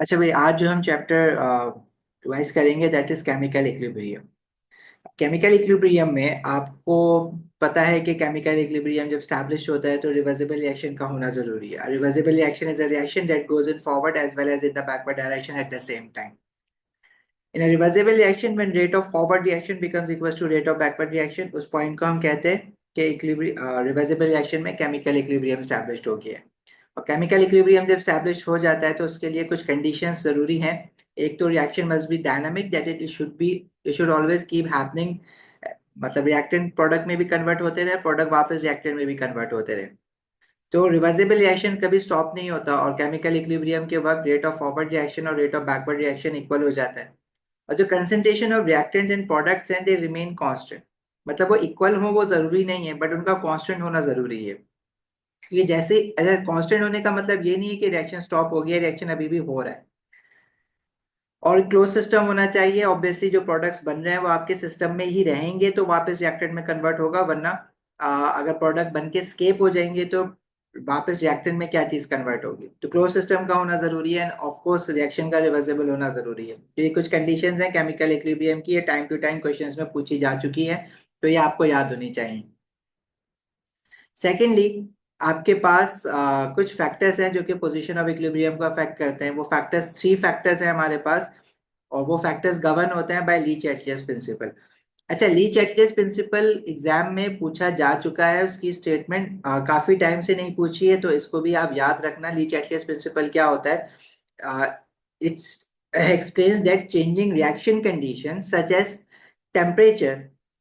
अच्छा भाई, आज जो हम चैप्टर रिवाइज करेंगे that is chemical equilibrium. Chemical equilibrium में आपको पता है कि केमिकल इक्विलिब्रियम जब स्टैब्लिश होता है तो रिवर्सिबल रिएक्शन का होना जरूरी है। Reversible reaction is a reaction that goes in forward as well as in the backward direction at the same time. In a reversible reaction when rate of forward reaction becomes equal to rate of backward reaction, उस point को हम कहते हैं कि equilibrium reversible reaction में chemical equilibrium establish हो गया है। और केमिकल इक्विलिब्रियम जब स्टैब्लिश हो जाता है तो उसके लिए कुछ कंडीशंस जरूरी हैं। एक तो reaction must be dynamic, that it should always keep happening. मतलब रिएक्टेंट प्रोडक्ट में भी कन्वर्ट होते रहे, प्रोडक्ट वापस रिएक्टेंट में भी कन्वर्ट होते रहे। तो रिवर्सिबल रिएक्शन कभी स्टॉप नहीं होता और केमिकल इक्विलिब्रियम के वक्त रेट ऑफ फॉरवर्ड रिएक्शन और rate of backward reaction equal हो जाता है। और जो concentration of reactants and products हैं दे रिमेन कांस्टेंट। मतलब वो इक्वल हो वो जरूरी नहीं है, बट उनका कांस्टेंट होना जरूरी है। ये जैसे अगर कांस्टेंट होने का मतलब ये नहीं है कि रिएक्शन स्टॉप हो गया, रिएक्शन अभी भी हो रहा है। और क्लोज सिस्टम होना चाहिए। ऑब्वियसली जो प्रोडक्ट्स बन रहे हैं वो आपके सिस्टम में ही रहेंगे तो वापस रिएक्टेंट में कन्वर्ट होगा, वरना अगर प्रोडक्ट बन के स्केप हो जाएंगे तो वापस रिएक्टेंट में क्या चीज कन्वर्ट होगी। तो क्लोज सिस्टम का होना जरूरी है एंड ऑफ कोर्स रिएक्शन का रिवर्सिबल होना जरूरी है। तो ये कुछ कंडीशंस हैं केमिकल इक्विलिब्रियम की, ये टाइम टू टाइम क्वेश्चंस में पूछी जा चुकी है, तो ये आपको याद होनी चाहिए। सेकेंडली, आपके पास कुछ फैक्टर्स हैं जो कि पोजीशन ऑफ इक्विलिब्रियम को अफेक्ट करते हैं। वो फैक्टर्स, थ्री फैक्टर्स हैं हमारे पास, और वो फैक्टर्स गवर्न होते हैं बाय लीच एटलियस प्रिंसिपल। अच्छा, लीच एटलियस प्रिंसिपल एग्जाम में पूछा जा चुका है, उसकी स्टेटमेंट काफी टाइम से नहीं पूछी है, तो इसको भी आप याद रखना। लीच एटलियस प्रिंसिपल क्या होता है? It's explains that changing reaction conditions such as temperature,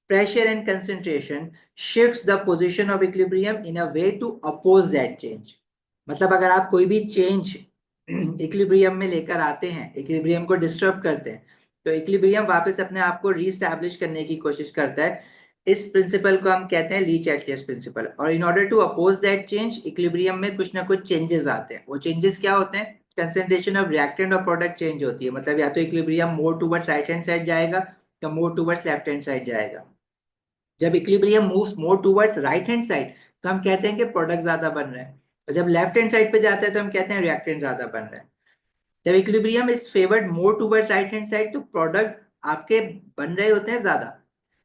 pressure and concentration shifts the position of equilibrium in a way to oppose that change। मतलब अगर आप कोई भी चेंज इक्विलिब्रियम में लेकर आते हैं, इक्विलिब्रियम को डिस्टर्ब करते हैं, तो इक्विलिब्रियम वापस अपने आप को रीस्टैब्लिश करने की कोशिश करता है। इस प्रिंसिपल को हम कहते हैं लीच एटलियस प्रिंसिपल। और in order to oppose that change, equilibrium में कुछ ना कुछ चेंजेस आते हैं। वो चेंजेस क्या होते हैं? कंसेंट्रेशन ऑफ रिएक्टेंट और प्रोडक्ट चेंज होती है। मतलब या तो equilibrium more towards right hand side जाएगा या more towards left hand side जाएगा। जब इक्विलिब्रियम मूव्स मोर टुवर्ड्स राइट हैंड साइड तो हम कहते हैं कि प्रोडक्ट ज्यादा बन रहे हैं, और जब लेफ्ट हैंड साइड पे जाता है तो हम कहते हैं रिएक्टेंट ज्यादा बन रहे हैं। जब equilibrium is favoured more towards right hand side तो प्रोडक्ट आपके बन रहे होते हैं ज्यादा।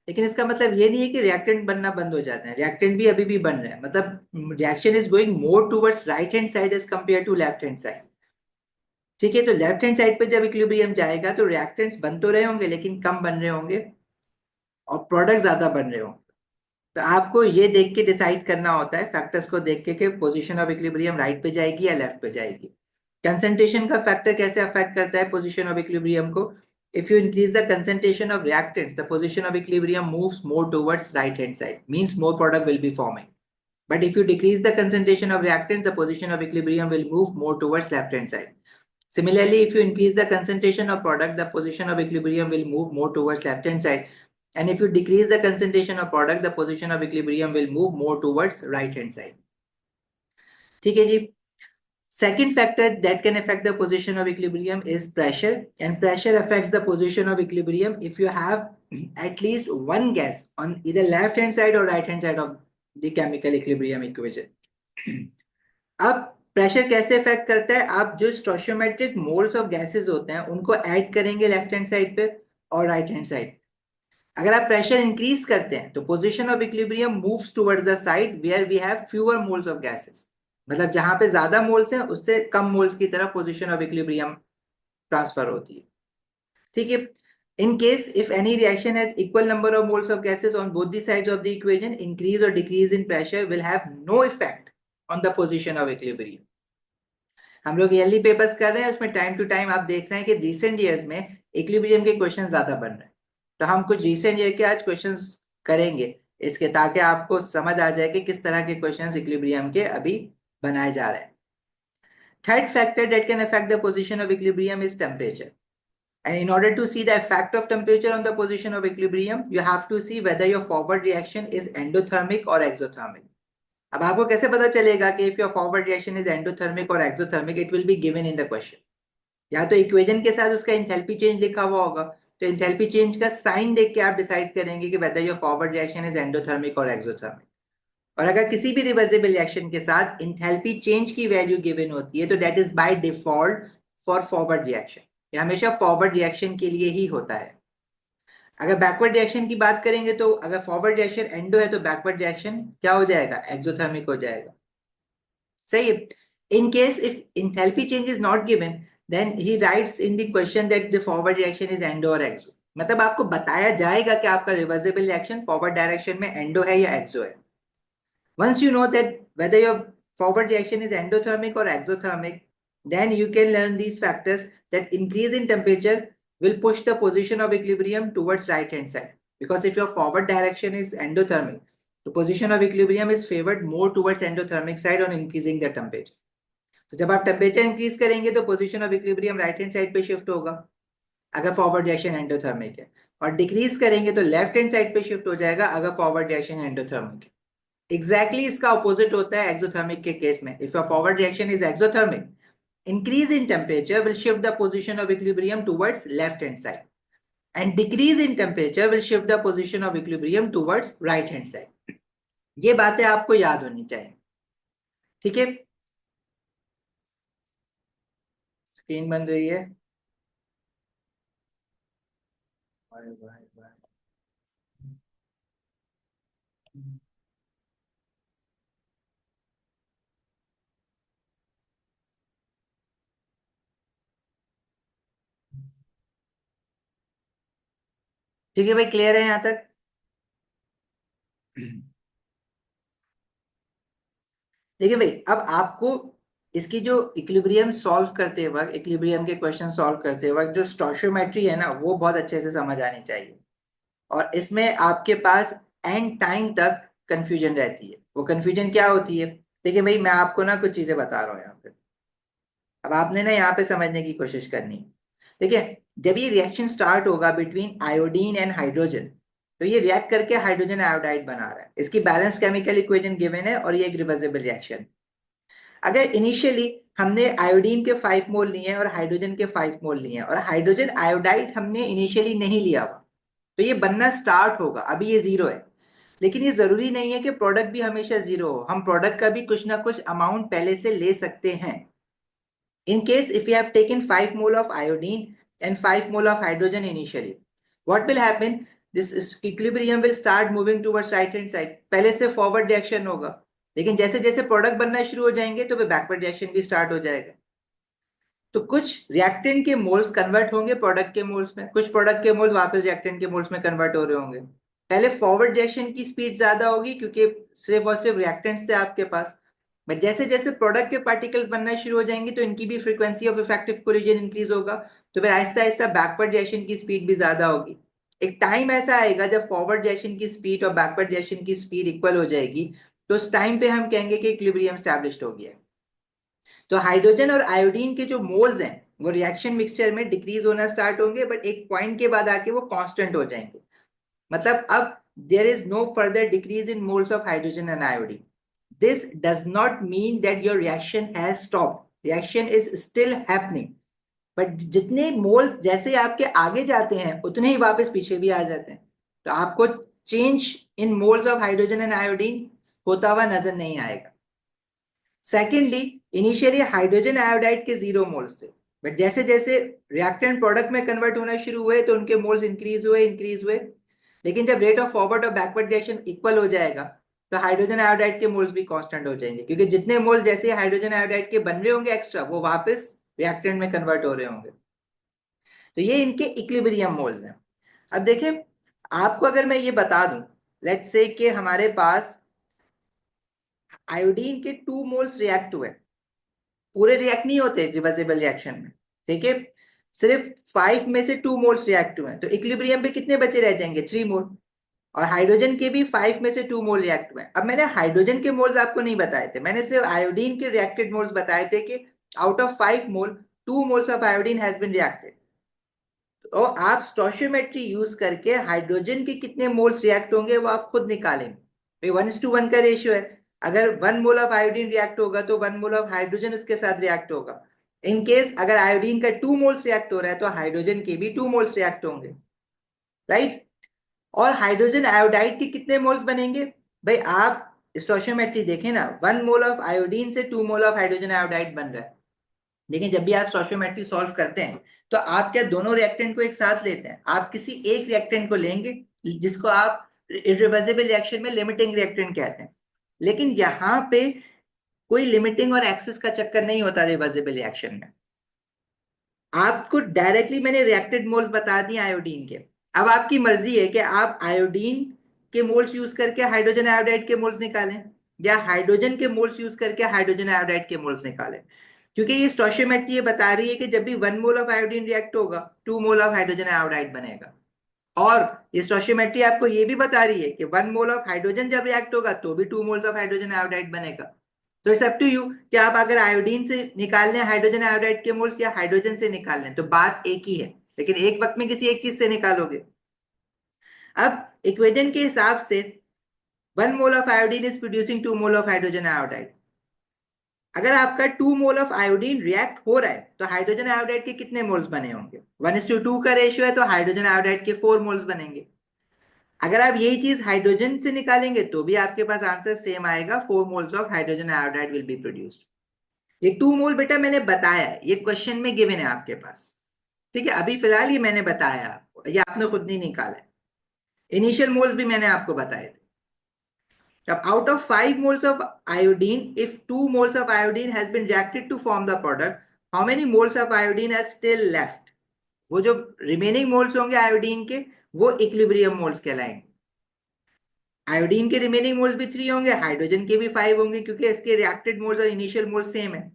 लेकिन इसका मतलब ये नहीं है कि रिएक्टेंट बनना बंद हो जाते हैं, रिएक्टेंट भी अभी भी बन रहे हैं। मतलब reaction is going more towards right hand side as compare to left hand side. ठीक है, तो लेफ्ट हैंड साइड पे जब इक्विलिब्रियम जाएगा तो रिएक्टेंट्स बन तो रहे होंगे लेकिन कम बन रहे होंगे, और प्रोडक्ट ज्यादा बन रहे होंगे। तो आपको ये देख के डिसाइड करना होता है, फैक्टर्स को देख के, कि पोजीशन ऑफ इक्विलिब्रियम राइट पे जाएगी या लेफ्ट पे जाएगी। कंसंट्रेशन का फैक्टर कैसे अफेक्ट करता है पोजीशन ऑफ इक्विलिब्रियम को? If you increase the concentration of reactants the position of equilibrium moves more towards right hand side, means more product will be forming. But if you decrease the concentration of reactants, the position of equilibrium will move more towards left hand side. Similarly, if you increase the concentration of product, the position of equilibrium will move more towards left hand side. And if you decrease the concentration of product, the position of equilibrium will move more towards right hand side. ठीक है जी। Second factor that can affect the position of equilibrium is pressure, and pressure affects the position of equilibrium if you have at least one gas on either left hand side or right hand side of the chemical equilibrium equation. अब pressure कैसे effect करता है? आप जो स्टोइचियोमेट्रिक moles of gases होते हैं उनको add करेंगे लेफ्ट हैंड साइड पे और राइट हैंड साइड। अगर आप प्रेशर इंक्रीज करते हैं तो position of equilibrium moves towards the side where we have fewer moles of gases. मतलब जहां पे ज्यादा मोल्स हैं उससे कम मोल्स की तरफ पोजीशन ऑफ इक्विलिब्रियम ट्रांसफर होती है। ठीक है। In case if any reaction has equal number of moles of gases on both the sides of the equation, increase or decrease in pressure will have no effect on the position of equilibrium। हम लोग yearly papers कर रहे हैं, उसमें time to time आप देख रहे हैं कि रिसेंट ईयर्स में इक्विलिब्रियम के क्वेश्चन ज्यादा बन रहे हैं। तो हम कुछ रिसेंट ईयर के आज क्वेश्चंस करेंगे इसके, ताकि आपको समझ आ जाए कि किस तरह के क्वेश्चंस इक्विलिब्रियम के अभी बनाए जा रहे हैं। Third factor that can affect the position of equilibrium is temperature. And in order to see the effect of temperature on the position of equilibrium, you have to see whether your forward reaction is endothermic or exothermic। अब आपको कैसे पता चलेगा कि if your forward reaction is endothermic or exothermic? It will be given in the question। या तो equation के साथ उसका इंथैल्पी चेंज लिखा हुआ होगा, तो इंथैल्पी चेंज का साइन देख के आप डिसाइड करेंगे कि whether your forward reaction is endothermic or exothermic। और अगर किसी भी रिवर्सिबल रिएक्शन के साथ इंथैल्पी चेंज की वैल्यू गिवन होती है तो that is by default for forward reaction, ये हमेशा फॉरवर्ड रिएक्शन के लिए ही होता है। अगर बैकवर्ड रिएक्शन की बात करेंगे तो अगर फॉरवर्ड रिएक्शन एंडो है तो बैकवर्ड रिएक्शन क्या हो जाएगा, एक्सोथर्मिक हो जाएगा। सही है। In case if enthalpy change is not given, then he writes in the question that the forward reaction is endo or exo। मतलब आपको बताया जाएगा कि आपका रिवर्सिबल रिएक्शन फॉरवर्ड डायरेक्शन में एंडो है या एक्सो है। Once you know that whether your forward reaction is endothermic or exothermic, then you can learn these factors that increase in temperature will push the position of equilibrium towards right hand side. Because if your forward direction is endothermic, the position of equilibrium is favored more towards endothermic side on increasing the temperature. तो जब आप temperature increase करेंगे तो position of equilibrium right hand side पे shift होगा अगर forward reaction endothermic है, और डिक्रीज करेंगे तो लेफ्ट हैंड साइड पे शिफ्ट हो जाएगा अगर फॉरवर्ड रिएक्शन एंडोथर्मिक है। एग्जैक्टली इसका ऑपोजिट होता है एक्सोथर्मिक के केस में। If your forward reaction is exothermic, increase in temperature will shift the position of equilibrium towards left hand side, and decrease in temperature will shift the position of equilibrium towards right hand side। ये बातें आपको याद होनी चाहिए, ठीक है। Screen बंद हुई है। Bye bye bye. ठीक है भाई, क्लियर है यहां तक? देखिए भाई, अब आपको इसकी जो इक्विलिब्रियम सॉल्व करते वक्त, इक्विलिब्रियम के क्वेश्चन सॉल्व करते वक्त जो स्टोइचियोमेट्री है ना, वो बहुत अच्छे से समझ आनी चाहिए। और इसमें आपके पास एंड टाइम तक कंफ्यूजन रहती है। वो कंफ्यूजन क्या होती है? देखिए भाई, मैं आपको ना कुछ चीजें बता रहा हूँ यहाँ पे। अब आपने ना यहाँ पे समझने की कोशिश करनी है। देखिए, जब ये रिएक्शन स्टार्ट होगा बिटवीन आयोडीन एंड हाइड्रोजन, तो ये रिएक्ट करके हाइड्रोजन आयोडाइड बना रहा है। इसकी बैलेंस केमिकल इक्वेशन गिवन है और ये एक रिवर्सिबल रिएक्शन। अगर इनिशियली हमने आयोडीन के 5 मोल लिए हैं और हाइड्रोजन के 5 मोल लिए हैं, और हाइड्रोजन आयोडाइड हमने इनिशियली नहीं लिया हुआ, तो ये बनना स्टार्ट होगा। अभी ये जीरो है, लेकिन ये जरूरी नहीं है कि प्रोडक्ट भी हमेशा जीरो हो। हम प्रोडक्ट का भी कुछ ना कुछ अमाउंट पहले से ले सकते हैं। In case if you have taken 5 mole of iodine and 5 mole of hydrogen initially, what will happen? This equilibrium will start moving towards right hand side। पहले से फॉरवर्ड रिएक्शन होगा, लेकिन जैसे जैसे प्रोडक्ट बनना शुरू हो जाएंगे तो बैकवर्ड रिएक्शन भी स्टार्ट हो जाएगा। तो कुछ रिएक्टेंट के मोल्स कन्वर्ट होंगे प्रोडक्ट के मोल्स में, कुछ प्रोडक्ट के मोल्स वापस रिएक्टेंट के मोल्स में कन्वर्ट हो रहे होंगे। पहले फॉरवर्ड रिएक्शन की स्पीड ज्यादा होगी क्योंकि सिर्फ और सिर्फ रिएक्टेंट्स थे आपके पास। बट जैसे जैसे प्रोडक्ट के पार्टिकल्स बनना शुरू हो जाएंगे तो इनकी भी frequency of effective collision increase होगा, तो फिर आहिस्ता आहिस्ता बैकवर्ड रिएक्शन की स्पीड भी ज्यादा होगी। एक टाइम ऐसा आएगा जब फॉरवर्ड रिएक्शन की स्पीड और बैकवर्ड रिएक्शन की स्पीड इक्वल हो जाएगी, तो उस टाइम पे हम कहेंगे कि इक्विलिब्रियम स्टैब्लिश्ड हो गया है। तो हाइड्रोजन और आयोडीन के जो मोल्स हैं वो रिएक्शन मिक्सचर में डिक्रीज होना स्टार्ट होंगे, बट एक पॉइंट के बाद आके वो कांस्टेंट हो जाएंगे। मतलब अब there is no further decrease in moles of hydrogen and iodine. This does not mean that your reaction has stopped. Reaction is still happening. But जितने मोल्स जैसे आपके आगे जाते हैं उतने ही वापस पीछे भी आ जाते हैं। तो आपको change in moles of hydrogen and iodine होता हुआ नजर नहीं आएगा। सेकेंडली, इनिशियली हाइड्रोजन आयोडाइड के 0 मोल्स थे, बट जैसे जैसे रिएक्टेंट प्रोडक्ट में कन्वर्ट होना शुरू हुए तो उनके मोल्स इंक्रीज हुए। लेकिन जब रेट ऑफ फॉरवर्ड और बैकवर्ड रिएक्शन इक्वल हो जाएगा तो हाइड्रोजन आयोडाइड के मोल्स भी कांस्टेंट हो जाएंगे, क्योंकि जितने मोल जैसे हाइड्रोजन आयोडाइड के बन रहे होंगे एक्स्ट्रा, वो वापस रिएक्टेंट में कन्वर्ट हो रहे होंगे। तो ये इनके इक्विलिब्रियम मोल्स हैं। अब देखें, आपको अगर मैं ये बता दूं, लेट्स से कि हमारे पास आयोडीन के 2 मोल्स रिएक्ट हुए, पूरे रिएक्ट नहीं होते रिवर्सिबल रिएक्शन में, ठीक है, सिर्फ 5 में से 2 मोल्स रिएक्ट हुए, तो इक्विलिब्रियम पे कितने बचे रह जाएंगे? 3 मोल। और हाइड्रोजन के भी 5 में से 2 मोल रिएक्ट हुए। अब मैंने हाइड्रोजन के मोल्स आपको नहीं बताए थे, मैंने सिर्फ आयोडीन के रिएक्टेड मोल्स बताए थे कि out of 5 mole 2 moles of iodine has been reacted. तो आप स्टोइचियोमेट्री यूज करके हाइड्रोजन के कितने मोल्स रिएक्ट होंगे वो आप खुद निकालेंगे। 1:1 का रेशियो है। अगर 1 मोल ऑफ आयोडीन रिएक्ट होगा तो 1 मोल ऑफ हाइड्रोजन उसके साथ रिएक्ट होगा। इन केस अगर आयोडीन का 2 मोल्स रिएक्ट हो रहा है तो हाइड्रोजन के भी 2 मोल्स रिएक्ट होंगे, राइट। और हाइड्रोजन आयोडाइड के कितने मोल्स बनेंगे? भाई आप स्टोइचियोमेट्री देखें ना, 1 मोल ऑफ आयोडीन से 2 मोल ऑफ हाइड्रोजन आयोडाइड बन रहा है। लेकिन जब भी आप स्टोइचियोमेट्री सॉल्व करते हैं तो आप क्या दोनों रिएक्टेंट को एक साथ लेते हैं? आप किसी एक रिएक्टेंट को लेंगे जिसको आप इरिवर्सिबल रिएक्शन में लिमिटिंग रिएक्टेंट कहते हैं। लेकिन यहाँ पे कोई लिमिटिंग और एक्सेस का चक्कर नहीं होता रिवर्सिबल रिएक्शन में। आपको डायरेक्टली मैंने रिएक्टेड मोल्स बता दिए आयोडीन के। अब आपकी मर्जी है कि आप आयोडीन के मोल्स यूज करके हाइड्रोजन आयोडाइड के मोल्स निकालें या हाइड्रोजन के मोल्स यूज करके हाइड्रोजन आयोडाइड के मोल्स निकालें। क्योंकि ये स्टोइचियोमेट्री ये बता रही है कि जब भी 1 मोल ऑफ आयोडीन रिएक्ट होगा 2 मोल ऑफ हाइड्रोजन आयोडाइड बनेगा। और ये स्टोइचियोमेट्री आपको ये भी बता रही है कि 1 मोल ऑफ हाइड्रोजन जब रिएक्ट होगा तो भी 2 मोल्स ऑफ हाइड्रोजन आयोडाइड बनेगा। तो इट्स अप टू यू कि आप अगर आयोडीन से निकाल लें हाइड्रोजन आयोडाइड के मोल्स या हाइड्रोजन से निकाल लें, तो बात एक ही है, लेकिन एक वक्त में किसी एक चीज से निकालोगे। अब इक्वेशन के हिसाब से 1 mole of iodine is producing 2 mole of hydrogen iodide. अगर आपका 2 मोल ऑफ आयोडीन रिएक्ट हो रहा है तो हाइड्रोजन आयोडाइड के कितने मोल्स बने होंगे? 1:2 का रेशियो है तो हाइड्रोजन आयोडाइड के 4 मोल्स बनेंगे। अगर आप यही चीज हाइड्रोजन से निकालेंगे तो भी आपके पास आंसर सेम आएगा, 4 moles of hydrogen iodide will be produced. ये 2 मोल बेटा मैंने बताया है, ये क्वेश्चन में गिवन है आपके पास। ठीक है, अभी फिलहाल ये मैंने बताया आपको, ये आपने खुद नहीं निकाला है। इनिशियल मोल्स भी मैंने आपको बताए थे। अब out of 5 moles of iodine, if 2 moles of iodine has been reacted to form the product, how many moles of iodine are still left? वो जो रिमेनिंग मोल्स होंगे आयोडीन के वो इक्विलिब्रियम मोल्स कहलाएंगे। आयोडीन के रिमेनिंग मोल्स भी 3 होंगे, hydrogen के भी 5 होंगे, क्योंकि इसके रिएक्टेड मोल्स और इनिशियल मोल्स सेम है।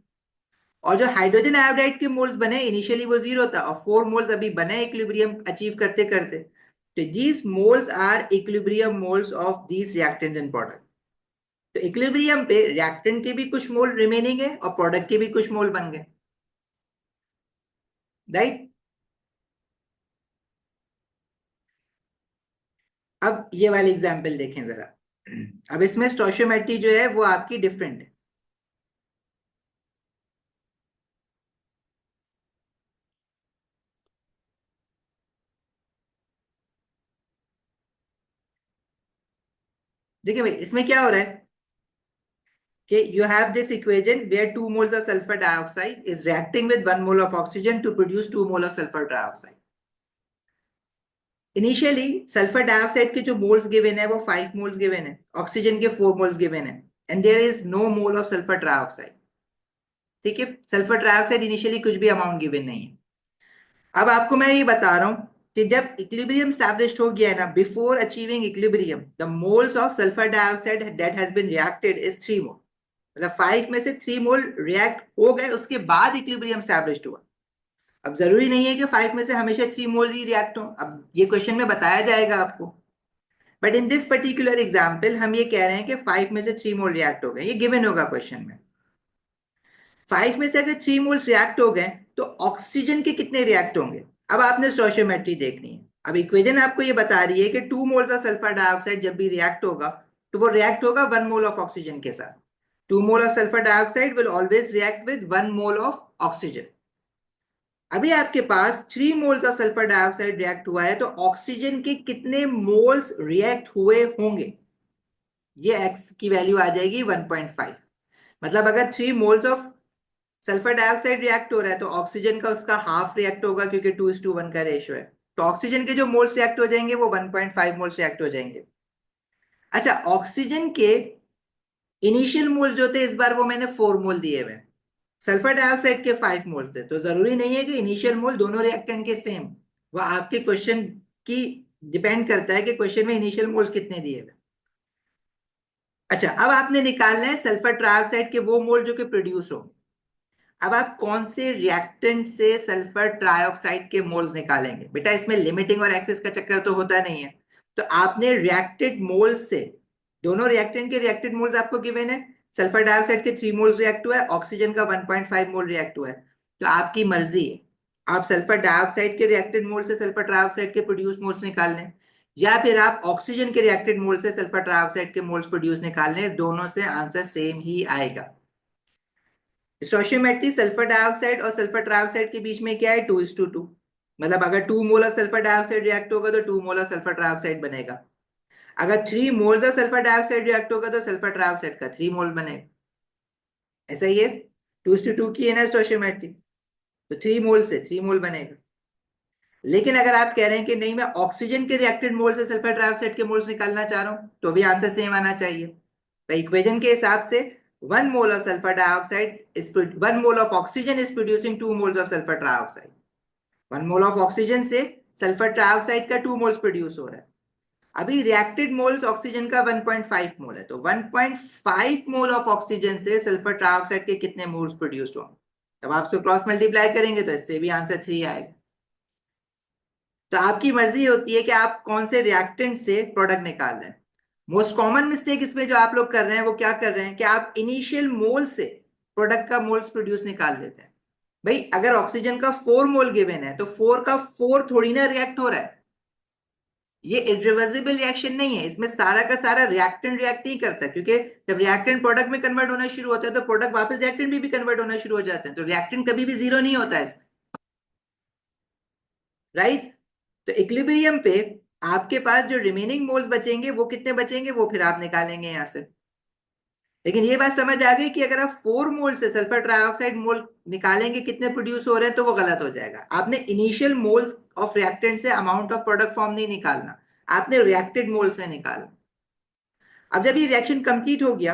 और जो हाइड्रोजन आयोडाइड के मोल्स बने इनिशियली वो 0 था और 4 मोल्स अभी बने इक्विलिब्रियम अचीव करते करते। तो these moles are equilibrium moles of these reactants and product. तो इक्विलिब्रियम पे रिएक्टेंट के भी कुछ मोल रिमेनिंग है और प्रोडक्ट के भी कुछ मोल बन गए, राइट। अब ये वाली एग्जांपल देखें जरा। अब इसमें स्टोइचियोमेट्री जो है वो आपकी डिफरेंट है। देखिए भाई इसमें क्या हो रहा है कि you have this equation where 2 moles of sulfur dioxide is reacting with 1 mole of oxygen to produce 2 mole of sulfur dioxide। Initially sulphur dioxide के जो मोल्स गिवन है वो 5 मोल्स गिवन है, ऑक्सीजन के 4 मोल्स गिवन है, and there is no mole of sulphur trioxide. ठीक है, sulphur trioxide initially कुछ भी अमाउंट गिवन नहीं है। अब आपको मैं ये बता रहा हूं कि जब इक्विलिब्रियम स्टैब्लिश्ड हो गया है ना, before achieving equilibrium the moles of sulphur dioxide that has been reacted is 3 mole. मतलब 5 में से 3 मोल रिएक्ट हो गए, उसके बाद इक्विलिब्रियम स्टैब्लिश्ड हुआ। अब जरूरी नहीं है कि 5 में से हमेशा 3 मोल ही रिएक्ट हो, अब ये क्वेश्चन में बताया जाएगा आपको। But in this particular example हम ये कह रहे हैं कि 5 में से 3 मोल रिएक्ट हो गए, ये गिवन होगा क्वेश्चन में। 5 में से अगर 3 मोल्स रिएक्ट हो गए तो ऑक्सीजन के कितने रिएक्ट होंगे? अब आपने स्टोइचियोमेट्री देखनी है। अब इक्वेशन आपको ये बता रही है कि 2 मोल्स ऑफ सल्फर डाइऑक्साइड जब भी रिएक्ट होगा तो वो रिएक्ट होगा 1 मोल ऑफ ऑक्सीजन के साथ। 2 mole of sulphur dioxide will always react with 1 mole of oxygen. अभी आपके पास 3 moles of sulphur dioxide react हुआ है तो ऑक्सीजन के कितने मोल्स रिएक्ट हुए होंगे? ये एक्स की वैल्यू आ जाएगी 1.5। मतलब अगर 3 moles of sulphur dioxide react हो रहा है तो ऑक्सीजन का उसका हाफ रिएक्ट होगा, क्योंकि 2:1 का रेशियो है। तो ऑक्सीजन के जो मोल्स रिएक्ट हो जाएंगे वो 1.5 मोल्स रिएक्ट हो जाएंगे। अच्छा, ऑक्सीजन के इनिशियल मोल्स जो थे इस बार वो मैंने 4 मोल दिए हुए, सल्फर डाइऑक्साइड के 5 मोल थे, तो जरूरी नहीं है कि इनिशियल मोल दोनों रिएक्टेंट के सेम। वह आपके क्वेश्चन की डिपेंड करता है कि क्वेश्चन में इनिशियल मोल्स कितने दिए हुए। अच्छा, अब आपने निकालना है सल्फर ट्राइऑक्साइड के वो मोल जो कि प्रोड्यूस हो। अब आप कौन से रिएक्टेंट से सल्फर ट्राइऑक्साइड के मोल्स निकालेंगे? बेटा इसमें लिमिटिंग और एक्सेस का चक्कर तो होता नहीं है। तो आपने रिएक्टेड मोल्स से, दोनों रिएक्टेंट के रिएक्टेड मोल्स आपको गिवन है, सल्फर डाइऑक्साइड के 3 मोल्स रिएक्ट हुआ है, ऑक्सीजन का 1.5 मोल रिएक्ट हुआ है। तो आपकी मर्जी है, आप सल्फर डाइऑक्साइड के रिएक्टेड मोल से सल्फर ट्राइऑक्साइड के प्रोड्यूस मोल्स निकाल लें, या फिर आप ऑक्सीजन के रिएक्टेड मोल से सल्फर ट्राइऑक्साइड के मोल्स प्रोड्यूस निकाल लें। दोनों से आंसर सेम ही आएगा। स्टोइचियोमेट्री सल्फर डाइऑक्साइड और सल्फर ट्राइऑक्साइड के बीच में क्या है? 2:2। मतलब अगर 2 mole of sulphur dioxide react होगा तो 2 मोल ऑफ सल्फर ट्राइऑक्साइड बनेगा। अगर 3 mole of sulphur dioxide react होगा तो सल्फर ट्राइऑक्साइड का 3 मोल बनेगा। ऐसा ही है, 2:2 की है ना स्टोइचियोमेट्री। तो 3 मोल से 3 मोल बनेगा। लेकिन अगर आप कह रहे हैं कि नहीं, मैं ऑक्सीजन के रिएक्टेड मोल से सल्फर डाइऑक्साइड के मोल्स निकालना चाह रहा हूं, तो भी आंसर सेम आना चाहिए। तो इक्वेशन के हिसाब से 1 mole of sulphur dioxide is 1 mole of oxygen is producing 2 moles of sulphur dioxide. 1 mole of oxygen से सल्फर डाइऑक्साइड का 2 मोल्स प्रोड्यूस हो रहा है। अभी रिएक्टेड मोल्स ऑक्सीजन का 1.5 मोल है, तो 1.5 मोल ऑफ ऑक्सीजन से सल्फर डाइऑक्साइड के कितने मोल्स प्रोड्यूस होंगे? तब आप इसको क्रॉस मल्टीप्लाई करेंगे तो इससे भी आंसर 3 आएगा। तो आपकी मर्जी होती है कि आप कौन से रिएक्टेंट से प्रोडक्ट निकाल रहे हैं। मोस्ट कॉमन मिस्टेक इसमें जो आप लोग कर रहे हैं वो क्या कर रहे हैं कि आप इनिशियल मोल से प्रोडक्ट का मोल्स प्रोड्यूस निकाल लेते हैं। भाई अगर ऑक्सीजन का 4 मोल गिवन है तो 4 का 4 थोड़ी ना रिएक्ट हो रहा है। ये इरिवर्सिबल रिएक्शन नहीं है, इसमें सारा का सारा रिएक्टेंट रिएक्ट नहीं करता, क्योंकि जब रिएक्टेंट प्रोडक्ट में कन्वर्ट होना शुरू होता है तो प्रोडक्ट वापस रिएक्टेंट में भी कन्वर्ट होना शुरू हो जाते हैं, तो रिएक्टेंट कभी भी जीरो नहीं होता है, राइट। तो इक्विलिब्रियम पे आपके पास जो रिमेनिंग मोल्स बचेंगे वो कितने बचेंगे, वो फिर आप निकालेंगे यहां से। लेकिन ये बात समझ आ गई कि अगर आप 4 मोल से सल्फर ट्राइऑक्साइड मोल निकालेंगे कितने प्रोड्यूस हो रहे हैं, तो वो गलत हो जाएगा। आपने इनिशियल मोल्स ऑफ रिएक्टेंट से अमाउंट ऑफ प्रोडक्ट फॉर्म नहीं निकालना, आपने रिएक्टेड मोल से निकालना। अब जब ये रिएक्शन कंप्लीट हो गया,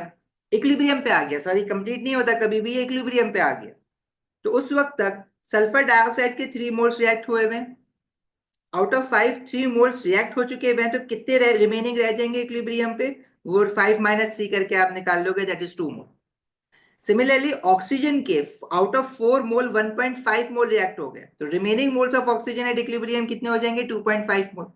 इक्विलिब्रियम पे आ गया, सॉरी कंप्लीट नहीं होता कभी भी, ये इक्विलिब्रियम पे आ गया, तो उस वक्त तक सल्फर डाइऑक्साइड के 3 मोल्स रिएक्ट हुए हुए, आउट ऑफ 5 3 मोल्स रिएक्ट हो चुके हैं, तो कितने रिमेनिंग रह जाएंगे इक्विलिब्रियम पे? वो 5 - 3 करके आप निकाल लोगे, that is 2 mole. Similarly oxygen के out of 4 mole 1.5 mole react हो गए, तो remaining moles of oxygen at equilibrium कितने हो जाएंगे? 2.5 मोल।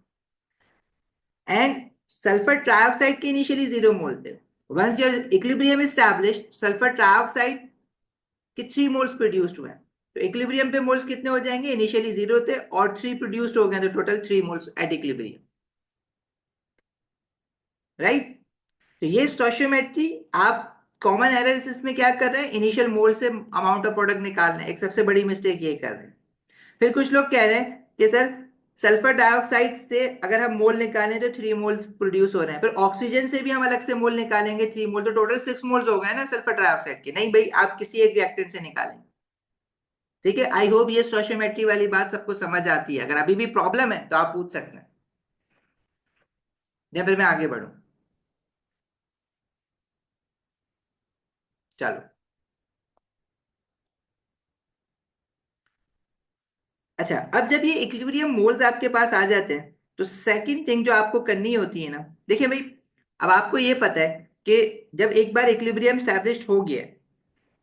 एंड सल्फर ट्राइऑक्साइड के इनिशियली 0 मोल थे। Once your equilibrium established, sulphur trioxide के 3 मोल्स प्रोड्यूस्ड हुए, तो इक्विलिब्रियम पे मोल्स कितने हो जाएंगे? इनिशियली 0 थे और 3 प्रोड्यूस्ड हो गए, तो total 3 moles at equilibrium, right. तो ये स्टोइचियोमेट्री आप कॉमन एनालिसिस में क्या कर रहे हैं? इनिशियल मोल से अमाउंट ऑफ प्रोडक्ट निकाल रहे हैं, एक सबसे बड़ी मिस्टेक ये कर रहे हैं। फिर कुछ लोग कह रहे हैं कि सर सल्फर डाइऑक्साइड से अगर हम मोल निकालें तो 3 मोल्स प्रोड्यूस हो रहे हैं, फिर ऑक्सीजन से भी हम अलग से मोल निकालेंगे 3 मोल, तो टोटल 6 मोल्स हो गए ना सल्फर डाइऑक्साइड के। नहीं भाई, आप किसी एक रिएक्टेंट से निकालेंगे। ठीक है, आई होप ये स्टोइचियोमेट्री वाली बात सबको समझ आती है। अगर अभी भी प्रॉब्लम है तो आप पूछ सकते हैं, या फिर मैं आगे बढ़ूं? चलो। अच्छा, अब जब ये इक्विलिब्रियम मोल्स आपके पास आ जाते हैं तो सेकंड थिंग जो आपको करनी होती है ना, देखिए भाई, अब आपको ये पता है कि जब एक बार इक्विलिब्रियम स्टैब्लिश्ड हो गया है,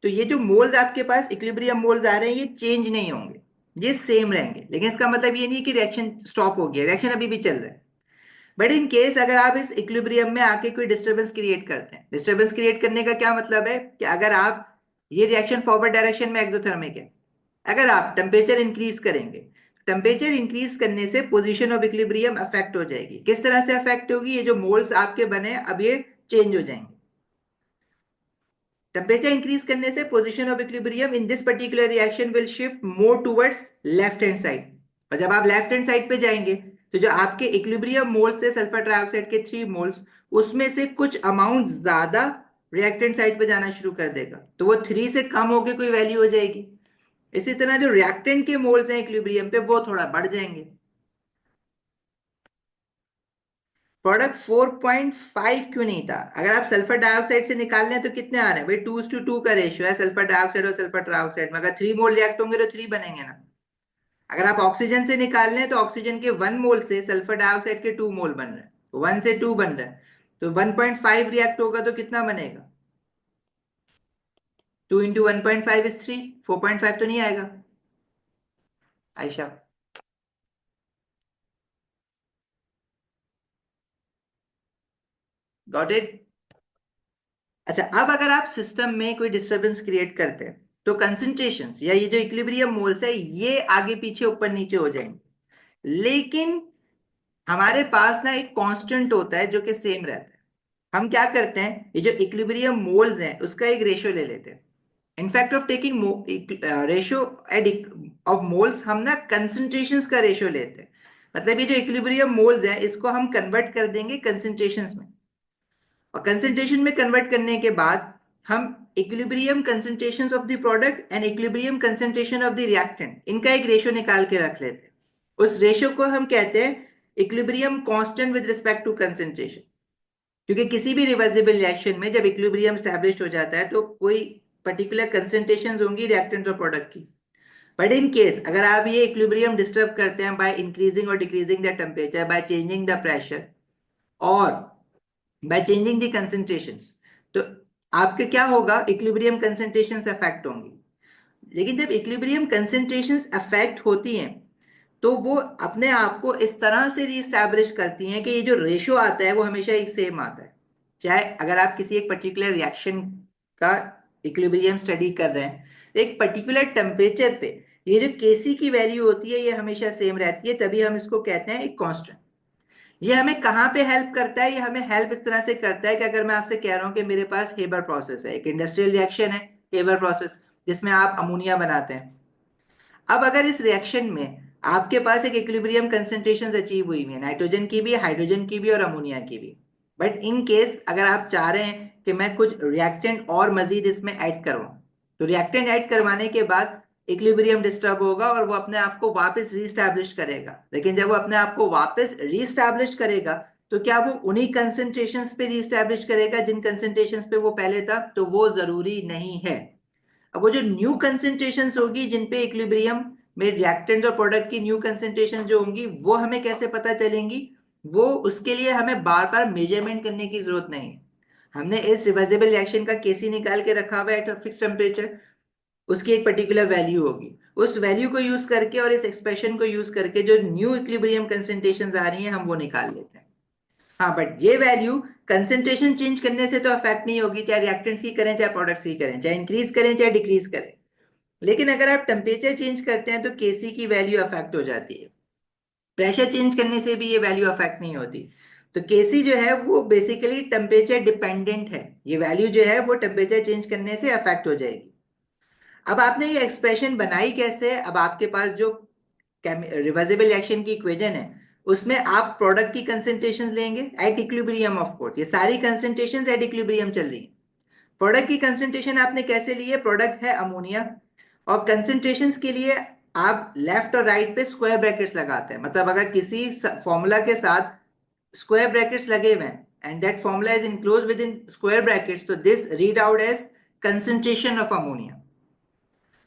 तो ये जो मोल्स आपके पास इक्विलिब्रियम मोल्स आ रहे हैं ये चेंज नहीं होंगे, ये सेम रहेंगे। लेकिन इसका मतलब ये नहीं कि रिएक्शन स्टॉप हो गया, रिएक्शन अभी भी चल रहा है। बट इन केस अगर आप इस इक्विलिब्रियम में आके कोई डिस्टर्बेंस क्रिएट करते हैं, डिस्टर्बेंस क्रिएट करने का क्या मतलब है कि अगर आप, ये रिएक्शन फॉरवर्ड डायरेक्शन में एक्सोथर्मिक है, अगर आप टेम्परेचर इंक्रीज करेंगे, टेम्परेचर इंक्रीज करने से पोजीशन ऑफ इक्विलिब्रियम अफेक्ट हो जाएगी। किस तरह से अफेक्ट होगी? ये जो मोल्स आपके बने अब ये चेंज हो जाएंगे। टेम्परेचर इंक्रीज करने से position of equilibrium in this particular reaction will shift more towards left hand side, और जब आप लेफ्ट हैंड साइड पे जाएंगे तो जो आपके इक्विलिब्रियम मोल्स से सल्फर ट्राइऑक्साइड के 3 मोल्स, उसमें से कुछ अमाउंट ज्यादा रिएक्टेंट साइड पे जाना शुरू कर देगा, तो वो 3 से कम होके कोई वैल्यू हो जाएगी। इसी तरह जो रिएक्टेंट के मोल्स हैं इक्विलिब्रियम पे वो थोड़ा बढ़ जाएंगे। प्रोडक्ट 4.5 क्यों नहीं था? अगर आप सल्फर डाइऑक्साइड से निकाल रहे हैं तो कितने आ रहे हैं भाई? 2:2 का रेशियो है सल्फर डाइऑक्साइड और सल्फर ट्राइऑक्साइड में, अगर 3 मोल रिएक्ट होंगे तो 3 बनेंगे ना। अगर आप ऑक्सीजन से निकाल रहे हैं तो ऑक्सीजन के 1 मोल से सल्फर डाइऑक्साइड के 2 मोल बन रहे हैं, 1 से 2 बन रहे हैं, तो 1.5 रिएक्ट होगा तो कितना बनेगा? 2 × 1.5 इज 3, 4.5 तो नहीं आएगा आयशा? Got it? अच्छा, अब अगर आप सिस्टम में कोई डिस्टरबेंस क्रिएट करते हैं तो कंसंट्रेशंस या ये जो इक्विलिब्रियम मोल्स है ये आगे पीछे ऊपर नीचे हो जाएंगे। लेकिन हमारे पास ना एक कांस्टेंट होता है जो कि सेम रहता है। हम क्या करते हैं, ये जो इक्विलिब्रियम मोल्स हैं उसका एक रेशियो ले लेते हैं। In fact of taking ratio of moles, हम ना कंसंट्रेशंस का रेशियो लेते हैं। मतलब ये जो इक्विलिब्रियम मोल्स हैं इसको हम कन्वर्ट कर देंगे कंसंट्रेशंस में, और कंसंट्रेशन में कन्वर्ट करने के बाद हम equilibrium concentrations of the product and equilibrium concentration of the reactant, इनका एक रेशियो निकाल के रख लेते हैं। उस रेशियो को हम कहते हैं equilibrium constant with respect to concentration. क्योंकि किसी भी रिवर्सिबल रिएक्शन में जब इक्विलिब्रियम स्टैब्लिश हो जाता है तो कोई पर्टिकुलर कंसंट्रेशंस होंगी रिएक्टेंट और प्रोडक्ट की। बट इन केस अगर आप ये इक्विलिब्रियम डिस्टर्ब करते हैं बाय इंक्रीजिंग और decreasing the temperature, by changing the pressure और बाय चेंजिंग द कंसंट्रेशंस, तो आपके क्या होगा, इक्विलिब्रियम कंसंट्रेशंस अफेक्ट होंगी। लेकिन जब इक्विलिब्रियम कंसंट्रेशंस अफेक्ट होती हैं तो वो अपने आप को इस तरह से रीस्टैब्लिश करती हैं कि ये जो रेशियो आता है वो हमेशा एक सेम आता है। चाहे अगर आप किसी एक पर्टिकुलर रिएक्शन का इक्विलिब्रियम स्टडी कर रहे हैं, एक पर्टिकुलर टेम्परेचर पे ये जो केसी की वैल्यू होती है ये हमेशा सेम रहती है, तभी हम इसको कहते हैं एक कांस्टेंट। ये हमें कहाँ पे हेल्प करता है, ये हमें हेल्प इस तरह से करता है कि अगर मैं आपसे कह रहा हूँ कि मेरे पास हेबर प्रोसेस है, एक इंडस्ट्रियल रिएक्शन है हेबर प्रोसेस, जिसमें आप अमोनिया बनाते हैं। अब अगर इस रिएक्शन में आपके पास एक इक्विलिब्रियम कंसंट्रेशन अचीव हुई है, नाइट्रोजन की भी, हाइड्रोजन की भी और अमोनिया की भी, बट इन केस अगर आप चाह रहे हैं कि मैं कुछ रिएक्टेंट और मजीद इसमें ऐड करवाऊं, तो रिएक्टेंट ऐड करवाने के बाद इक्विलिब्रियम डिस्टर्ब होगा और वो अपने आप को वापस रीस्टैब्लिश करेगा। लेकिन जब वो अपने आप को वापस रीस्टैब्लिश करेगा तो क्या वो उन्हीं कंसंट्रेशंस पे रीस्टैब्लिश करेगा जिन कंसंट्रेशंस पे वो पहले था? तो वो जरूरी नहीं है। अब वो जो न्यू कंसेंट्रेशंस होगी जिन पे इक्विलिब्रियम में रिएक्टेंट और प्रोडक्ट की न्यू कंसेंट्रेशंस जो होंगी वो हमें कैसे पता चलेंगी, वो उसके लिए हमें बार बार मेजरमेंट करने की जरूरत नहीं है। हमने इस रिवर्सिबल रिएक्शन का केसी निकाल के रखा हुआ है एट फिक्स टेम्परेचर, उसकी एक पर्टिकुलर वैल्यू होगी, उस वैल्यू को यूज करके और इस एक्सप्रेशन को यूज करके जो न्यू इक्विलिब्रियम कंसेंट्रेशंस आ रही हैं हम वो निकाल लेते हैं। हाँ, बट ये वैल्यू कंसेंट्रेशन चेंज करने से तो अफेक्ट नहीं होगी, चाहे रिएक्टेंट्स की करें चाहे प्रोडक्ट्स की करें, चाहे इंक्रीज करें चाहे डिक्रीज करें। लेकिन अगर आप टेम्परेचर चेंज करते हैं तो केसी की वैल्यू अफेक्ट हो जाती है। प्रेशर चेंज करने से भी ये वैल्यू अफेक्ट नहीं होती। तो केसी जो है वो बेसिकली टेम्परेचर डिपेंडेंट है, ये वैल्यू जो है वो टेम्परेचर चेंज करने से अफेक्ट हो जाएगी। अब आपने ये एक्सप्रेशन बनाई कैसे? अब आपके पास जो रिवर्सिबल रिएक्शन की इक्वेशन है उसमें आप प्रोडक्ट की कंसेंट्रेशन लेंगे एट इक्विलिब्रियम, ऑफ कोर्स ये सारी कंसेंट्रेशन एट इक्विलिब्रियम चल रही है। प्रोडक्ट की कंसेंट्रेशन आपने कैसे ली है? प्रोडक्ट है अमोनिया, और कंसेंट्रेशंस के लिए आप लेफ्ट और राइट पे स्क्वायर ब्रैकेट्स लगाते हैं। मतलब अगर किसी फॉर्मूला के साथ स्क्वायर ब्रैकेट्स लगे हुए हैं and that formula is enclose within square brackets, तो this read out as concentration of ammonia.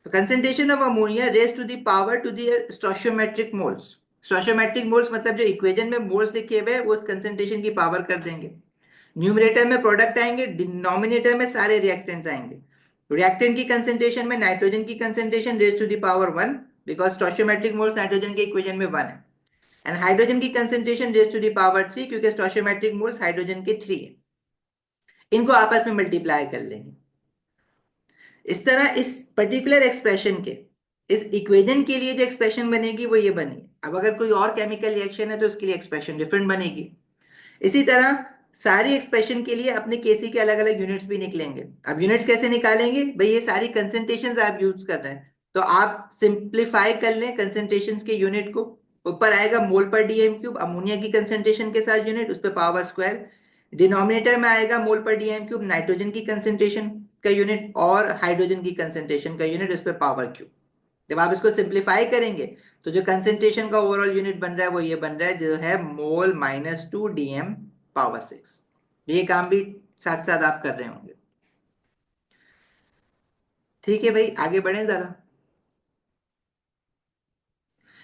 तो concentration of ammonia raise to the power to the stoichiometric moles. Stoichiometric moles मतलब जो equation में moles लिखे हुए हैं वो उस कंसेंट्रेशन की पावर कर देंगे। न्यूमरेटर में प्रोडक्ट आएंगे, डिनोमिनेटर में सारे रिएक्टेंट्स आएंगे। रिएक्टेंट की कंसेंट्रेशन में नाइट्रोजन की concentration raise to the power 1, because stoichiometric moles nitrogen के इक्वेशन में 1 है। एंड हाइड्रोजन की concentration raise to the power 3, क्योंकि स्टोइचियोमेट्रिक मोल्स हाइड्रोजन के 3 है। इनको आपस में मल्टीप्लाई कर लेंगे। इस तरह इस पर्टिकुलर एक्सप्रेशन के, इस इक्वेशन के लिए जो एक्सप्रेशन बनेगी वो ये बनी। अब अगर कोई और केमिकल रिएक्शन है तो उसके लिए एक्सप्रेशन डिफरेंट बनेगी। इसी तरह सारी एक्सप्रेशन के लिए अपने केसी के अलग अलग यूनिट्स भी निकलेंगे। अब यूनिट्स कैसे निकालेंगे भाई? ये सारी कंसेंट्रेशंस आप यूज कर रहे हैं तो आप सिंप्लीफाई कर लें कंसेंट्रेशंस के यूनिट को। ऊपर आएगा मोल पर डीएम क्यूब, अमोनिया की कंसेंट्रेशन के साथ यूनिट, उस पर पावर स्क्वायर। डिनोमिनेटर में आएगा मोल पर डीएम क्यूब, नाइट्रोजन की कंसेंट्रेशन का यूनिट, और हाइड्रोजन की कंसेंट्रेशन का यूनिट, उस पर पावर क्यूब। जब आप इसको सिंप्लीफाई करेंगे तो जो कंसेंट्रेशन का ओवरऑल यूनिट बन रहा है वो ये बन रहा है, जो है मोल माइनस 2 डीएम पावर 6। ये काम भी साथ साथ आप कर रहे होंगे। ठीक है भाई, आगे बढ़ें जरा।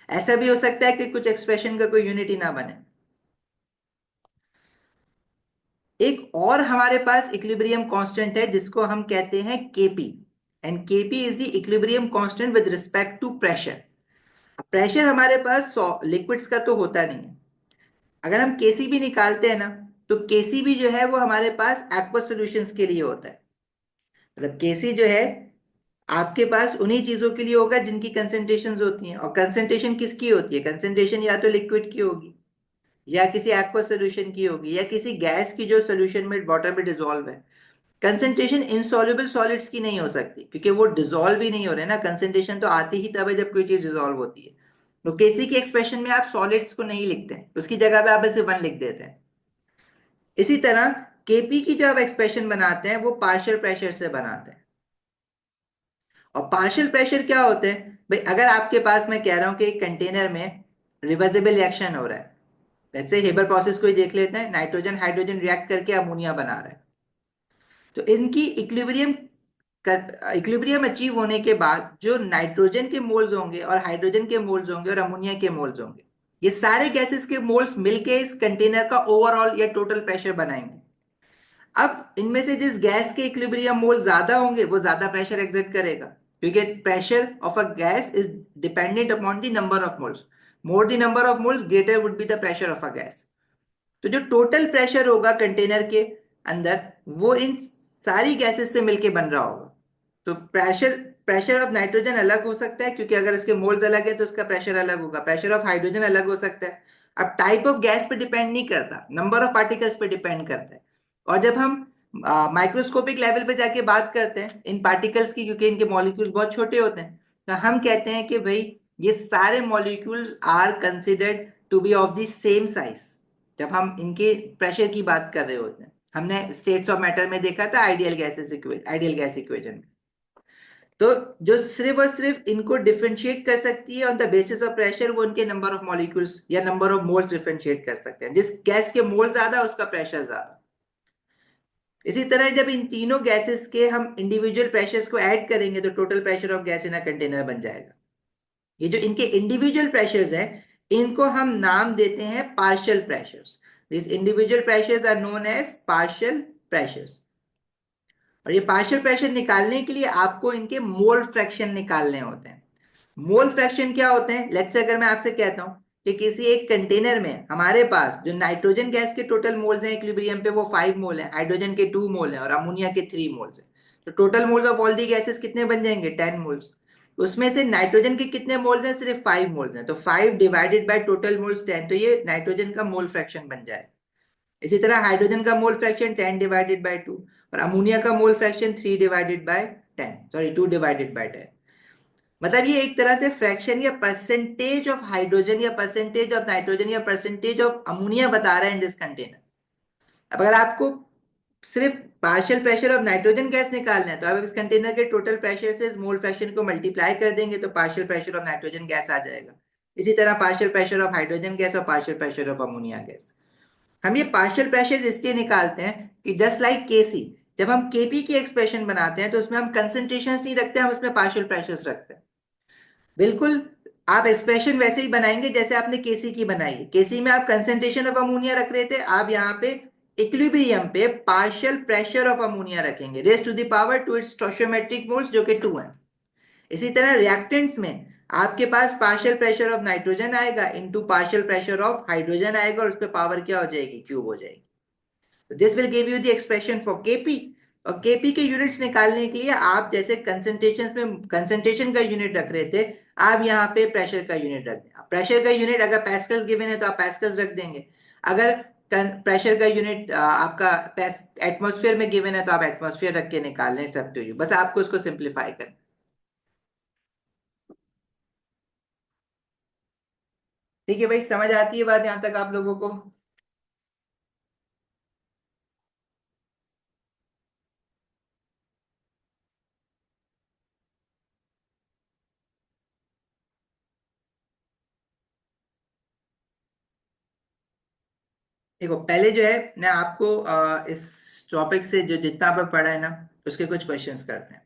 ऐसा भी हो सकता है कि कुछ एक्सप्रेशन का कोई यूनिट ही ना बने। एक और हमारे पास इक्विलिब्रियम कांस्टेंट है जिसको हम कहते हैं KP, and KP is the equilibrium constant with respect to pressure. Pressure हमारे पास लिक्विड्स का तो होता नहीं है। अगर हम केसी भी निकालते हैं ना तो केसी भी जो है वो हमारे पास एक्वस सॉल्यूशंस के लिए होता है। मतलब केसी जो है आपके पास उन्हीं चीजों के लिए होगा जिनकी कंसेंट्रेशन होती हैं। और कंसेंट्रेशन किसकी होती है? कंसेंट्रेशन या तो लिक्विड की होगी, या किसी एक्वस सॉल्यूशन की होगी, या किसी गैस की जो सॉल्यूशन में वाटर में डिसॉल्व है। कंसेंट्रेशन इनसॉल्युबल सॉलिड्स की नहीं हो सकती क्योंकि वो डिसॉल्व ही नहीं हो रहे ना। कंसेंट्रेशन तो आती ही तब है जब कोई चीज डिसॉल्व होती है। तो केसी की एक्सप्रेशन में आप सॉलिड्स को नहीं लिखते हैं, उसकी जगह पे आप ऐसे 1 लिख देते हैं। इसी तरह केपी की जो आप एक्सप्रेशन बनाते हैं वो पार्शियल प्रेशर से बनाते हैं। और पार्शियल प्रेशर क्या होते हैं भाई, अगर आपके पास मैं कह रहा हूं कि एक कंटेनर में रिवर्सिबल रिएक्शन हो रहा है, जैसे हेबर प्रोसेस को ही देख लेते हैं, नाइट्रोजन हाइड्रोजन रिएक्ट करके अमोनिया बना रहा है। तो इनकी इक्विलिब्रियम अचीव होने के बाद जो नाइट्रोजन के मोल्स होंगे और हाइड्रोजन के मोल्स होंगे और अमोनिया के मोल्स होंगे, ये सारे गैसेस के मोल्स मिलके इस कंटेनर का ओवरऑल या टोटल प्रेशर बनाएंगे। अब इनमें से जिस गैस के इक्विलिब्रियम मोल ज्यादा होंगे वो ज्यादा प्रेशर एक्सर्ट करेगा, क्योंकि pressure of a gas is dependent upon the number of moles. More the number of moles greater would be the pressure of a gas. तो जो टोटल प्रेशर होगा कंटेनर के अंदर वो इन सारी गैसेस से मिलके बन रहा होगा। तो प्रेशर प्रेशर ऑफ नाइट्रोजन अलग हो सकता है, क्योंकि अगर इसके मोल्स अलग है तो उसका प्रेशर अलग होगा। प्रेशर ऑफ हाइड्रोजन अलग हो सकता है। अब टाइप ऑफ गैस पे डिपेंड नहीं करता, नंबर ऑफ पार्टिकल्स पे डिपेंड करता है। और जब हम माइक्रोस्कोपिक लेवल पे जाके बात करते हैं इन पार्टिकल्स की, क्योंकि इनके मॉलिक्यूल्स बहुत छोटे होते हैं, तो हम कहते हैं कि भाई ये सारे molecules are considered to be of the same size. जब हम इनके प्रेशर की बात कर रहे होते हैं, हमने स्टेट्स ऑफ मैटर में देखा था आइडियल गैस इक्वेशन में। तो जो सिर्फ और सिर्फ इनको डिफरेंशिएट कर सकती है on the basis of pressure, वो इनके नंबर ऑफ मॉलिक्यूल्स या नंबर ऑफ मोल्स डिफरेंशिएट कर सकते हैं। जिस गैस के मोल ज्यादा उसका प्रेशर ज्यादा। इसी तरह जब इन तीनों गैसेस के हम इंडिविजुअल प्रेशर्स को ऐड करेंगे तो total pressure of gas in a container बन जाएगा। ये जो इनके इंडिविजुअल प्रेशर्स हैं इनको हम नाम देते हैं partial pressures. This individual pressures are known as partial pressures. और ये पार्शियल प्रेशर निकालने के लिए आपको इनके मोल फ्रैक्शन निकालने होते हैं। मोल फ्रैक्शन क्या होते हैं, लेट्स से अगर मैं आपसे कहता हूं कि किसी एक कंटेनर में हमारे पास जो नाइट्रोजन गैस के टोटल मोल्स हैं इक्विलिब्रियम पे वो 5 मोल है, हाइड्रोजन के 2 मोल है और अमोनिया के 3 मोल्स है। तो total moles of all the gases कितने बन जाएंगे, 10 मोल्स। उसमें से नाइट्रोजन के कितने मोल्स हैं, सिर्फ 5 मोल्स हैं। तो 5 डिवाइडेड बाय टोटल मोल्स 10, तो ये नाइट्रोजन का मोल फ्रैक्शन बन जाए। इसी तरह हाइड्रोजन का मोल फ्रैक्शन 10 डिवाइडेड बाय 2 और अमोनिया का mole fraction 3 divided by 10, sorry 2 divided by 10। मतलब ये एक तरह से फ्रैक्शन या परसेंटेज ऑफ हाइड्रोजन या परसेंटेज ऑफ नाइट्रोजन या परसेंटेज ऑफ अमोनिया बता रहा है इन दिस कंटेनर। अब अगर आपको सिर्फ partial pressure of nitrogen gas निकालना है तो आप इस कंटेनर के टोटल प्रेशर से इस मोल फ्रैक्शन को मल्टीप्लाई कर देंगे तो partial pressure of nitrogen gas आ जाएगा। इसी तरह partial pressure of hydrogen gas और partial pressure of ammonia gas. हम ये पार्शियल प्रेशर इसलिए निकालते हैं कि जस्ट लाइक केसी, जब हम केपी की एक्सप्रेशन बनाते हैं तो उसमें हम कंसंट्रेशन नहीं रखते, हम उसमें पार्शियल प्रेशर्स रखते हैं। बिल्कुल आप एक्सप्रेशन वैसे ही बनाएंगे जैसे आपने केसी की बनाई है। केसी में आप कंसंट्रेशन ऑफ अमोनिया रख रहे थे, आप यहाँ पे इक्विलिब्रियम पे पार्शियल प्रेशर ऑफ अमोनिया रखेंगे, raise to the power to its stoichiometric moles जो कि 2 है। इसी तरह रिएक्टेंट्स में आपके पास पार्शियल प्रेशर ऑफ नाइट्रोजन आएगा into partial pressure of hydrogen आएगा और उस पर पावर क्या हो जाएगी, क्यूब हो जाएगी। This will give you the expression for KP. और केपी के यूनिट्स निकालने के लिए आप जैसे कंसंट्रेशन में कंसंट्रेशन का यूनिट रख रहे थे, आप यहाँ पे प्रेशर का यूनिट रख दें। प्रेशर का यूनिट अगर पैस्कल्स गिवन है तो आप पैस्कल्स रख देंगे। अगर प्रेशर का यूनिट आपका एटमॉस्फेयर में गिवन है तो आप एटमॉस्फेयर रख के निकाल लें। इट्स अप टू यू, बस आपको उसको सिंप्लीफाई करना। ठीक है भाई, समझ आती है बात यहाँ तक आप लोगों को? देखो पहले जो है मैं आपको इस टॉपिक से जो जितना पर पढ़ा है ना उसके कुछ क्वेश्चंस करते हैं।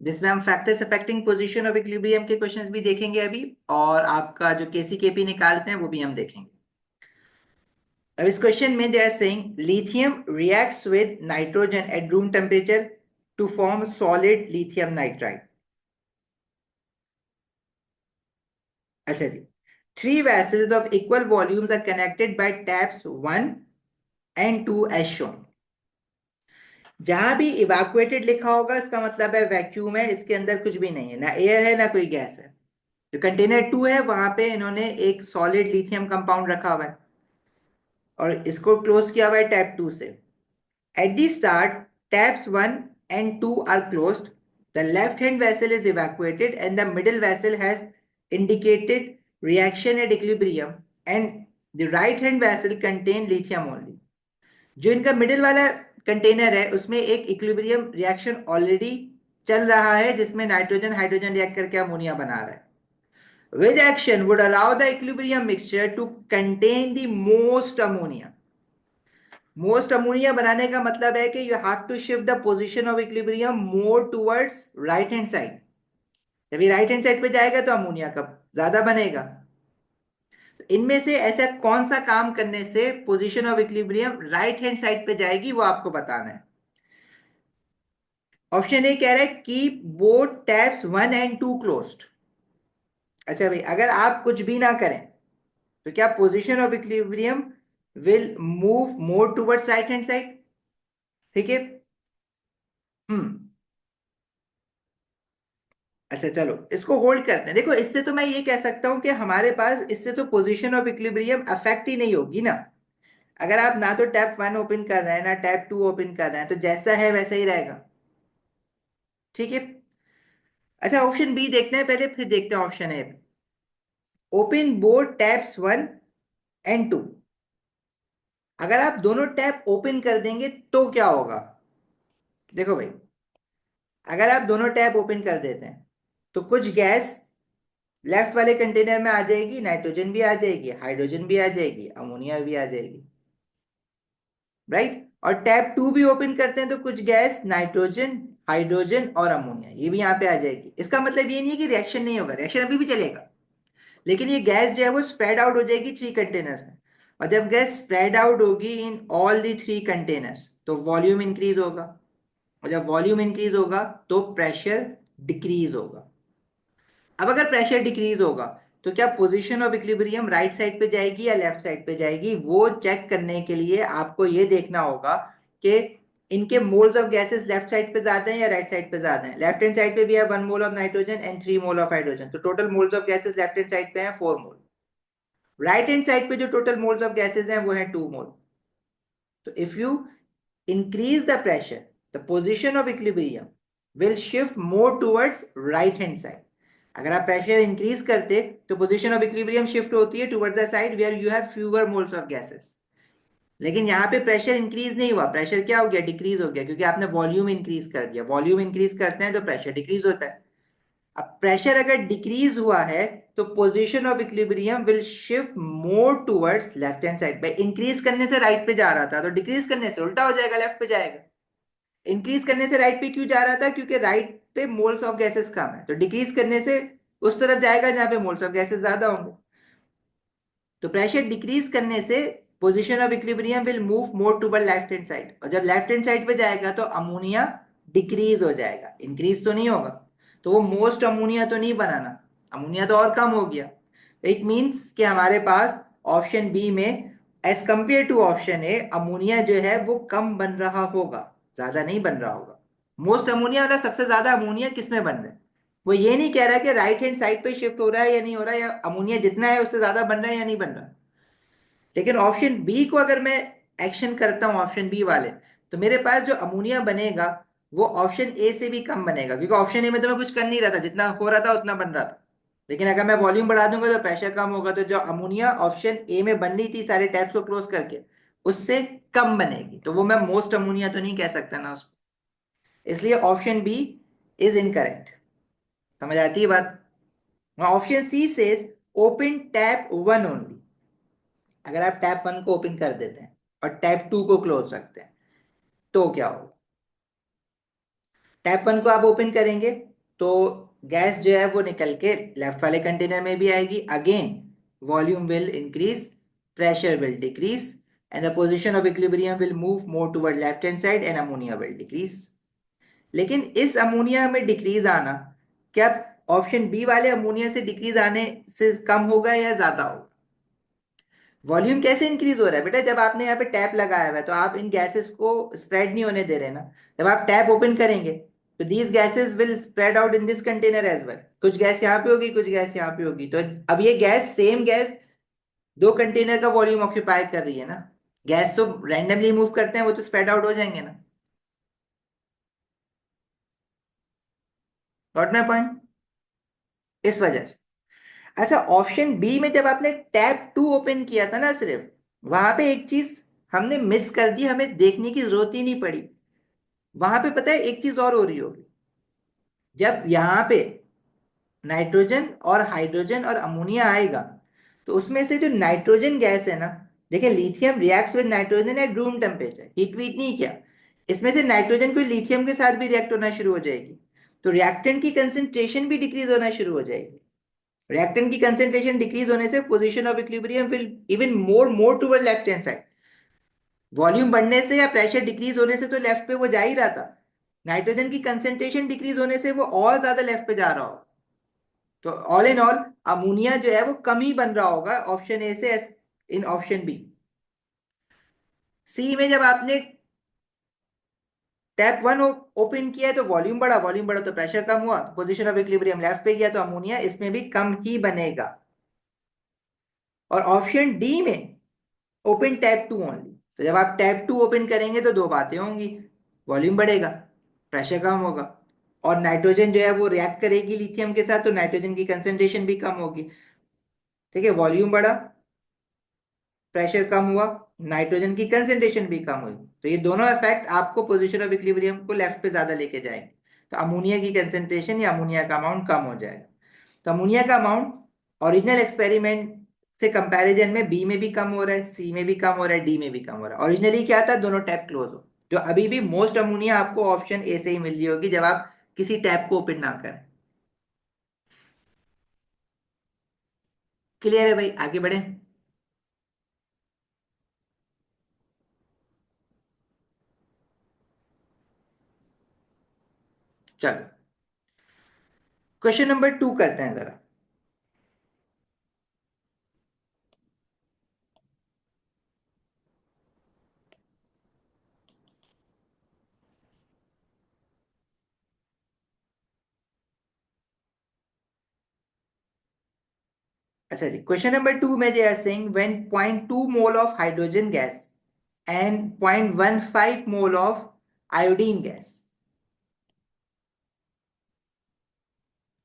जिसमें हम factors affecting position of equilibrium के क्वेश्चंस भी देखेंगे अभी, और आपका जो केसी केपी निकालते हैं वो भी हम देखेंगे। अब इस क्वेश्चन में they are saying lithium reacts with nitrogen at room temperature to form solid lithium nitride. अच्छा जी, three vessels of equal volumes are connected by taps 1 and 2 as shown. जहां भी इवैक्यूएटेड लिखा होगा इसका मतलब है वैक्यूम है, इसके अंदर कुछ भी नहीं है, ना एयर है ना कोई गैस है। जो कंटेनर 2 है वहां पे इन्होंने एक सॉलिड लिथियम कंपाउंड रखा हुआ है और इसको क्लोज किया हुआ है टैप 2 से। At the start taps 1 and 2 are closed. The left hand vessel is evacuated and the middle vessel has indicated reaction at equilibrium and the right hand vessel contain lithium only. जो इनका middle वाला container है उसमें एक equilibrium reaction already चल रहा है जिसमें नाइट्रोजन हाइड्रोजन रिएक्ट करके अमोनिया बना रहा है। Which action would allow the equilibrium mixture to contain the most ammonia? Most ammonia बनाने का मतलब है कि you have to shift the position of equilibrium more towards right hand side. जब ये राइट हैंड साइड पे जाएगा तो अमोनिया का ज्यादा बनेगा। तो इनमें से ऐसा कौन सा काम करने से position of equilibrium right hand side पे जाएगी वो आपको बताना है। ऑप्शन ए कह रहा है keep both taps 1 and 2 closed. अच्छा भाई, अगर आप कुछ भी ना करें तो क्या position of equilibrium will move more towards right hand side? ठीक है। हम्म। अच्छा चलो इसको होल्ड करते हैं। देखो इससे तो मैं ये कह सकता हूं कि हमारे पास इससे तो पोजीशन ऑफ इक्विलिब्रियम अफेक्ट ही नहीं होगी ना। अगर आप ना तो टैप 1 ओपन कर रहे हैं ना टैप 2 ओपन कर रहे हैं तो जैसा है वैसा ही रहेगा। ठीक है। अच्छा ऑप्शन बी देखते हैं पहले, फिर देखते हैं option A. Open both taps 1 and 2। अगर आप दोनों टैप ओपन कर देंगे तो क्या होगा? देखो भाई, अगर आप दोनों टैप ओपन कर देते हैं तो कुछ गैस लेफ्ट वाले कंटेनर में आ जाएगी, नाइट्रोजन भी आ जाएगी, हाइड्रोजन भी आ जाएगी, अमोनिया भी आ जाएगी, राइट। और टैप 2 भी ओपन करते हैं तो कुछ गैस नाइट्रोजन हाइड्रोजन और अमोनिया ये भी यहाँ पे आ जाएगी। इसका मतलब ये नहीं है कि रिएक्शन नहीं होगा, रिएक्शन अभी भी चलेगा, लेकिन ये गैस जो है वो स्प्रेड आउट हो जाएगी 3 कंटेनर्स में। और जब गैस स्प्रेड आउट होगी इन ऑल दी 3 कंटेनर्स तो वॉल्यूम इंक्रीज होगा, और जब वॉल्यूम इंक्रीज होगा तो प्रेशर डिक्रीज होगा। अब अगर प्रेशर डिक्रीज होगा तो क्या position of equilibrium right side पे जाएगी या लेफ्ट साइड पे जाएगी? वो चेक करने के लिए आपको ये देखना होगा कि इनके moles of gases left side पे ज्यादा हैं या राइट साइड पे ज्यादा हैं। लेफ्ट हैंड साइड पे भी है 1 mole of nitrogen and 3 mole of hydrogen, तो total moles of gases left hand side पे हैं 4 मोल। राइट हैंड साइड पे जो टोटल मोल्स ऑफ गैसेस हैं वो है 2 मोल। तो if you increase the pressure, the position of equilibrium will shift more towards right hand side. अगर आप प्रेशर इंक्रीज करते तो पोजीशन ऑफ इक्विलिब्रियम शिफ्ट होती है toward the side where you have fewer moles of gases. लेकिन यहाँ पे pressure increase नहीं हुआ, प्रेशर क्या हो गया? डिक्रीज हो गया, क्योंकि आपने वॉल्यूम इंक्रीज कर दिया। वॉल्यूम इंक्रीज करते हैं तो प्रेशर डिक्रीज होता है। अब प्रेशर अगर डिक्रीज हुआ है तो position of equilibrium will shift more towards left hand side. पे इंक्रीज करने से राइट पे जा रहा था तो डिक्रीज करने से उल्टा हो जाएगा, लेफ्ट पे जाएगा। इंक्रीज करने से राइट पे क्यों जा रहा था? क्योंकि राइट पे मोल्स ऑफ गैसेस कम है, तो डिक्रीज करने से उस तरफ जाएगा जहां पे मोल्स ऑफ गैसेस ज्यादा होंगे। तो प्रेशर डिक्रीज करने से position of equilibrium will move more toward left hand side, और जब लेफ्ट हैंड साइड पे जाएगा तो अमोनिया डिक्रीज हो जाएगा, इंक्रीज तो नहीं होगा। तो वो मोस्ट अमोनिया तो नहीं बनाना, अमोनिया तो और कम हो गया। इट मीन्स कि हमारे पास ऑप्शन बी में as compare to option A ammonia जो है वो कम बन रहा होगा, ज्यादा नहीं बन रहा होगा। मोस्ट अमोनिया वाला सबसे ज्यादा अमोनिया किसमें बन रहा है? वो ये नहीं कह रहा कि राइट हैंड साइड पे शिफ्ट हो रहा है या नहीं हो रहा है, या अमोनिया जितना है उससे ज्यादा बन रहा है या नहीं बन रहा। लेकिन ऑप्शन बी को अगर मैं एक्शन करता हूं, ऑप्शन बी वाले, तो मेरे पास जो अमोनिया बनेगा वो ऑप्शन ए से भी कम बनेगा, क्योंकि ऑप्शन ए में तो मैं कुछ कर नहीं रहा था, जितना हो रहा था उतना बन रहा था। लेकिन अगर मैं वॉल्यूम बढ़ा दूंगा तो प्रेशर कम होगा, तो जो अमोनिया ऑप्शन ए में बन रही थी सारे टैब्स को क्लोज करके उससे कम बनेगी, तो वो मैं मोस्ट अमोनिया तो नहीं कह सकता ना उसको। इसलिए ऑप्शन बी इज इनकरेक्ट। समझ आती है बात? Option C says open tap 1 only. अगर आप टैप 1 को ओपन कर देते हैं और टैप 2 को क्लोज रखते हैं तो क्या होगा? टैप 1 को आप ओपन करेंगे तो गैस जो है वो निकल के लेफ्ट वाले कंटेनर में भी आएगी। Again volume will increase, pressure will decrease and the position of equilibrium will move more toward left hand side and ammonia will decrease. लेकिन इस अमोनिया में डिक्रीज आना क्या ऑप्शन बी वाले अमोनिया से डिक्रीज आने से कम होगा या ज्यादा होगा? वॉल्यूम कैसे इंक्रीज हो रहा है बेटा? जब आपने यहाँ पे टैप लगाया हुआ है तो आप इन गैसेस को स्प्रेड नहीं होने दे रहे ना। जब आप टैप ओपन करेंगे तो these gases will spread out in this container as well. कुछ गैस यहाँ पे होगी, कुछ गैस यहाँ पे होगी, तो अब ये गैस, सेम गैस दो कंटेनर का वॉल्यूम ऑक्यूपाई कर रही है ना। गैस तो रैंडमली मूव करते हैं, वो तो स्प्रेड आउट हो जाएंगे ना। Got my point? इस वजह से। अच्छा, ऑप्शन बी में जब आपने टैब 2 ओपन किया था ना, सिर्फ वहां पे एक चीज हमने मिस कर दी, हमें देखने की जरूरत ही नहीं पड़ी। वहां पे पता है एक चीज और हो रही होगी। जब यहाँ पे नाइट्रोजन और हाइड्रोजन और अमोनिया आएगा तो उसमें से जो नाइट्रोजन गैस है ना, देखिए lithium reacts with nitrogen at room temperature, heat wheat नहीं किया। इसमें से नाइट्रोजन को लिथियम के साथ भी रिएक्ट होना शुरू हो जाएगी, तो रिएक्टेंट की कंसेंट्रेशन भी डिक्रीज होना शुरू हो जाएगी। रिएक्टेंट की कंसेंट्रेशन डिक्रीज होने से position of equilibrium will even more toward left hand side. Volume बढ़ने से या प्रेशर डिक्रीज होने से तो लेफ्ट पे वो जा ही रहा था, नाइट्रोजन की कंसेंट्रेशन डिक्रीज होने से वो और ज्यादा लेफ्ट पे जा रहा हो। तो ऑल इन ऑल अमोनिया जो है वो कम ही बन रहा होगा ऑप्शन ए से इन ऑप्शन बी। सी में जब आपने टैप 1 ओपन किया है तो वॉल्यूम बढ़ा, वॉल्यूम बढ़ा तो प्रेशर कम हुआ, पोजीशन ऑफ इक्विलिब्रियम लेफ्ट पे गया, तो अमोनिया इसमें भी कम ही बनेगा। और ऑप्शन डी में ओपन टैप 2 ओनली, तो जब आप टैप 2 ओपन करेंगे तो दो बातें होंगी। वॉल्यूम बढ़ेगा, प्रेशर कम होगा, और नाइट्रोजन जो है वो रिएक्ट करेगी लिथियम के साथ, तो नाइट्रोजन की कंसेंट्रेशन भी कम होगी। ठीक है, वॉल्यूम बढ़ा, प्रेशर कम हुआ, नाइट्रोजन की कंसेंट्रेशन भी कम हुई, तो ये दोनों इफेक्ट आपको पोजीशन ऑफ इक्विलिब्रियम को लेफ्ट पे ज्यादा लेके जाएंगे, तो अमोनिया की कंसेंट्रेशन या अमोनिया का अमाउंट कम हो जाएगा। तो अमोनिया का अमाउंट ओरिजिनल एक्सपेरिमेंट से कंपैरिजन में बी में भी कम हो रहा है, सी में भी कम हो रहा है, डी में भी कम हो रहा है। ओरिजिनली क्या था, दोनों टैब क्लोज हो। जो अभी भी मोस्ट अमोनिया आपको ऑप्शन ए से ही मिल रही होगी जब आप किसी टैब को ओपन ना करें। क्लियर है भाई? आगे बढ़े। चलो, क्वेश्चन नंबर 2 करते हैं जरा। अच्छा जी, क्वेश्चन नंबर 2 में they are saying when 0.2 mole of hydrogen gas and 0.15 mole of iodine gas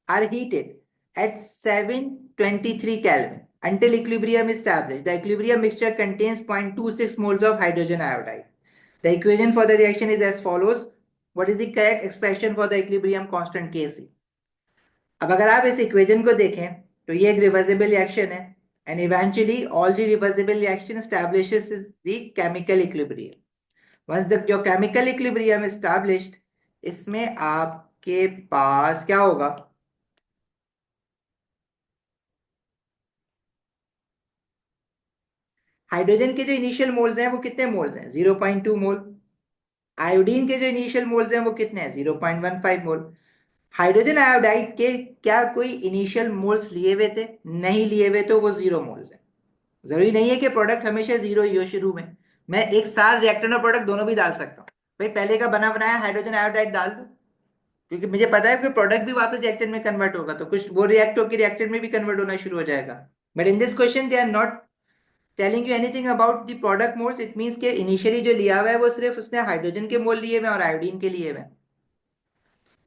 are heated at 723 Kelvin until equilibrium is established. The equilibrium mixture contains 0.26 moles of hydrogen iodide. The equation for the reaction is as follows. What is the correct expression for the equilibrium constant Kc? अब अगर आप इस equation को देखें तो ये एक reversible reaction है, and eventually all the reversible reaction establishes the chemical equilibrium. Once the your chemical equilibrium established, इसमें आपके पास क्या होगा? हाइड्रोजन के जो इनिशियल मोल्स हैं वो कितने मोल्स हैं? 0.2 मोल। आयोडीन के जो इनिशियल मोल्स हैं वो कितने हैं? 0.15 मोल। हाइड्रोजन आयोडाइड के क्या कोई इनिशियल मोल्स लिए हुए थे? नहीं लिए हुए, तो वो जीरो मोल्स है। जरूरी नहीं है कि प्रोडक्ट हमेशा जीरो ही हो शुरू में, मैं एक साथ रिएक्टेंट और प्रोडक्ट दोनों भी डाल सकता हूँ। भाई पहले का बना बनाया हाइड्रोजन आयोडाइड डाल दो, क्योंकि मुझे पता है कि प्रोडक्ट भी वापस रिएक्टेंट में कन्वर्ट होगा, तो कुछ वो रिएक्ट होकर रिएक्टेंट में भी कन्वर्ट होना शुरू हो जाएगा। But in this question they are not telling you anything about the product moles. It means के इनिशियली जो लिया हुआ है वो सिर्फ उसने हाइड्रोजन के मोल लिए हुए हैं और आयोडीन के लिए हुए हैं।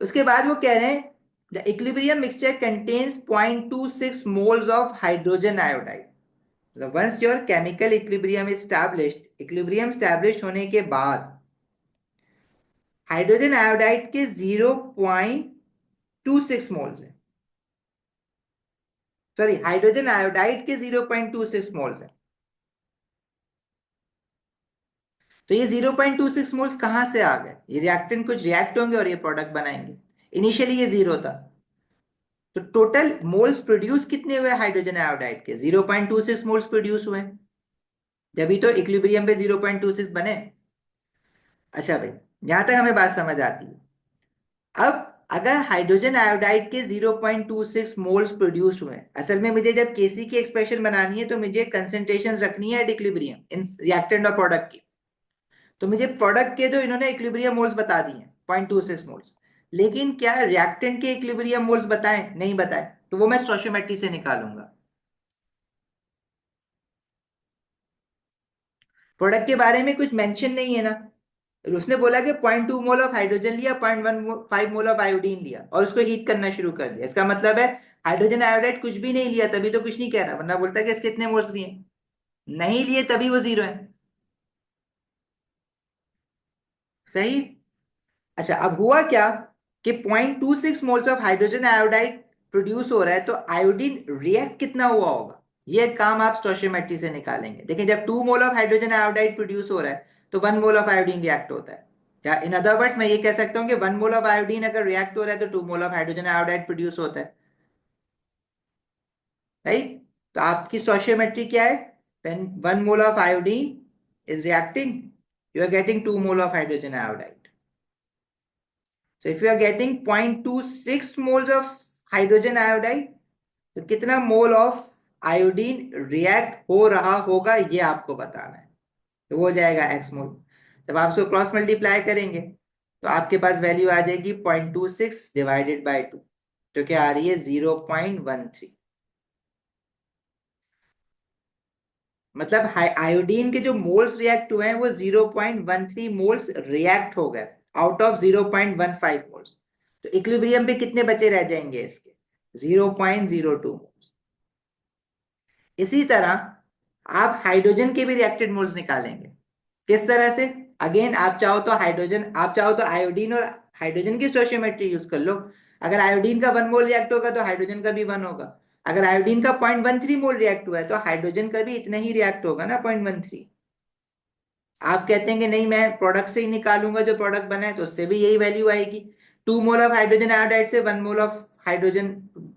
उसके बाद वो कह रहे हैं the equilibrium mixture contains 0.26 moles of hydrogen iodide. मतलब once your chemical equilibrium established, equilibrium established होने के बाद हाइड्रोजन आयोडाइड के 0.26 मोल्स है। सॉरी, हाइड्रोजन आयोडाइड के 0.26 मोल्स है। तो ये 0.26 मोल्स कहां से आ गए? ये रिएक्टेंट कुछ रिएक्ट होंगे और ये प्रोडक्ट बनाएंगे। इनिशियली ये जीरो था, तो टोटल मोल्स प्रोड्यूस कितने हुए हाइड्रोजन आयोडाइड के? 0.26 मोल्स प्रोड्यूस हुए, जब तो इक्विलिब्रियम पे 0.26 बने। अच्छा भाई, यहां तक हमें बात समझ आती है। अब अगर हाइड्रोजन आयोडाइड के 0.26 मोल्स प्रोड्यूस्ड हुए, असल में मुझे जब केसी की एक्सप्रेशन बनानी है तो मुझे कंसेंट्रेशंस रखनी है इक्विलिब्रियम इन रिएक्टेंट और प्रोडक्ट की। तो मुझे प्रोडक्ट के जो इन्होंने इक्विलिब्रियम मोल्स बता दिए 0.26 मोल्स, लेकिन क्या रिएक्टेंट के इक्विलिब्रियम मोल्स बताएं? नहीं बताए, तो वो मैं स्टोइचियोमेट्री से निकालूंगा। प्रोडक्ट के बारे में कुछ मेंशन नहीं है ना, उसने बोला कि 0.2 मोल ऑफ हाइड्रोजन लिया, 0.15 मोल ऑफ आयोडीन लिया और उसको हीट करना शुरू कर दिया। इसका मतलब है हाइड्रोजन आयोडाइड कुछ भी नहीं लिया, तभी तो कुछ नहीं कह रहा, वरना बोलता है कि इसके इतने मोल्स लिए, नहीं लिए तभी वो जीरो है। सही। अच्छा, अब हुआ क्या कि 0.26 moles of hydrogen iodide produce हो रहा है, तो आयोडीन रिएक्ट कितना हुआ होगा, ये काम आप स्टोइचियोमेट्री से निकालेंगे। देखिए, जब 2 mole of hydrogen iodide produce हो रहा है तो 1 मोल ऑफ आयोडीन रिएक्ट होता है। या इन अदर वर्ड्स मैं ये कह सकता हूँ कि 1 मोल ऑफ आयोडीन अगर रिएक्ट हो रहा है तो 2 mole of hydrogen iodide produce होता है। राइट। तो आपकी स्टोइचियोमेट्री क्या है? when 1 mole of iodine is reacting, you are getting 2 mole of hydrogen iodide. So if you are getting 0.26 moles of hydrogen iodide, तो कितना मोल ऑफ आयोडीन रिएक्ट हो रहा होगा ये आपको बताना है। तो वो हो जाएगा एक्स मोल। जब आप उसको क्रॉस मल्टीप्लाई करेंगे तो आपके पास वैल्यू आ जाएगी 0.26 डिवाइडेड बाय 2, जो कि आ रही है 0.13। मतलब आयोडीन के जो मोल्स रिएक्ट हुए हैं वो 0.13 मोल्स रिएक्ट हो गए आउट ऑफ 0.15 मोल्स। तो इक्विलिब्रियम पे कितने बचे रह जाएंगे इसके? 0.02 मोल्स। इसी तरह आप हाइड्रोजन के भी रिएक्टेड मोल्स निकालेंगे। किस तरह से? अगेन, आप चाहो तो हाइड्रोजन, आप चाहो तो आयोडीन और हाइड्रोजन की स्टोइचियोमेट्री यूज कर लो। अगर आयोडीन का 1 मोल रिएक्ट होगा तो हाइड्रोजन का भी 1 होगा। अगर आयोडीन का 0.13 मोल रिएक्ट हुआ है तो हाइड्रोजन का भी इतना ही रिएक्ट होगा ना, 0.13। आप कहते हैं कि नहीं, मैं प्रोडक्ट से ही निकालूंगा, जो प्रोडक्ट बना है तो उससे भी यही वैल्यू आएगी। 2 मोल ऑफ हाइड्रोजन आयोडाइड से 1 मोल ऑफ हाइड्रोजन